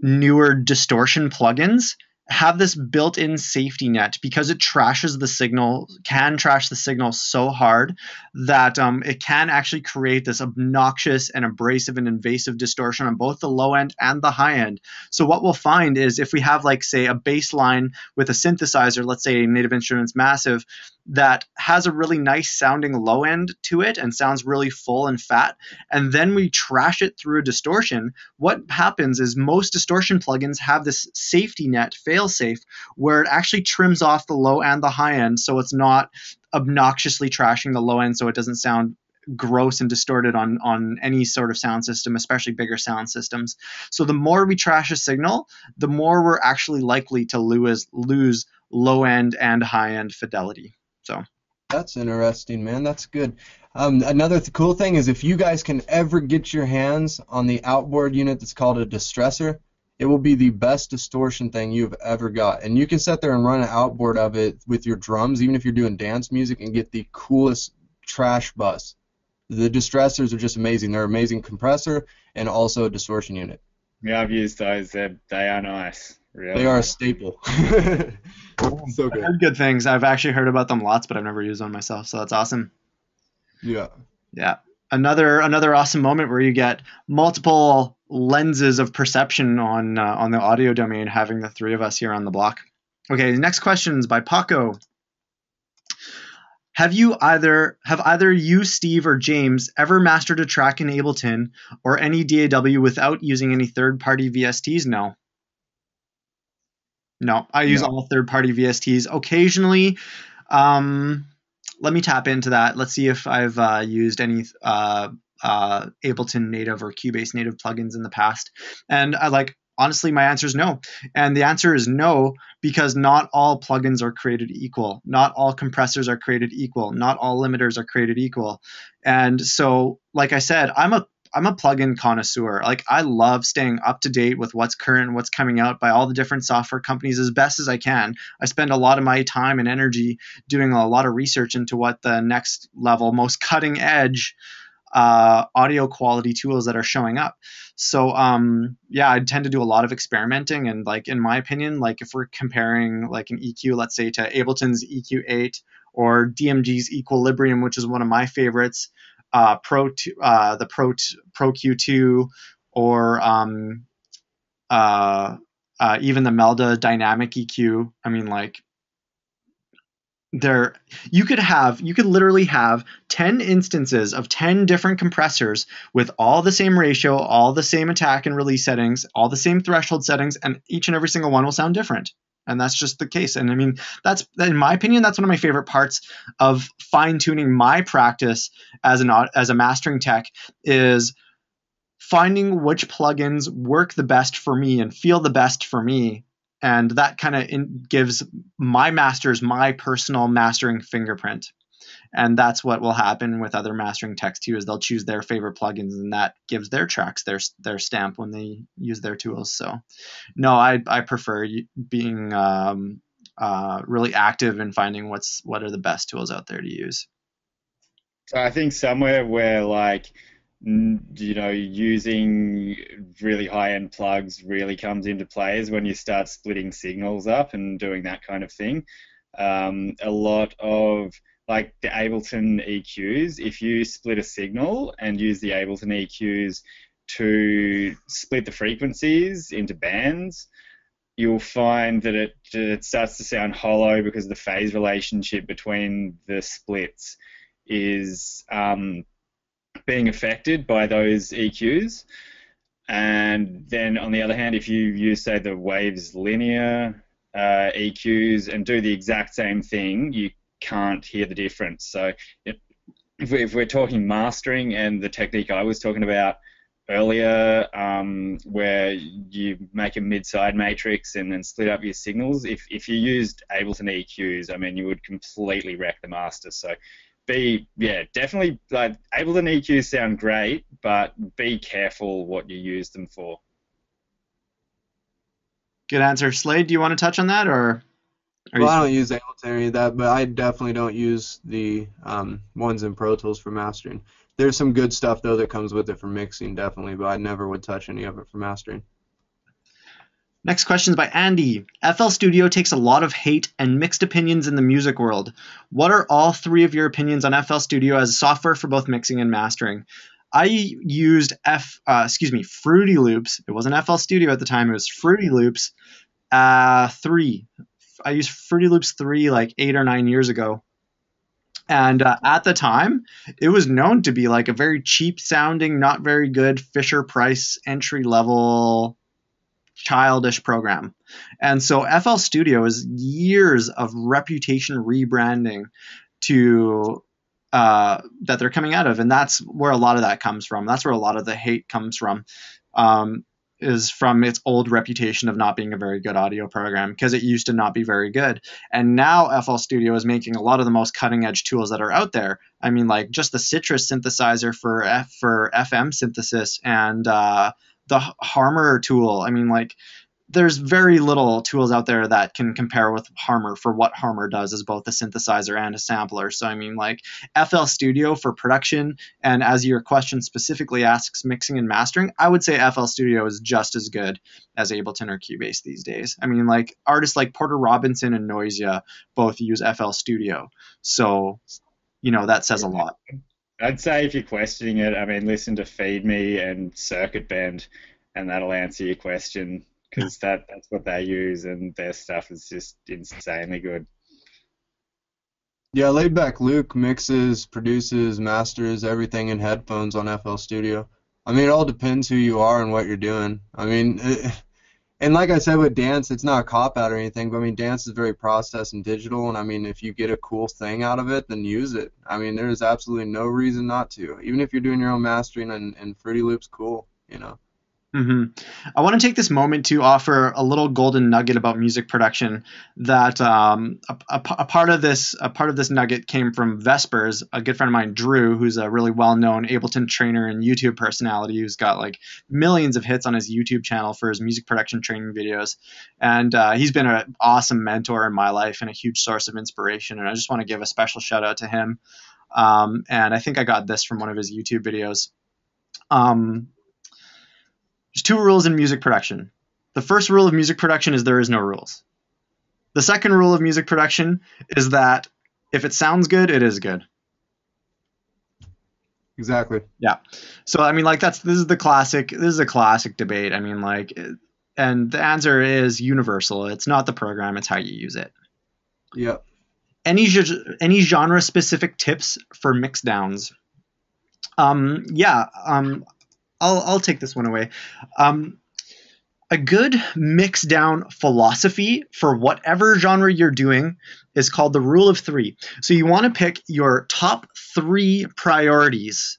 newer distortion plugins have this built-in safety net, because it can trash the signal so hard that it can actually create this obnoxious and abrasive and invasive distortion on both the low end and the high end. So what we'll find is if we have, like, say, a bass line with a synthesizer, let's say Native Instruments Massive, that has a really nice sounding low end to it and sounds really full and fat, and then we trash it through a distortion, what happens is most distortion plugins have this safety net, fail-safe, where it actually trims off the low and the high end, so it's not obnoxiously trashing the low end, so it doesn't sound gross and distorted on any sort of sound system, especially bigger sound systems. So the more we trash a signal, the more we're actually likely to lose low end and high end fidelity. So that's interesting, man. That's good. Another cool thing is if you guys can ever get your hands on the outboard unit that's called a distressor, it will be the best distortion thing you've ever got. And you can sit there and run an outboard of it with your drums, even if you're doing dance music, and get the coolest trash bus. The distressors are just amazing. They're an amazing compressor and also a distortion unit. Yeah, I've used those. They are nice. Really. They are a staple. So good. I've heard good things. I've actually heard about them lots, but I've never used one myself, so that's awesome. Yeah. Another awesome moment where you get multiple lenses of perception on the audio domain, having the three of us here on the block. Okay, the next question is by Paco. Have either you, Steve, or James ever mastered a track in Ableton or any DAW without using any third-party VSTs? No, I use all third-party VSTs. Occasionally, let me tap into that. Let's see if I've used any Ableton native or Cubase native plugins in the past. And honestly, my answer is no. And the answer is no because not all plugins are created equal. Not all compressors are created equal. Not all limiters are created equal. And so, like I said, I'm a plugin connoisseur. Like I love staying up to date with what's current, what's coming out by all the different software companies as best as I can. I spend a lot of my time and energy doing a lot of research into what the next level, most cutting edge audio quality tools that are showing up. So yeah, I tend to do a lot of experimenting, and like in my opinion, like if we're comparing like an EQ, let's say to Ableton's EQ8 or DMG's Equilibrium, which is one of my favorites, Pro Q2, or even the Melda Dynamic EQ. I mean, like there you could literally have 10 instances of 10 different compressors with all the same ratio, all the same attack and release settings, all the same threshold settings, and each and every single one will sound different. And that's just the case. And I mean, that's, in my opinion, that's one of my favorite parts of fine-tuning my practice as a mastering tech, is finding which plugins work the best for me and feel the best for me. And that kind of gives my masters my personal mastering fingerprint. And that's what will happen with other mastering techs too, is they'll choose their favorite plugins, and that gives their tracks their stamp when they use their tools. So no, I prefer being really active in finding what are the best tools out there to use. So I think somewhere where like using really high-end plugs really comes into play is when you start splitting signals up and doing that kind of thing. A lot of like the Ableton EQs, if you split a signal and use the Ableton EQs to split the frequencies into bands, you'll find that it starts to sound hollow because the phase relationship between the splits is being affected by those EQs. And then on the other hand, if you use, say, the Waves linear EQs and do the exact same thing, you can't hear the difference. So if we're talking mastering and the technique I was talking about earlier, where you make a mid-side matrix and then split up your signals, if you used Ableton EQs, I mean, you would completely wreck the master. So definitely, like, Ableton EQs sound great, but be careful what you use them for. Good answer. Slade, do you want to touch on that, or? Well, I don't use Ableton or any of that, but I definitely don't use the ones in Pro Tools for mastering. There's some good stuff, though, that comes with it for mixing, definitely, but I never would touch any of it for mastering. Next question is by Andy. FL Studio takes a lot of hate and mixed opinions in the music world. What are all three of your opinions on FL Studio as software for both mixing and mastering? I used Fruity Loops. It wasn't FL Studio at the time. It was Fruity Loops 3. I used Fruity Loops 3 like 8 or 9 years ago. And at the time, it was known to be like a very cheap sounding, not very good Fisher-Price entry-level childish program. And so FL Studio is years of reputation rebranding to that they're coming out of, and that's where a lot of that comes from. That's where a lot of the hate comes from, is from its old reputation of not being a very good audio program, because it used to not be very good. And now FL Studio is making a lot of the most cutting edge tools that are out there. I mean, like just the Citrus synthesizer for FM synthesis, and the Harmor tool. I mean, like, there's very little tools out there that can compare with Harmor for what Harmor does as both a synthesizer and a sampler. So, I mean, like, FL Studio for production, and as your question specifically asks, mixing and mastering, I would say FL Studio is just as good as Ableton or Cubase these days. I mean, like, artists like Porter Robinson and Noisia both use FL Studio. So, that says a lot. I'd say if you're questioning it, I mean, listen to Feed Me and Circuit Bend, and that'll answer your question, because that's what they use, and their stuff is just insanely good. Yeah, Laidback Luke mixes, produces, masters everything in headphones on FL Studio. I mean, it all depends who you are and what you're doing. I mean, and like I said with dance, it's not a cop-out or anything, but I mean, dance is very processed and digital, and I mean, if you get a cool thing out of it, then use it. I mean, there's absolutely no reason not to. Even if you're doing your own mastering, and Fruity Loops, cool, hmm I want to take this moment to offer a little golden nugget about music production. That a part of this nugget came from Vespers, a good friend of mine, Drew, who's a really well-known Ableton trainer and YouTube personality who's got like millions of hits on his YouTube channel for his music production training videos, and he's been an awesome mentor in my life and a huge source of inspiration. And I just want to give a special shout out to him. And I think I got this from one of his YouTube videos. Um, There's two rules in music production. The first rule of music production is there is no rules. The second rule of music production is that if it sounds good, it is good. Exactly. Yeah. So I mean, like this is a classic debate. I mean, like, and the answer is universal. It's not the program, it's how you use it. Yep. Any genre specific tips for mix downs? Yeah. I'll take this one away. A good mix down philosophy for whatever genre you're doing is called the rule of three. So you want to pick your top three priorities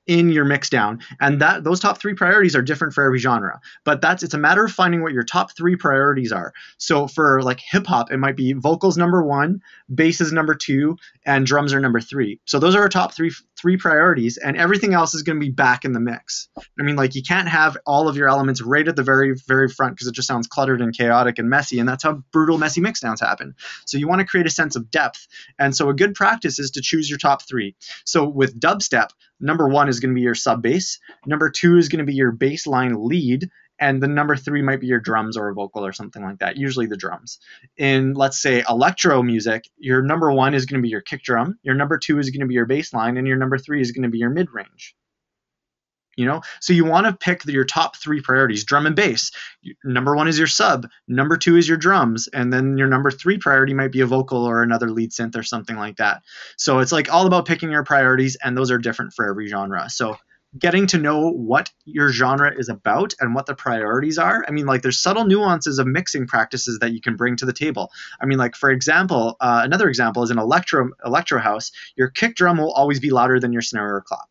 in your mix down, and that those top three priorities are different for every genre, but it's a matter of finding what your top three priorities are. So for like hip hop, it might be vocals number one, bass is number two, and drums are number three. So those are our top three priorities, and everything else is going to be back in the mix. I mean, like, you can't have all of your elements right at the very very front because it just sounds cluttered and chaotic and messy, and that's how brutal messy mix downs happen. So you want to create a sense of depth, and so a good practice is to choose your top three. So with dubstep, number one is going to be your sub bass. Number two is going to be your bass line lead. And the number three might be your drums or a vocal or something like that, usually the drums. In, let's say, electro music, your number one is going to be your kick drum. Your number two is going to be your bass line. And your number three is going to be your mid range. So you want to pick your top three priorities. Drum and bass, number one is your sub, number two is your drums, and then your number three priority might be a vocal or another lead synth or something like that. So it's like all about picking your priorities, and those are different for every genre. So getting to know what your genre is about and what the priorities are. I mean, like, there's subtle nuances of mixing practices that you can bring to the table. I mean, like, for example, another example is in electro house, your kick drum will always be louder than your snare or clap.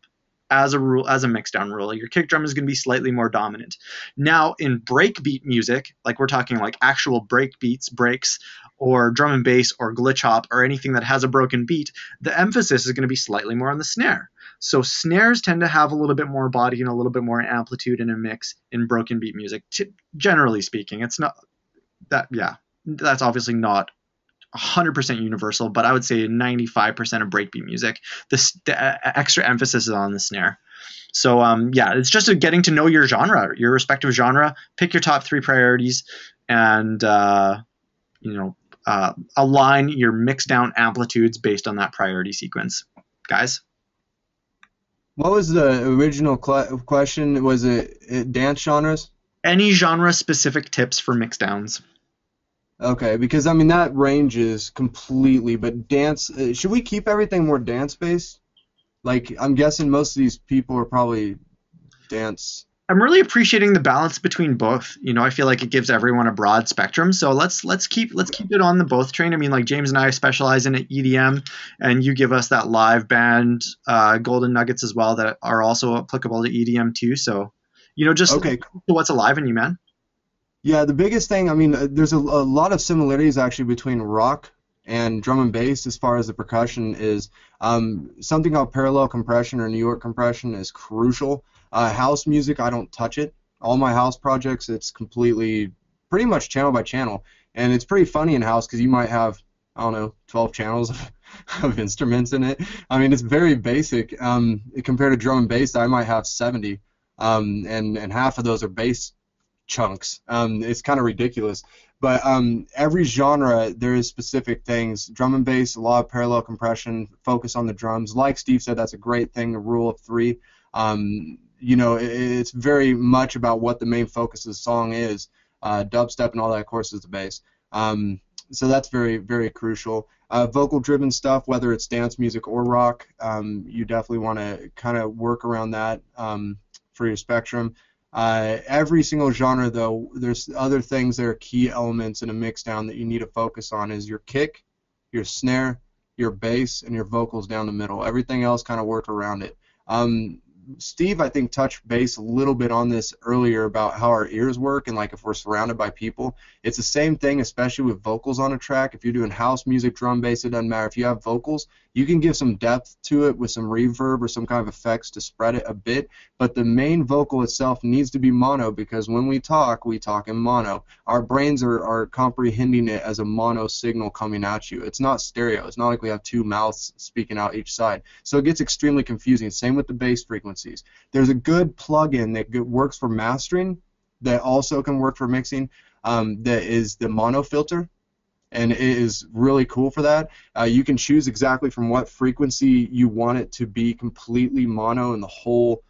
As a rule, as a mixdown rule, your kick drum is going to be slightly more dominant. Now, in breakbeat music, like we're talking like actual breakbeats, breaks, or drum and bass, or glitch hop, or anything that has a broken beat, the emphasis is going to be slightly more on the snare. So snares tend to have a little bit more body and a little bit more amplitude in a mix in broken beat music. Generally speaking, it's not that. Yeah, that's obviously not 100% universal, but I would say 95% of breakbeat music, the extra emphasis is on the snare. So yeah, it's just getting to know your genre, your respective genre, pick your top three priorities, and align your mix down amplitudes based on that priority sequence. Guys? What was the original question? Was it dance genres? Any genre specific tips for mix downs? Okay, because I mean that ranges completely, but dance, should we keep everything more dance based? Like, I'm guessing most of these people are probably dance. I'm really appreciating the balance between both. I feel like it gives everyone a broad spectrum. So let's keep it on the both train. I mean, like, James and I specialize in EDM, and you give us that live band golden nuggets as well that are also applicable to EDM too. So, just okay. What's alive in you, man. Yeah, the biggest thing, I mean, there's a lot of similarities actually between rock and drum and bass as far as the percussion is. Something called parallel compression or New York compression is crucial. House music, I don't touch it. All my house projects, it's completely, pretty much channel by channel. And it's pretty funny in house because you might have, I don't know, 12 channels of instruments in it. I mean, it's very basic. Compared to drum and bass, I might have 70. And half of those are bass chunks. It's kind of ridiculous. But every genre, there is specific things. Drum and bass, a lot of parallel compression, focus on the drums. Like Steve said, that's a great thing, the rule of three. It's very much about what the main focus of the song is. Dubstep and all that, of course, is the bass. So that's very, very crucial. Vocal-driven stuff, whether it's dance music or rock, you definitely want to kind of work around that for your spectrum. Every single genre, though, there's other things that are key elements in a mixdown that you need to focus on is your kick, your snare, your bass, and your vocals down the middle. Everything else kind of work around it. Steve, I think, touched base a little bit on this earlier about how our ears work and like if we're surrounded by people. It's the same thing, especially with vocals on a track. If you're doing house music, drum, bass, it doesn't matter. If you have vocals, you can give some depth to it with some reverb or some kind of effects to spread it a bit, but the main vocal itself needs to be mono because when we talk in mono. Our brains are comprehending it as a mono signal coming at you. It's not stereo. It's not like we have two mouths speaking out each side. So it gets extremely confusing. Same with the bass frequencies. There's a good plugin that works for mastering that also can work for mixing that is the mono filter. And it is really cool for that. You can choose exactly from what frequency you want it to be completely mono in the whole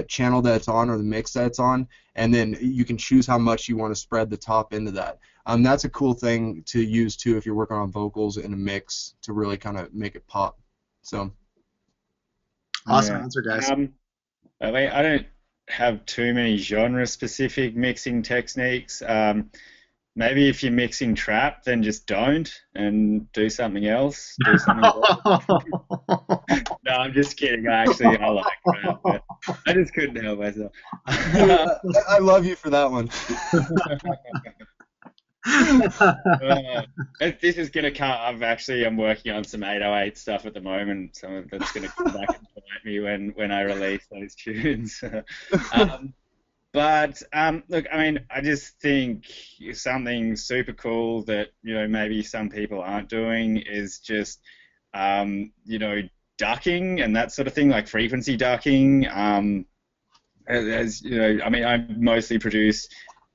channel that it's on or the mix that it's on, and then you can choose how much you want to spread the top into that. That's a cool thing to use too if you're working on vocals in a mix to really kind of make it pop. So awesome Yeah. answer, guys. I mean, I don't have too many genre-specific mixing techniques. Maybe if you're mixing trap, then just don't and do something else. Do something else. No, I'm just kidding. I like trap, but I just couldn't help myself. I love you for that one. This is gonna come. I'm working on some 808 stuff at the moment. So that's gonna come back and bite me when I release those tunes. But look, I mean, I just think something super cool that maybe some people aren't doing is just ducking and that sort of thing, like frequency ducking. As you know, I mean, I mostly produce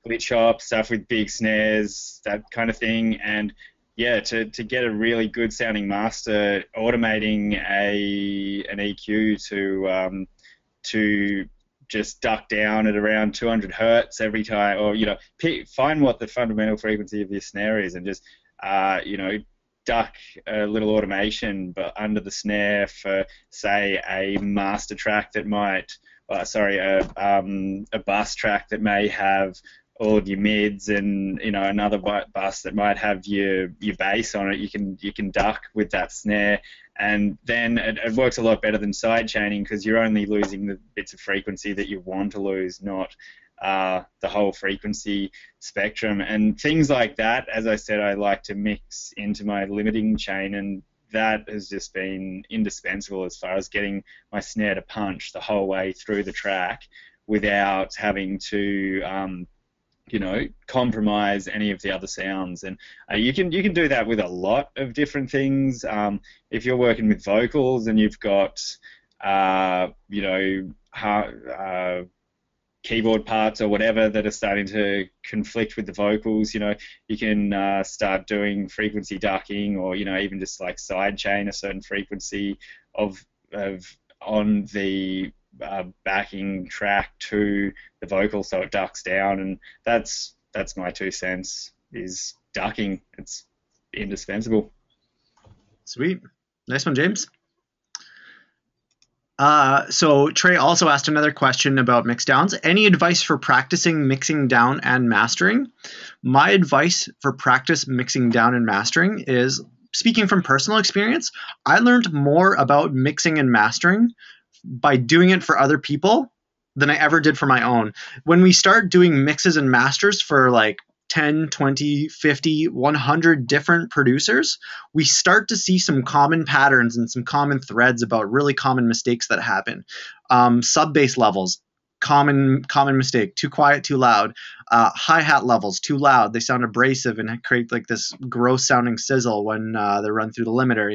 glitch hop stuff with big snares, that kind of thing, and yeah, to get a really good sounding master, automating an EQ to just duck down at around 200 hertz every time, or find what the fundamental frequency of your snare is, and just duck a little automation but under the snare for say a master track that might, a bus track that may have all of your mids and another bus that might have your bass on it. You can duck with that snare, and then it works a lot better than side chaining because you're only losing the bits of frequency that you want to lose, not the whole frequency spectrum. And things like that, as I said, I like to mix into my limiting chain, and that has just been indispensable as far as getting my snare to punch the whole way through the track without having to compromise any of the other sounds. And you can do that with a lot of different things. If you're working with vocals and you've got keyboard parts or whatever that are starting to conflict with the vocals, you can start doing frequency ducking, or even just like side chain a certain frequency of on the backing track to the vocal so it ducks down. And that's my 2 cents, is ducking. It's indispensable. Sweet. Nice one, James. So Trey also asked another question about mix downs. Any advice for practicing mixing down and mastering? My advice for practice mixing down and mastering is, speaking from personal experience, I learned more about mixing and mastering by doing it for other people than I ever did for my own. When we start doing mixes and masters for like 10, 20, 50, 100 different producers, we start to see some common patterns and some common threads about really common mistakes that happen. Sub-bass levels, common mistake, too quiet, too loud. Hi-hat levels, too loud, they sound abrasive and create like this gross sounding sizzle when they run through the limiter,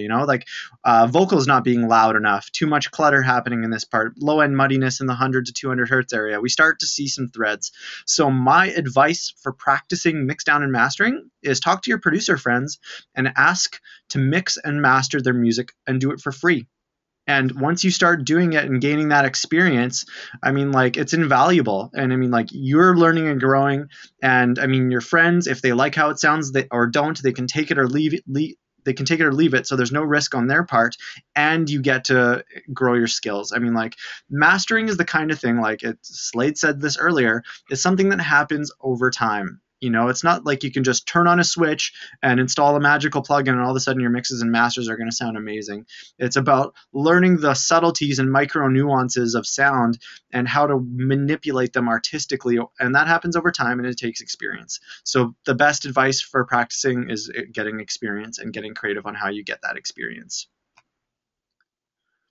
vocals not being loud enough, too much clutter happening in this part, low end muddiness in the 100 to 200 hertz area. We start to see some threads. So my advice for practicing mix down and mastering is talk to your producer friends and ask to mix and master their music and do it for free. And once you start doing it and gaining that experience, I mean, like, it's invaluable. And I mean, like, you're learning and growing. And I mean, your friends, if they like how it sounds or don't, they can take it or leave it. They can take it or leave it. So there's no risk on their part, and you get to grow your skills. I mean, like, mastering is the kind of thing, like Slade said this earlier, is something that happens over time. You know, it's not like you can just turn on a switch and install a magical plugin and all of a sudden your mixes and masters are going to sound amazing. It's about learning the subtleties and micro nuances of sound and how to manipulate them artistically, and that happens over time and it takes experience. So the best advice for practicing is getting experience and getting creative on how you get that experience.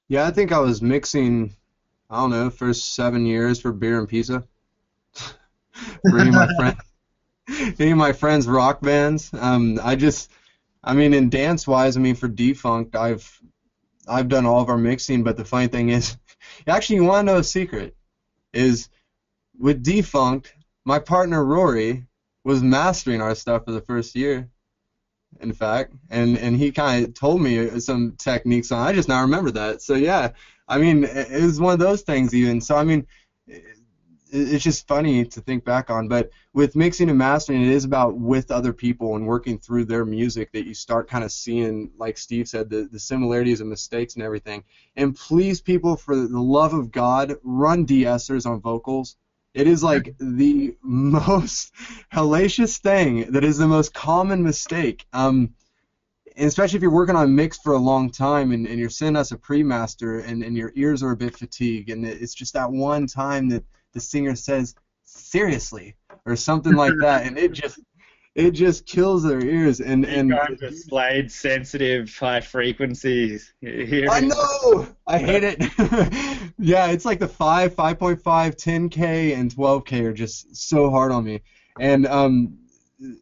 Yeah, I think I was mixing, I don't know, first 7 years for beer and pizza. For any of my friends' rock bands. I mean, in dance wise, I mean, for Defunct, I've done all of our mixing. But the funny thing is, actually, you want to know a secret? Is with Defunct, my partner Rory was mastering our stuff for the first year, in fact, and he kind of told me some techniques on. I just now remember that. So yeah, I mean, it was one of those things even. So I mean, it's just funny to think back on. But with mixing and mastering, it is about with other people and working through their music that you start kind of seeing, like Steve said, the similarities and mistakes and everything. And please, people, for the love of God, run de-essers on vocals. It is like the most hellacious thing that is the most common mistake. And especially if you're working on mix for a long time and you're sending us a pre-master and your ears are a bit fatigued and it's just that one time that the singer says seriously or something like that, and it just kills their ears. And Kind of Slade sensitive high frequencies. I know, I hate it. Yeah, it's like the 5.5, 10K, and 12K are just so hard on me. And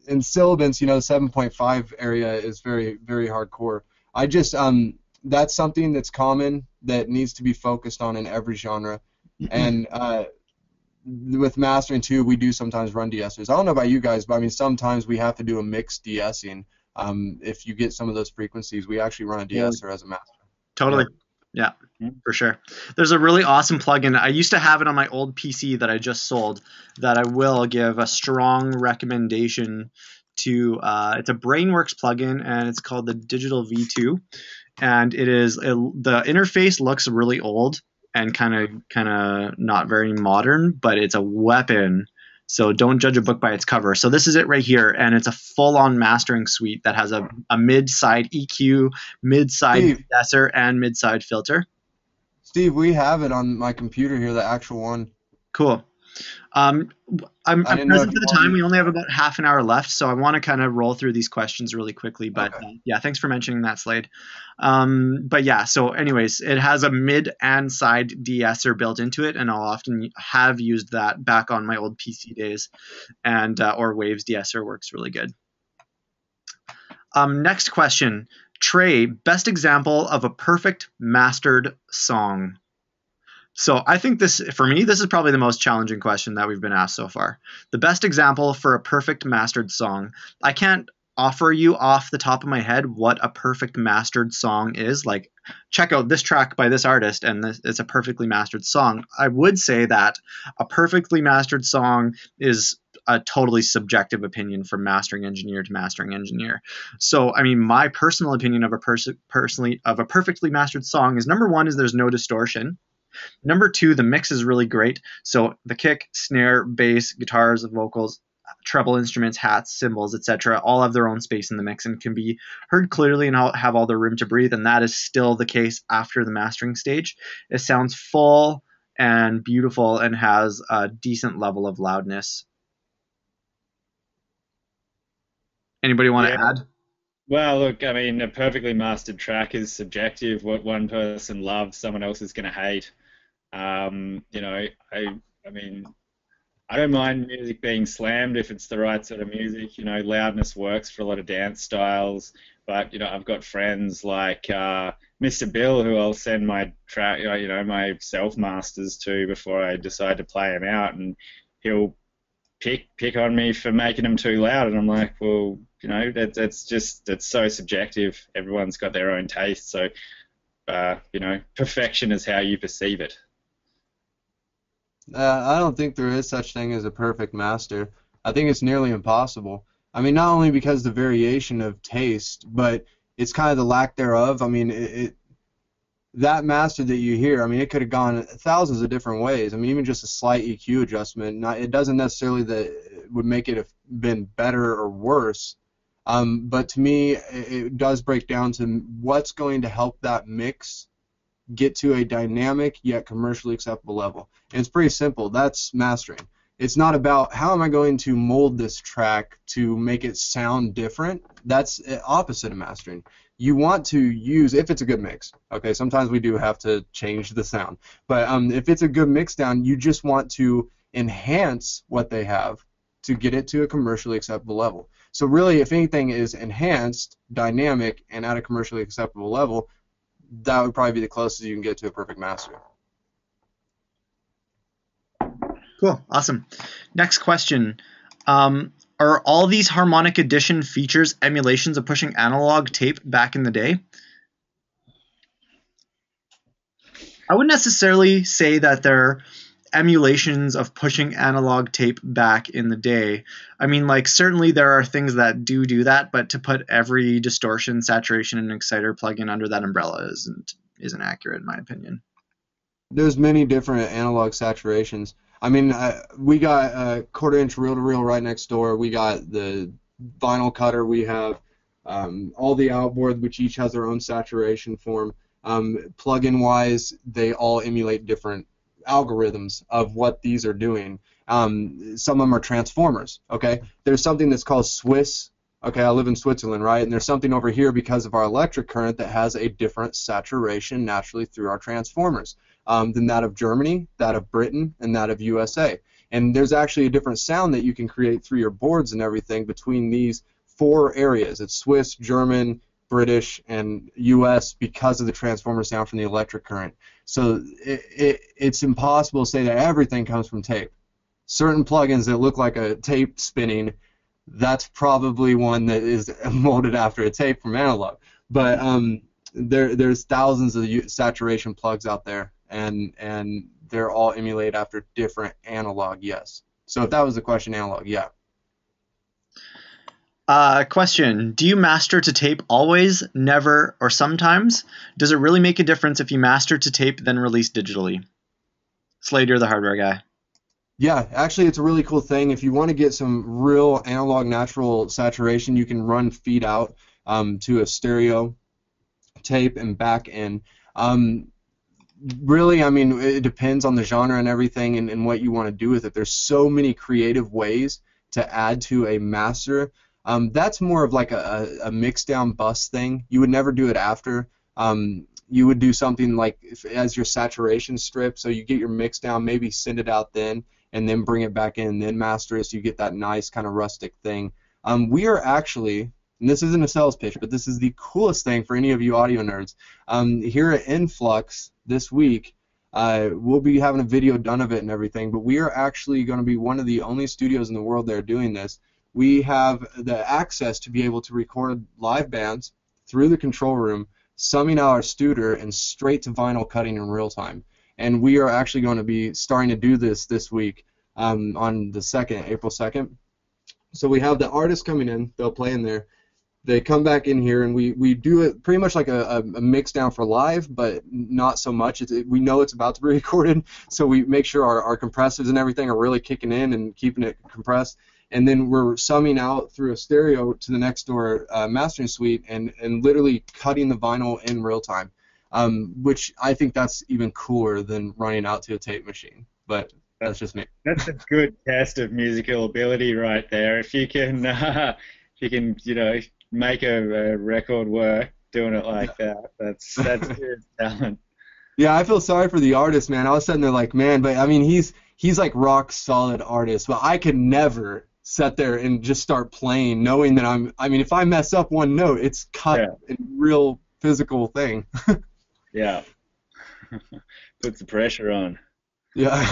in syllabants, you know, 7.5 area is very, very hardcore. I just that's something that's common that needs to be focused on in every genre. And with mastering too, we do sometimes run de-essers. I don't know about you guys, but I mean sometimes we have to do a mixed de-essing. If you get some of those frequencies, we actually run a de-esser as a master. Totally. Yeah, for sure. There's a really awesome plugin. I used to have it on my old PC that I just sold that I will give a strong recommendation to. It's a Brainworks plugin and it's called the Digital V2. And the interface looks really old and kind of not very modern, but it's a weapon. So don't judge a book by its cover. So this is it right here, and it's a full-on mastering suite that has a mid-side EQ, mid-side de-esser, and mid-side filter. Steve, we have it on my computer here, the actual one. Cool. I'm present for the time. We only have about half an hour left, so I want to kind of roll through these questions really quickly. But yeah, thanks for mentioning that, Slade. But yeah, so anyways, it has a mid and side de-esser built into it, and I'll often have used that back on my old PC days, and or Waves de-esser works really good. Next question. Trey, best example of a perfect mastered song? So I think for me, this is probably the most challenging question that we've been asked so far. The best example for a perfect mastered song. I can't offer you off the top of my head what a perfect mastered song is. Like, check out this track by this artist and it's a perfectly mastered song. I would say that a perfectly mastered song is a totally subjective opinion from mastering engineer to mastering engineer. So, I mean, my personal opinion of a perfectly mastered song is, number one, is there's no distortion. Number two, the mix is really great. So the kick, snare, bass, guitars, vocals, treble instruments, hats, cymbals, etc., all have their own space in the mix and can be heard clearly and have all the room to breathe. And that is still the case after the mastering stage. It sounds full and beautiful and has a decent level of loudness. Anybody want to add? Well, look, I mean, a perfectly mastered track is subjective. What one person loves, someone else is going to hate. You know, I mean, I don't mind music being slammed if it's the right sort of music. You know, loudness works for a lot of dance styles. But, you know, I've got friends like Mr. Bill who I'll send my track, you know, my self-masters to before I decide to play them out, and he'll pick on me for making them too loud, and I'm like, well, you know, it's so subjective. Everyone's got their own taste, so you know, perfection is how you perceive it. I don't think there is such thing as a perfect master. I think it's nearly impossible. I mean, not only because the variation of taste, but it's kind of the lack thereof. I mean, that master that you hear, I mean, it could have gone thousands of different ways. I mean, even just a slight EQ adjustment, it doesn't necessarily would make it have been better or worse. But to me, it does break down to what's going to help that mix get to a dynamic yet commercially acceptable level. And it's pretty simple. That's mastering. It's not about how am I going to mold this track to make it sound different. That's opposite of mastering. You want to use, if it's a good mix, okay, sometimes we do have to change the sound, but if it's a good mix down, you just want to enhance what they have to get it to a commercially acceptable level. So really, if anything is enhanced, dynamic, and at a commercially acceptable level, that would probably be the closest you can get to a perfect master. Cool. Awesome. Next question. Are all these harmonic addition features emulations of pushing analog tape back in the day? I wouldn't necessarily say that they're emulations of pushing analog tape back in the day. I mean, like, certainly there are things that do that, but to put every distortion, saturation, and exciter plugin under that umbrella isn't accurate in my opinion. There's many different analog saturations. I mean, we got a quarter-inch reel-to-reel right next door. We got the vinyl cutter. We have all the outboards, which each has their own saturation form. Plugin-wise, they all emulate different algorithms of what these are doing. Some of them are transformers. Okay, there's something that's called Swiss. Okay, I live in Switzerland, right? And there's something over here because of our electric current that has a different saturation naturally through our transformers than that of Germany, that of Britain, and that of USA. And there's actually a different sound that you can create through your boards and everything between these 4 areas. It's Swiss, German, British, and US because of the transformer sound from the electric current. So it's impossible to say that everything comes from tape. Certain plugins that look like a tape spinning, that's probably one that is molded after a tape from analog. But there's thousands of saturation plugs out there, and they're all emulated after different analog, yes. So if that was the question, analog, yeah. Question. Do you master to tape always, never, or sometimes? Does it really make a difference if you master to tape then release digitally? Slade, you're the hardware guy. Yeah, actually, it's a really cool thing. If you want to get some real analog natural saturation, you can run feed out to a stereo tape and back in. Really, I mean, it depends on the genre and everything and what you want to do with it. There's so many creative ways to add to a master. That's more of like a mix down bus thing. You would never do it after. You would do something like as your saturation strip, so you get your mix down, maybe send it out then, and then bring it back in, and then master it so you get that nice kind of rustic thing. We are actually, and this isn't a sales pitch, but this is the coolest thing for any of you audio nerds. Here at Influx this week, we'll be having a video done of it and everything, but we are actually going to be one of the only studios in the world that are doing this. We have the access to be able to record live bands through the control room, summing out our Studer, and straight to vinyl cutting in real time. And we are actually going to be starting to do this week on the 2nd, April 2nd. So we have the artists coming in, they'll play in there. They come back in here, and we do it pretty much like a mix down for live, but not so much. We know it's about to be recorded, so we make sure our compressors and everything are really kicking in and keeping it compressed. And then we're summing out through a stereo to the next door mastering suite and literally cutting the vinyl in real time, which I think that's even cooler than running out to a tape machine. But that's just me. That's a good test of musical ability right there. If you can, make a record work doing it like that, that's good talent. Yeah, I feel sorry for the artist, man. I was sitting there like, man, but I mean, he's like rock solid artist, but I could never sit there and just start playing knowing that I mean, if I mess up one note, it's cut in real physical thing. Yeah. Puts the pressure on. Yeah.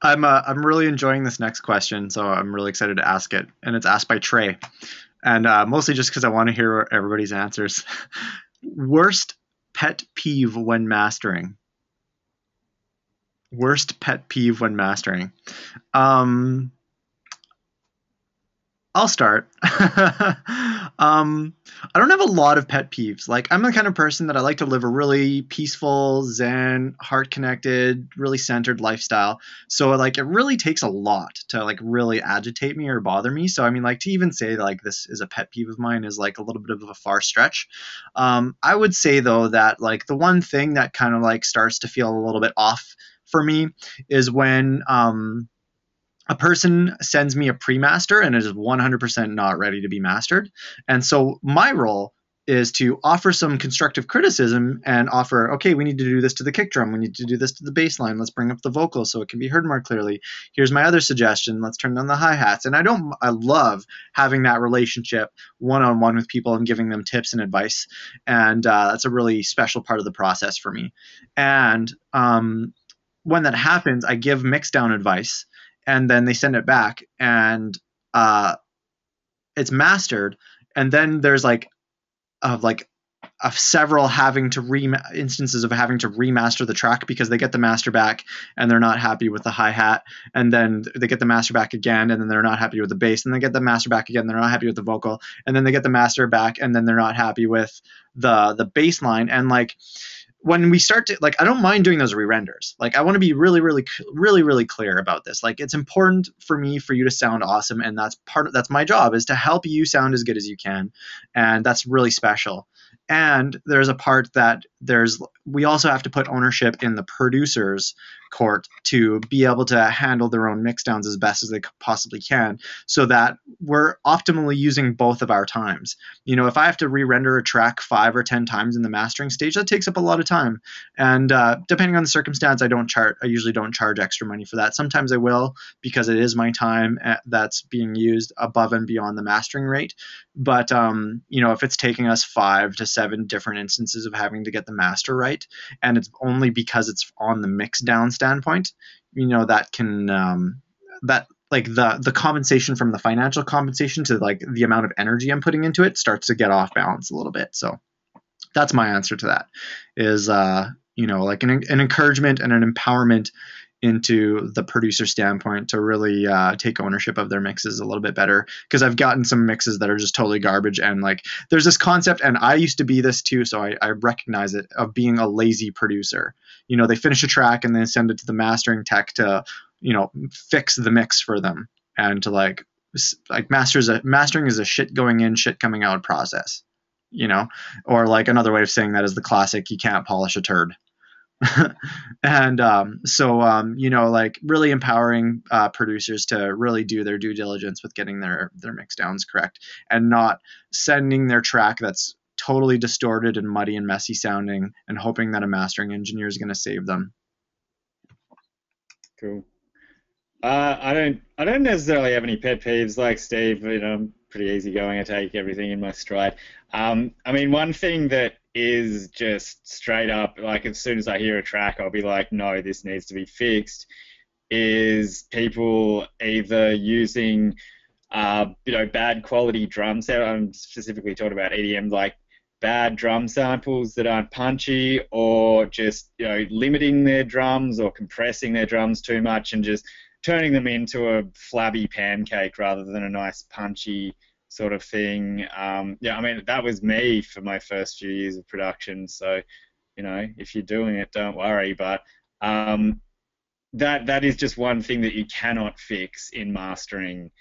I'm really enjoying this next question, so I'm really excited to ask it. And it's asked by Trey. And mostly just because I want to hear everybody's answers. Worst pet peeve when mastering? Worst pet peeve when mastering? I'll start. I don't have a lot of pet peeves. Like, I'm the kind of person that I like to live a really peaceful, zen, heart connected, really centered lifestyle. So like it really takes a lot to like really agitate me or bother me. So I mean, like to even say like this is a pet peeve of mine is like a little bit of a far stretch. I would say though that like the one thing that kind of like starts to feel a little bit off for me is when a person sends me a pre-master and it is 100% not ready to be mastered. And so my role is to offer some constructive criticism and offer, okay, we need to do this to the kick drum. We need to do this to the bass line. Let's bring up the vocal so it can be heard more clearly. Here's my other suggestion. Let's turn down the hi-hats. And I love having that relationship one-on-one with people and giving them tips and advice. And that's a really special part of the process for me. And when that happens, I give mix down advice and then they send it back and it's mastered, and then there's several having to instances of having to remaster the track because they get the master back and they're not happy with the hi-hat, and then they get the master back again and then they're not happy with the bass, and they get the master back again, they're not happy with the vocal, and then they get the master back and then they're not happy with the bass line. And like when we start to like, I don't mind doing those re-renders. Like I want to be really clear about this. Like it's important for me for you to sound awesome, and that's my job, is to help you sound as good as you can, and that's really special. And there's a part that we also have to put ownership in the producer's court to be able to handle their own mix downs as best as they possibly can, so that we're optimally using both of our times. You know, if I have to re-render a track 5 or 10 times in the mastering stage, that takes up a lot of time. And depending on the circumstance, I usually don't charge extra money for that. Sometimes I will, because it is my time that's being used above and beyond the mastering rate. But you know, if it's taking us 5 to 7 different instances of having to get the master right, and it's only because it's on the mix down standpoint, you know, that can that like the compensation from the financial compensation to like the amount of energy I'm putting into it starts to get off balance a little bit. So that's my answer to that, is you know, like an encouragement and an empowerment into the producer standpoint to really take ownership of their mixes a little bit better, because I've gotten some mixes that are just totally garbage. And like there's this concept, and I used to be this too, so I recognize it, of being a lazy producer. You know, they finish a track and then send it to the mastering tech to, you know, fix the mix for them, and to like mastering is a shit going in, shit coming out process, you know. Or like another way of saying that is the classic, you can't polish a turd. And you know, like really empowering producers to really do their due diligence with getting their mix downs correct, and not sending their track that's totally distorted and muddy and messy sounding and hoping that a mastering engineer is going to save them. Cool. I don't necessarily have any pet peeves like Steve. You know, I'm pretty easygoing. I take everything in my stride. I mean, one thing that is just straight up, like as soon as I hear a track, I'll be like, no, this needs to be fixed, is people either using, you know, bad quality drum sound. I'm specifically talking about EDM, like bad drum samples that aren't punchy, or just, you know, limiting their drums or compressing their drums too much and just turning them into a flabby pancake rather than a nice punchy sort of thing. Yeah, I mean, that was me for my first few years of production. So, you know, if you're doing it, don't worry. But that is just one thing that you cannot fix in mastering,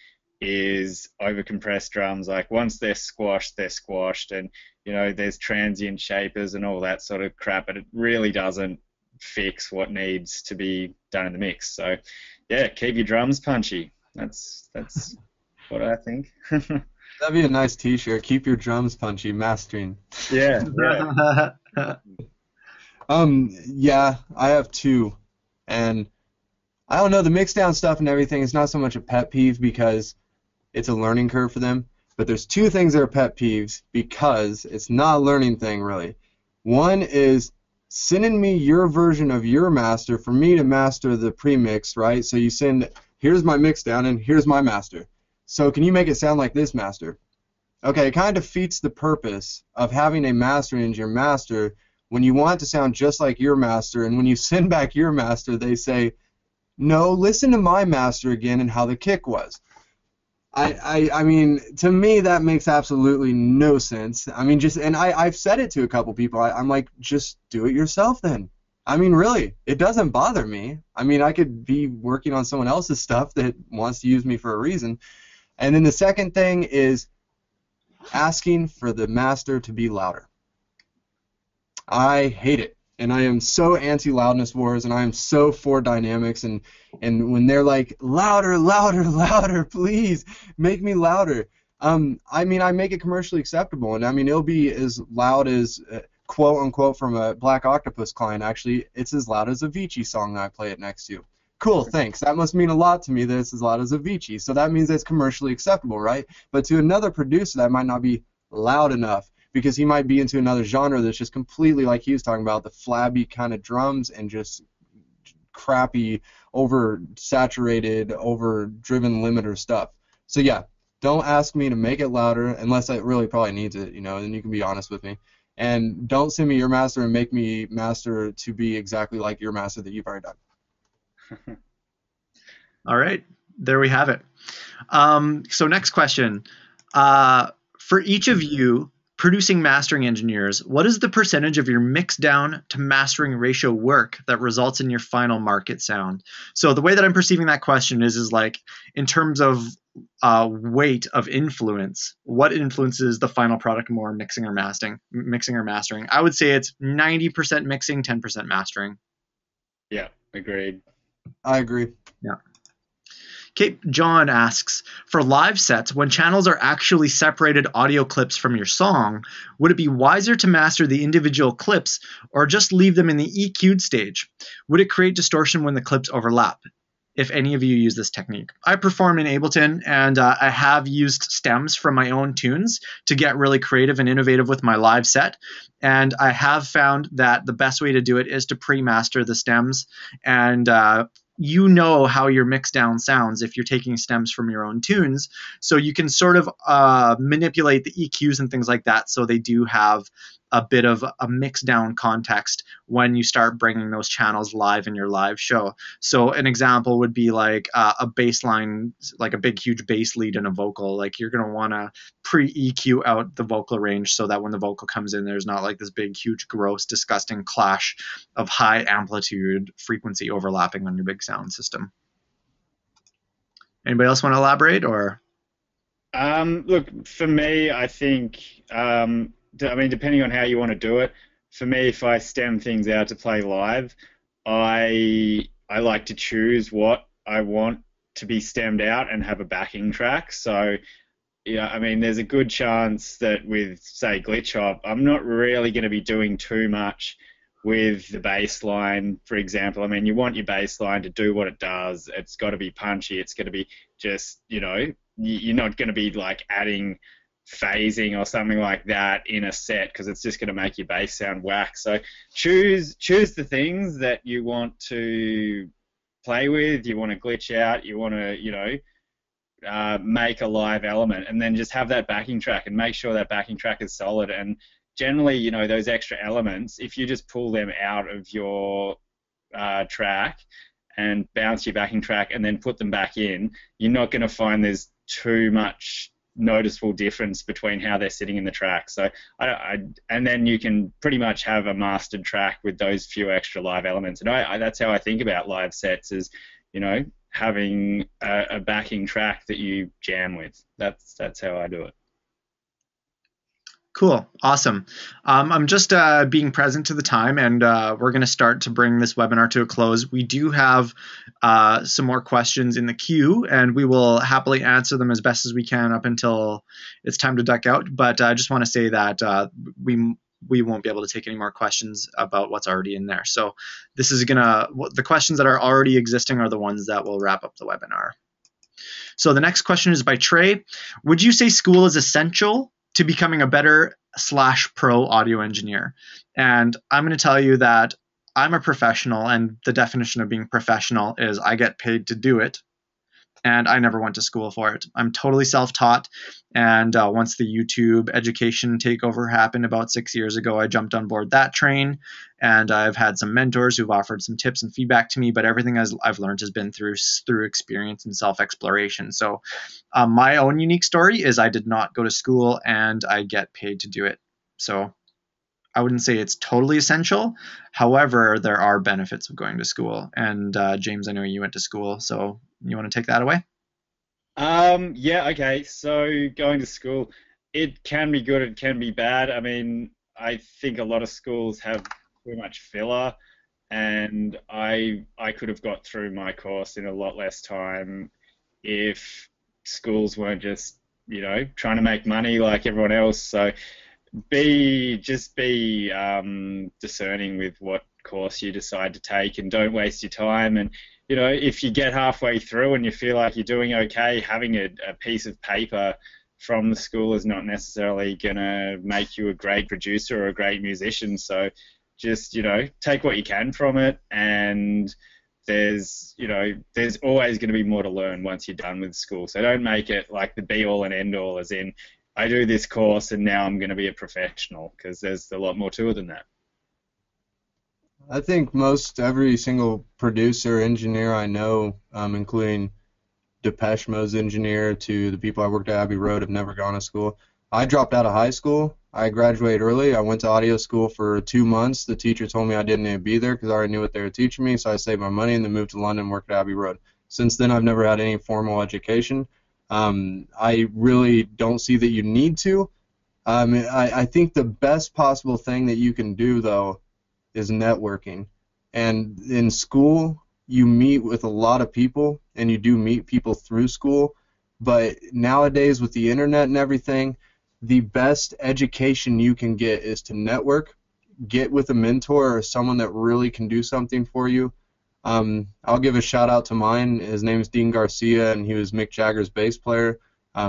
is overcompressed drums. Like once they're squashed, and, you know, there's transient shapers and all that sort of crap, but it really doesn't fix what needs to be done in the mix. So, yeah, keep your drums punchy. That's what I think. That'd be a nice T-shirt. Keep your drums punchy, mastering. Yeah. Yeah, I have two, and I don't know, the mixdown stuff and everything is not so much a pet peeve because it's a learning curve for them, but there's two things that are pet peeves because it's not a learning thing really. One is sending me your version of your master for me to master the premix, right? So you send, here's my mixdown and here's my master. So can you make it sound like this master? Okay, it kind of defeats the purpose of having a master engineer master when you want it to sound just like your master, and when you send back your master, they say, no, listen to my master again and how the kick was. I mean, to me, that makes absolutely no sense. I mean, and I've said it to a couple people. I'm like, just do it yourself then. I mean, really, it doesn't bother me. I mean, I could be working on someone else's stuff that wants to use me for a reason. And then the second thing is asking for the master to be louder. I hate it. And I am so anti-loudness wars, and I am so for dynamics. And when they're like, louder, louder, louder, please make me louder. I mean, I make it commercially acceptable, and I mean, it'll be as loud as, quote unquote, from a Black Octopus client. Actually, it's as loud as a Avicii song that I play it next to. Cool, thanks. That must mean a lot to me that it's as loud as a Avicii. So that means it's commercially acceptable, right? But to another producer, that might not be loud enough, because he might be into another genre that's just completely, like he was talking about, the flabby kind of drums and just crappy, over-saturated, over-driven limiter stuff. So yeah, don't ask me to make it louder unless it really probably needs it, you know, and you can be honest with me. And don't send me your master and make me master to be exactly like your master that you've already done. All right, there we have it. So next question. For each of you, producing mastering engineers, what is the percentage of your mix down to mastering ratio work that results in your final market sound? So the way that I'm perceiving that question is like, in terms of weight of influence, what influences the final product more, mixing or mastering? I would say it's 90% mixing, 10% mastering. Yeah, agreed. I agree. Yeah. Okay, John asks, for live sets, when channels are actually separated audio clips from your song, would it be wiser to master the individual clips or just leave them in the EQ'd stage? Would it create distortion when the clips overlap? If any of you use this technique. I perform in Ableton, and I have used stems from my own tunes to get really creative and innovative with my live set. And I have found that the best way to do it is to pre-master the stems, and you know how your mix down sounds if you're taking stems from your own tunes. So you can sort of manipulate the EQs and things like that so they do have a bit of a mix down context when you start bringing those channels live in your live show. So an example would be like a bass line, like a big huge bass lead in a vocal. Like you're going to want to pre-EQ out the vocal range so that when the vocal comes in, there's not like this big huge gross disgusting clash of high amplitude frequency overlapping on your big sound system. Anybody else want to elaborate? Or look, for me, I think I mean, depending on how you want to do it, for me, if I stem things out to play live, I like to choose what I want to be stemmed out and have a backing track. So, yeah, I mean, there's a good chance that with, say, glitch hop, I'm not really going to be doing too much with the bass line, for example. I mean, you want your bass line to do what it does. It's got to be punchy. It's got to be just, you know, you're not going to be like adding phasing or something like that in a set, because it's just going to make your bass sound whack. So choose the things that you want to play with, you want to glitch out, you want to, you know, make a live element, and then just have that backing track and make sure that backing track is solid. And generally, you know, those extra elements, if you just pull them out of your track and bounce your backing track and then put them back in, you're not going to find there's too much noticeable difference between how they're sitting in the track. So and then you can pretty much have a mastered track with those few extra live elements. And that's how I think about live sets, is, you know, having a backing track that you jam with. That's how I do it. Cool. Awesome. I'm just being present to the time, and we're going to start to bring this webinar to a close. We do have some more questions in the queue, and we will happily answer them as best as we can up until it's time to duck out. But I just want to say that we won't be able to take any more questions about what's already in there. So this is the questions that are already existing are the ones that will wrap up the webinar. So the next question is by Trey. Would you say school is essential to becoming a better / pro audio engineer? And I'm going to tell you that I'm a professional, and the definition of being professional is I get paid to do it. and I never went to school for it. I'm totally self-taught, and once the YouTube education takeover happened about 6 years ago, I jumped on board that train, and I've had some mentors who've offered some tips and feedback to me, but everything I've learned has been through experience and self-exploration. So my own unique story is I did not go to school, and I get paid to do it. So I wouldn't say it's totally essential. However, there are benefits of going to school. And James, I know you went to school, so you want to take that away? Yeah, okay. So going to school, it can be good, it can be bad. I mean, I think a lot of schools have too much filler, and I could have got through my course in a lot less time if schools weren't just, trying to make money like everyone else. So be discerning with what course you decide to take, and don't waste your time. And if you get halfway through and you feel like you're doing okay, having a piece of paper from the school is not necessarily gonna make you a great producer or a great musician. So just take what you can from it, and there's always going to be more to learn once you're done with school. So don't make it like the be all and end all, as in I do this course and now I'm going to be a professional, because there's a lot more to it than that. I think most every single producer, engineer I know, including Depeche Mode's engineer to the people I worked at Abbey Road, have never gone to school. I dropped out of high school. I graduated early. I went to audio school for 2 months. The teacher told me I didn't need to be there because I already knew what they were teaching me, so I saved my money and then moved to London and worked at Abbey Road. Since then, I've never had any formal education. I really don't see that you need to. I think the best possible thing that you can do, though, is networking. And in school, you meet with a lot of people, and you do meet people through school. But nowadays, with the internet and everything, the best education you can get is to network, get with a mentor or someone that really can do something for you. I'll give a shout out to mine. His name is Dean Garcia, and he was Mick Jagger's bass player.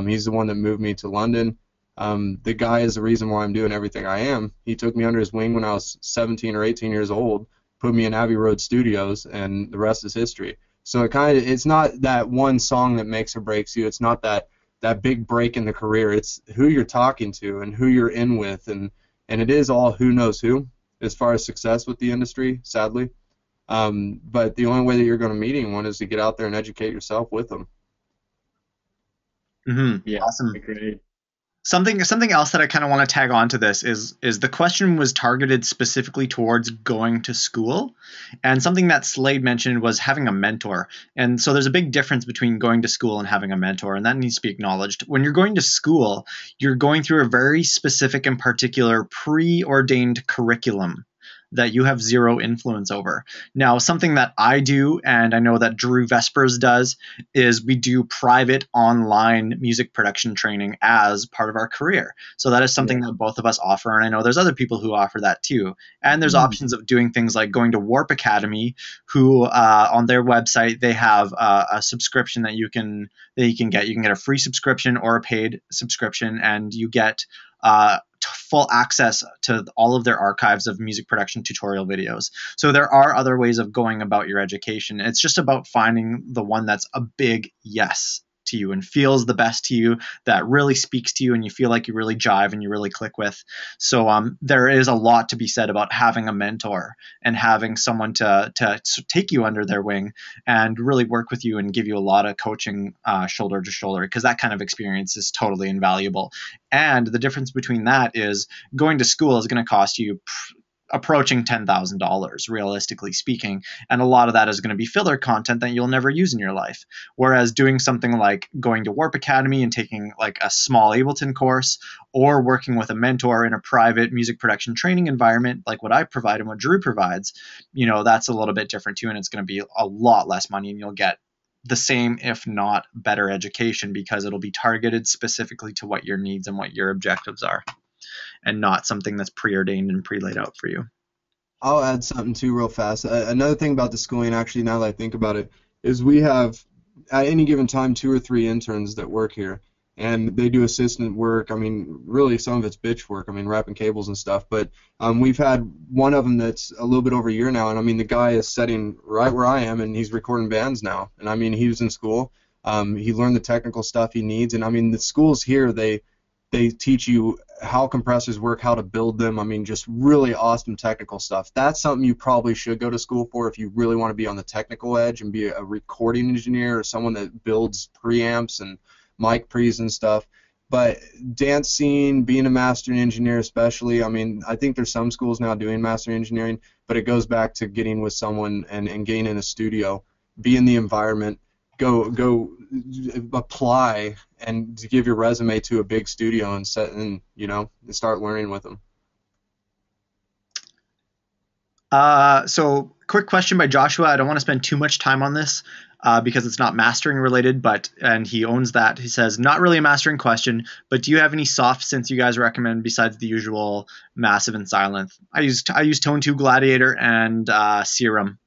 He's the one that moved me to London. The guy is the reason why I'm doing everything I am. He took me under his wing when I was 17 or 18 years old, put me in Abbey Road Studios, and the rest is history. So it's not that one song that makes or breaks you. It's not that big break in the career. It's who you're talking to and who you're in with, and it is all who knows who as far as success with the industry, sadly. But the only way that you're going to meet anyone is to get out there and educate yourself with them. Yeah, Awesome. agreed. Something else that I kind of want to tag on to this is the question was targeted specifically towards going to school, and something that Slade mentioned was having a mentor. And so there's a big difference between going to school and having a mentor, and that needs to be acknowledged. When you're going to school, you're going through a very specific and particular preordained curriculum that you have zero influence over. Now, something that I do, and I know that Drew Vespers does, is we do private online music production training as part of our career. So that is something that both of us offer, and I know there's other people who offer that too. And there's options of doing things like going to Warp Academy, who on their website they have a subscription that you can get. You can get a free subscription or a paid subscription, and you get full access to all of their archives of music production tutorial videos. So there are other ways of going about your education. It's just about finding the one that's a big yes to you and feels the best to you, that really speaks to you and you feel like you really jive and you really click with. So there is a lot to be said about having a mentor and having someone to take you under their wing and really work with you and give you a lot of coaching shoulder to shoulder, because that kind of experience is totally invaluable. And the difference between that is going to school is going to cost you approaching $10,000, realistically speaking. And a lot of that is going to be filler content that you'll never use in your life. Whereas doing something like going to Warp Academy and taking like a small Ableton course, or working with a mentor in a private music production training environment, like what I provide and what Drew provides, that's a little bit different too. And it's going to be a lot less money, and you'll get the same, if not better education, because it'll be targeted specifically to what your needs and what your objectives are, and not something that's preordained and pre-laid out for you. I'll add something too real fast. Another thing about the schooling, actually, now that I think about it, is we have at any given time 2 or 3 interns that work here, and they do assistant work. I mean, really some of it's bitch work. I mean, wrapping cables and stuff. But we've had one of them that's a little bit over a year now, and I mean, the guy is sitting right where I am, and he's recording bands now. And I mean, he was in school. He learned the technical stuff he needs, and I mean the schools here they teach you how compressors work, how to build them. I mean, just really awesome technical stuff. That's something you probably should go to school for if you really want to be on the technical edge and be a recording engineer or someone that builds preamps and mic pre's and stuff. But dance scene, being a mastering engineer especially, I mean, I think there's some schools now doing mastering engineering, but it goes back to getting with someone and getting in a studio, be in the environment, go apply and give your resume to a big studio and start learning with them. So quick question by Joshua. I don't want to spend too much time on this because it's not mastering related, and he owns that. He says, not really a mastering question, but do you have any soft synths you guys recommend besides the usual Massive and Silent? I use Tone 2 Gladiator and Serum.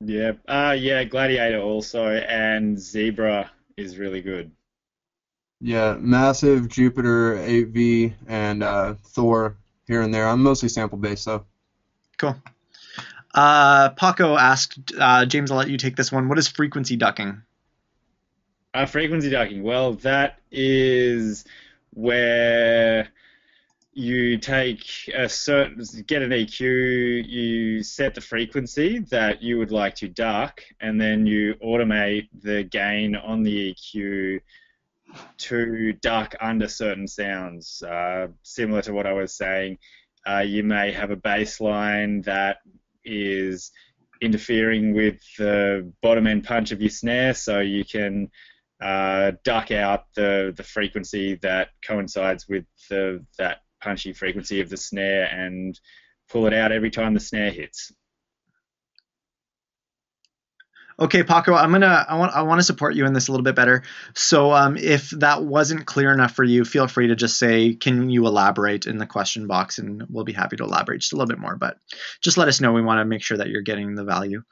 Yeah, yeah, Gladiator also, and Zebra is really good. Yeah, Massive, Jupiter, 8V, and Thor here and there. I'm mostly sample based though. Cool. Paco asked, James, I'll let you take this one. What is frequency ducking? Frequency ducking. Well, that is where you take get an EQ, you set the frequency that you would like to duck, and then you automate the gain on the EQ to duck under certain sounds. Similar to what I was saying, you may have a bass line that is interfering with the bottom end punch of your snare, so you can duck out the frequency that coincides with that punchy frequency of the snare and pull it out every time the snare hits. Okay, Paco, I want to support you in this a little bit better. So if that wasn't clear enough for you, feel free to just say, can you elaborate in the question box, and we'll be happy to elaborate just a little bit more. But just let us know. We want to make sure that you're getting the value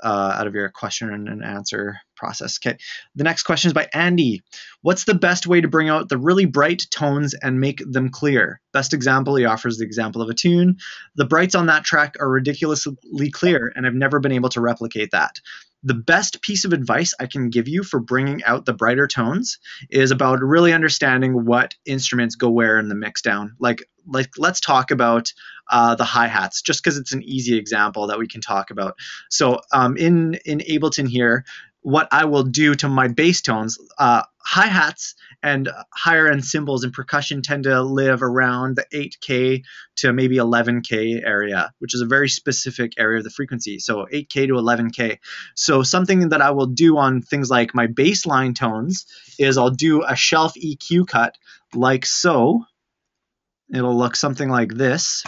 out of your question and answer process. Okay, the next question is by Andy. What's the best way to bring out the really bright tones and make them clear? Best example, he offers the example of a tune. The brights on that track are ridiculously clear, and I've never been able to replicate that. The best piece of advice I can give you for bringing out the brighter tones is about really understanding what instruments go where in the mix down. Like let's talk about the hi-hats, just because it's an easy example that we can talk about. So in Ableton here, what I will do to my bass tones, hi-hats and higher end cymbals and percussion tend to live around the 8K to maybe 11K area, which is a very specific area of the frequency. So 8K to 11K. So something that I will do on things like my bass line tones is I'll do a shelf EQ cut like so. It'll look something like this,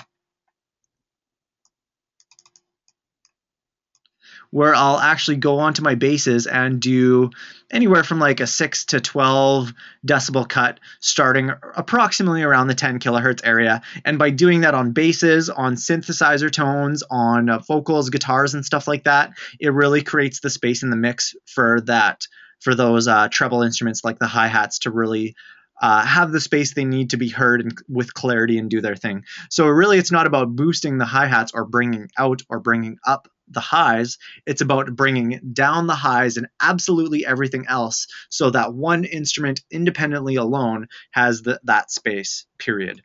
where I'll actually go onto my basses and do anywhere from like a 6 to 12 decibel cut starting approximately around the 10 kilohertz area. And by doing that on basses, on synthesizer tones, on vocals, guitars, and stuff like that, it really creates the space in the mix for those treble instruments like the hi-hats to really have the space they need to be heard and with clarity and do their thing. So really, it's not about boosting the hi-hats or bringing out or bringing up the highs. It's about bringing down the highs and absolutely everything else so that one instrument independently alone has that space, period.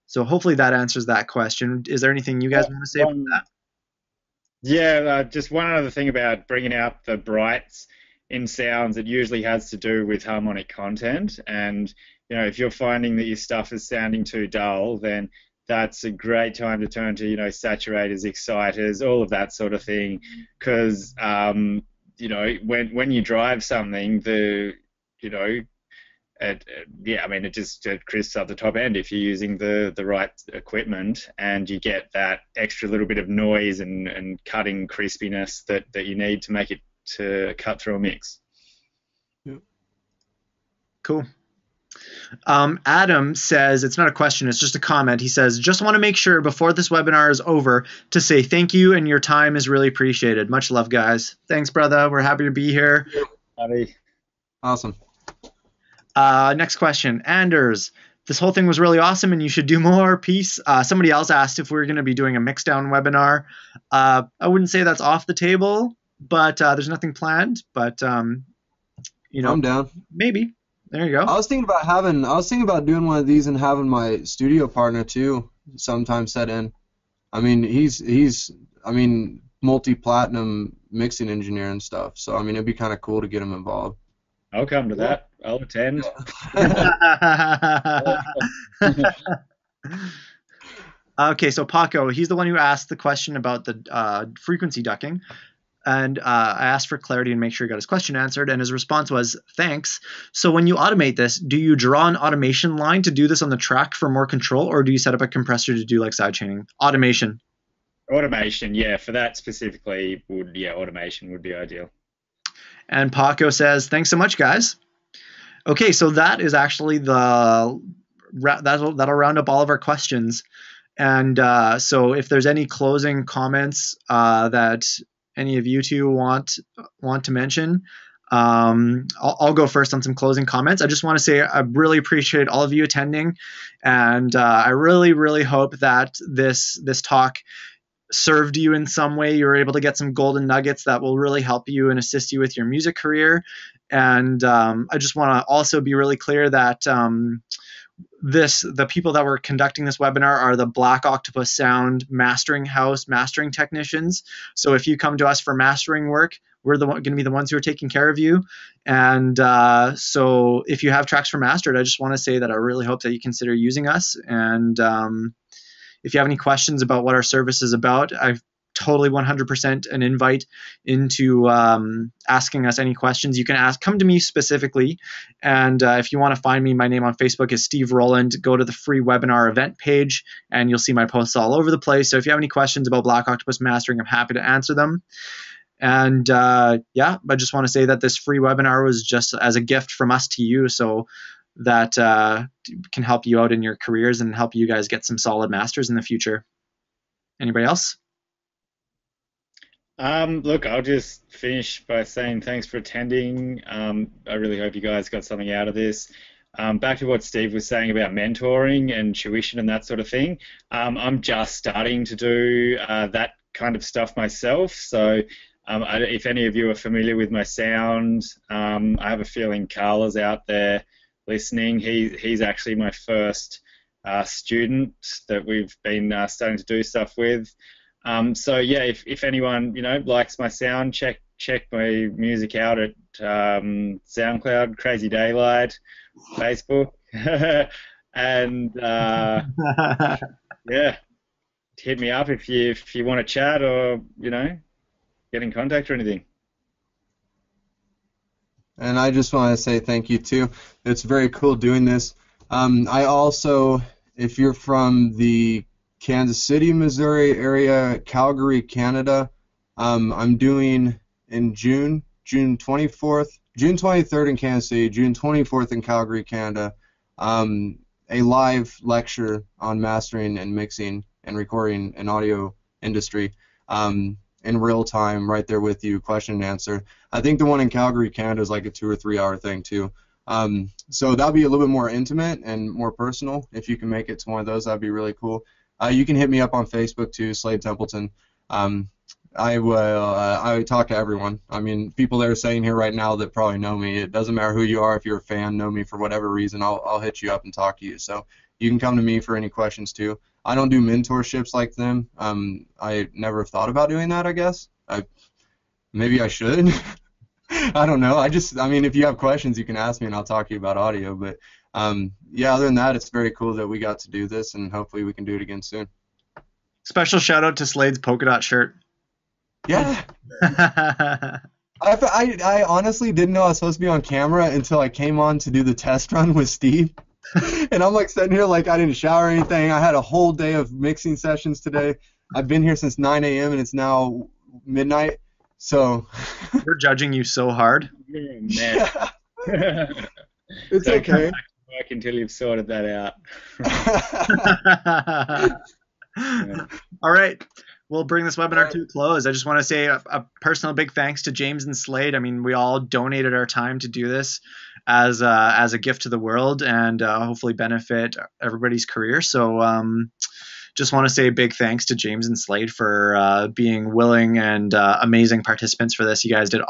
So hopefully that answers that question. Is there anything you guys want to say about that? Yeah, just one other thing about bringing out the brights in sounds. It usually has to do with harmonic content, and if you're finding that your stuff is sounding too dull, then that's a great time to turn to saturators, exciters, all of that sort of thing, because when you drive something, it just crisps up the top end if you're using the right equipment, and you get that extra little bit of noise and cutting crispiness that you need to make it to cut through a mix. Yeah. Cool. Adam says, it's not a question, it's just a comment. He says, just want to make sure before this webinar is over to say thank you, and your time is really appreciated. Much love, guys. Thanks, brother. We're happy to be here. Happy. Awesome. Next question. Anders, this whole thing was really awesome and you should do more. Peace. Somebody else asked if we were going to be doing a mixdown webinar. I wouldn't say that's off the table, but there's nothing planned. But You know, I'm down. maybe. There you go. I was thinking about doing one of these and having my studio partner too sometime set in. I mean, I mean, multi-platinum mixing engineer and stuff. So I mean, it'd be kind of cool to get him involved. I'll come to that. I'll attend. Okay, so Paco, he's the one who asked the question about the frequency ducking. And I asked for clarity and make sure he got his question answered. And his response was, thanks. So when you automate this, do you draw an automation line to do this on the track for more control, or do you set up a compressor to do like sidechaining? Automation. Automation, yeah, for that specifically, automation would be ideal. And Paco says, thanks so much, guys. Okay, so that is actually that'll round up all of our questions. And so if there's any closing comments that any of you two want to mention, I'll go first on some closing comments. I just want to say I really appreciate all of you attending, and I really, really hope that this talk served you in some way. You were able to get some golden nuggets that will really help you and assist you with your music career. And I just want to also be really clear that the people that were conducting this webinar are the Black Octopus Sound Mastering House mastering technicians. So if you come to us for mastering work, we're going to be the ones who are taking care of you. And so if you have tracks for mastered, I just want to say that I really hope that you consider using us. And if you have any questions about what our service is about, I've totally 100% an invite into asking us any questions. You can come to me specifically. And if you want to find me, my name on Facebook is Steve Rowland. Go to the free webinar event page and you'll see my posts all over the place. So if you have any questions about Black Octopus Mastering, I'm happy to answer them. And I just want to say that this free webinar was just as a gift from us to you. So that can help you out in your careers and help you guys get some solid masters in the future. Anybody else? Look, I'll just finish by saying thanks for attending. I really hope you guys got something out of this. Back to what Steve was saying about mentoring and tuition and that sort of thing. I'm just starting to do that kind of stuff myself. So if any of you are familiar with my sound, I have a feeling Carla's out there listening. He's actually my first student that we've been starting to do stuff with. So yeah, if anyone likes my sound, check my music out at SoundCloud, Crazy Daylight, Facebook, and yeah, hit me up if you want to chat or get in contact or anything. And I just want to say thank you too. It's very cool doing this. I also, if you're from the Kansas City, Missouri area, Calgary, Canada, I'm doing in June 23rd in Kansas City, June 24th in Calgary, Canada, a live lecture on mastering and mixing and recording and audio industry in real time, right there with you, question and answer. I think the one in Calgary, Canada is like a 2 or 3 hour thing too. So that'll be a little bit more intimate and more personal. If you can make it to one of those, that'd be really cool. You can hit me up on Facebook too, Slade Templeton. I talk to everyone. I mean, people that are saying here right now that probably know me. It doesn't matter who you are. If you're a fan, know me for whatever reason, I'll hit you up and talk to you. So you can come to me for any questions too. I don't do mentorships like them. I never have thought about doing that, I guess. Maybe I should. I don't know. I mean, if you have questions, you can ask me and I'll talk to you about audio. But yeah, other than that, it's very cool that we got to do this, and hopefully we can do it again soon. Special shout out to Slade's polka dot shirt. Yeah. I honestly didn't know I was supposed to be on camera until I came on to do the test run with Steve. And I'm like sitting here like I didn't shower or anything. I had a whole day of mixing sessions today. I've been here since 9 a.m. and it's now midnight. So we're judging you so hard. Yeah. It's okay. Come back to work until you've sorted that out. Yeah. All right. We'll bring this webinar to a close. I just want to say a personal big thanks to James and Slade. I mean, we all donated our time to do this as a gift to the world and hopefully benefit everybody's career. So just want to say a big thanks to James and Slade for being willing and amazing participants for this. You guys did awesome.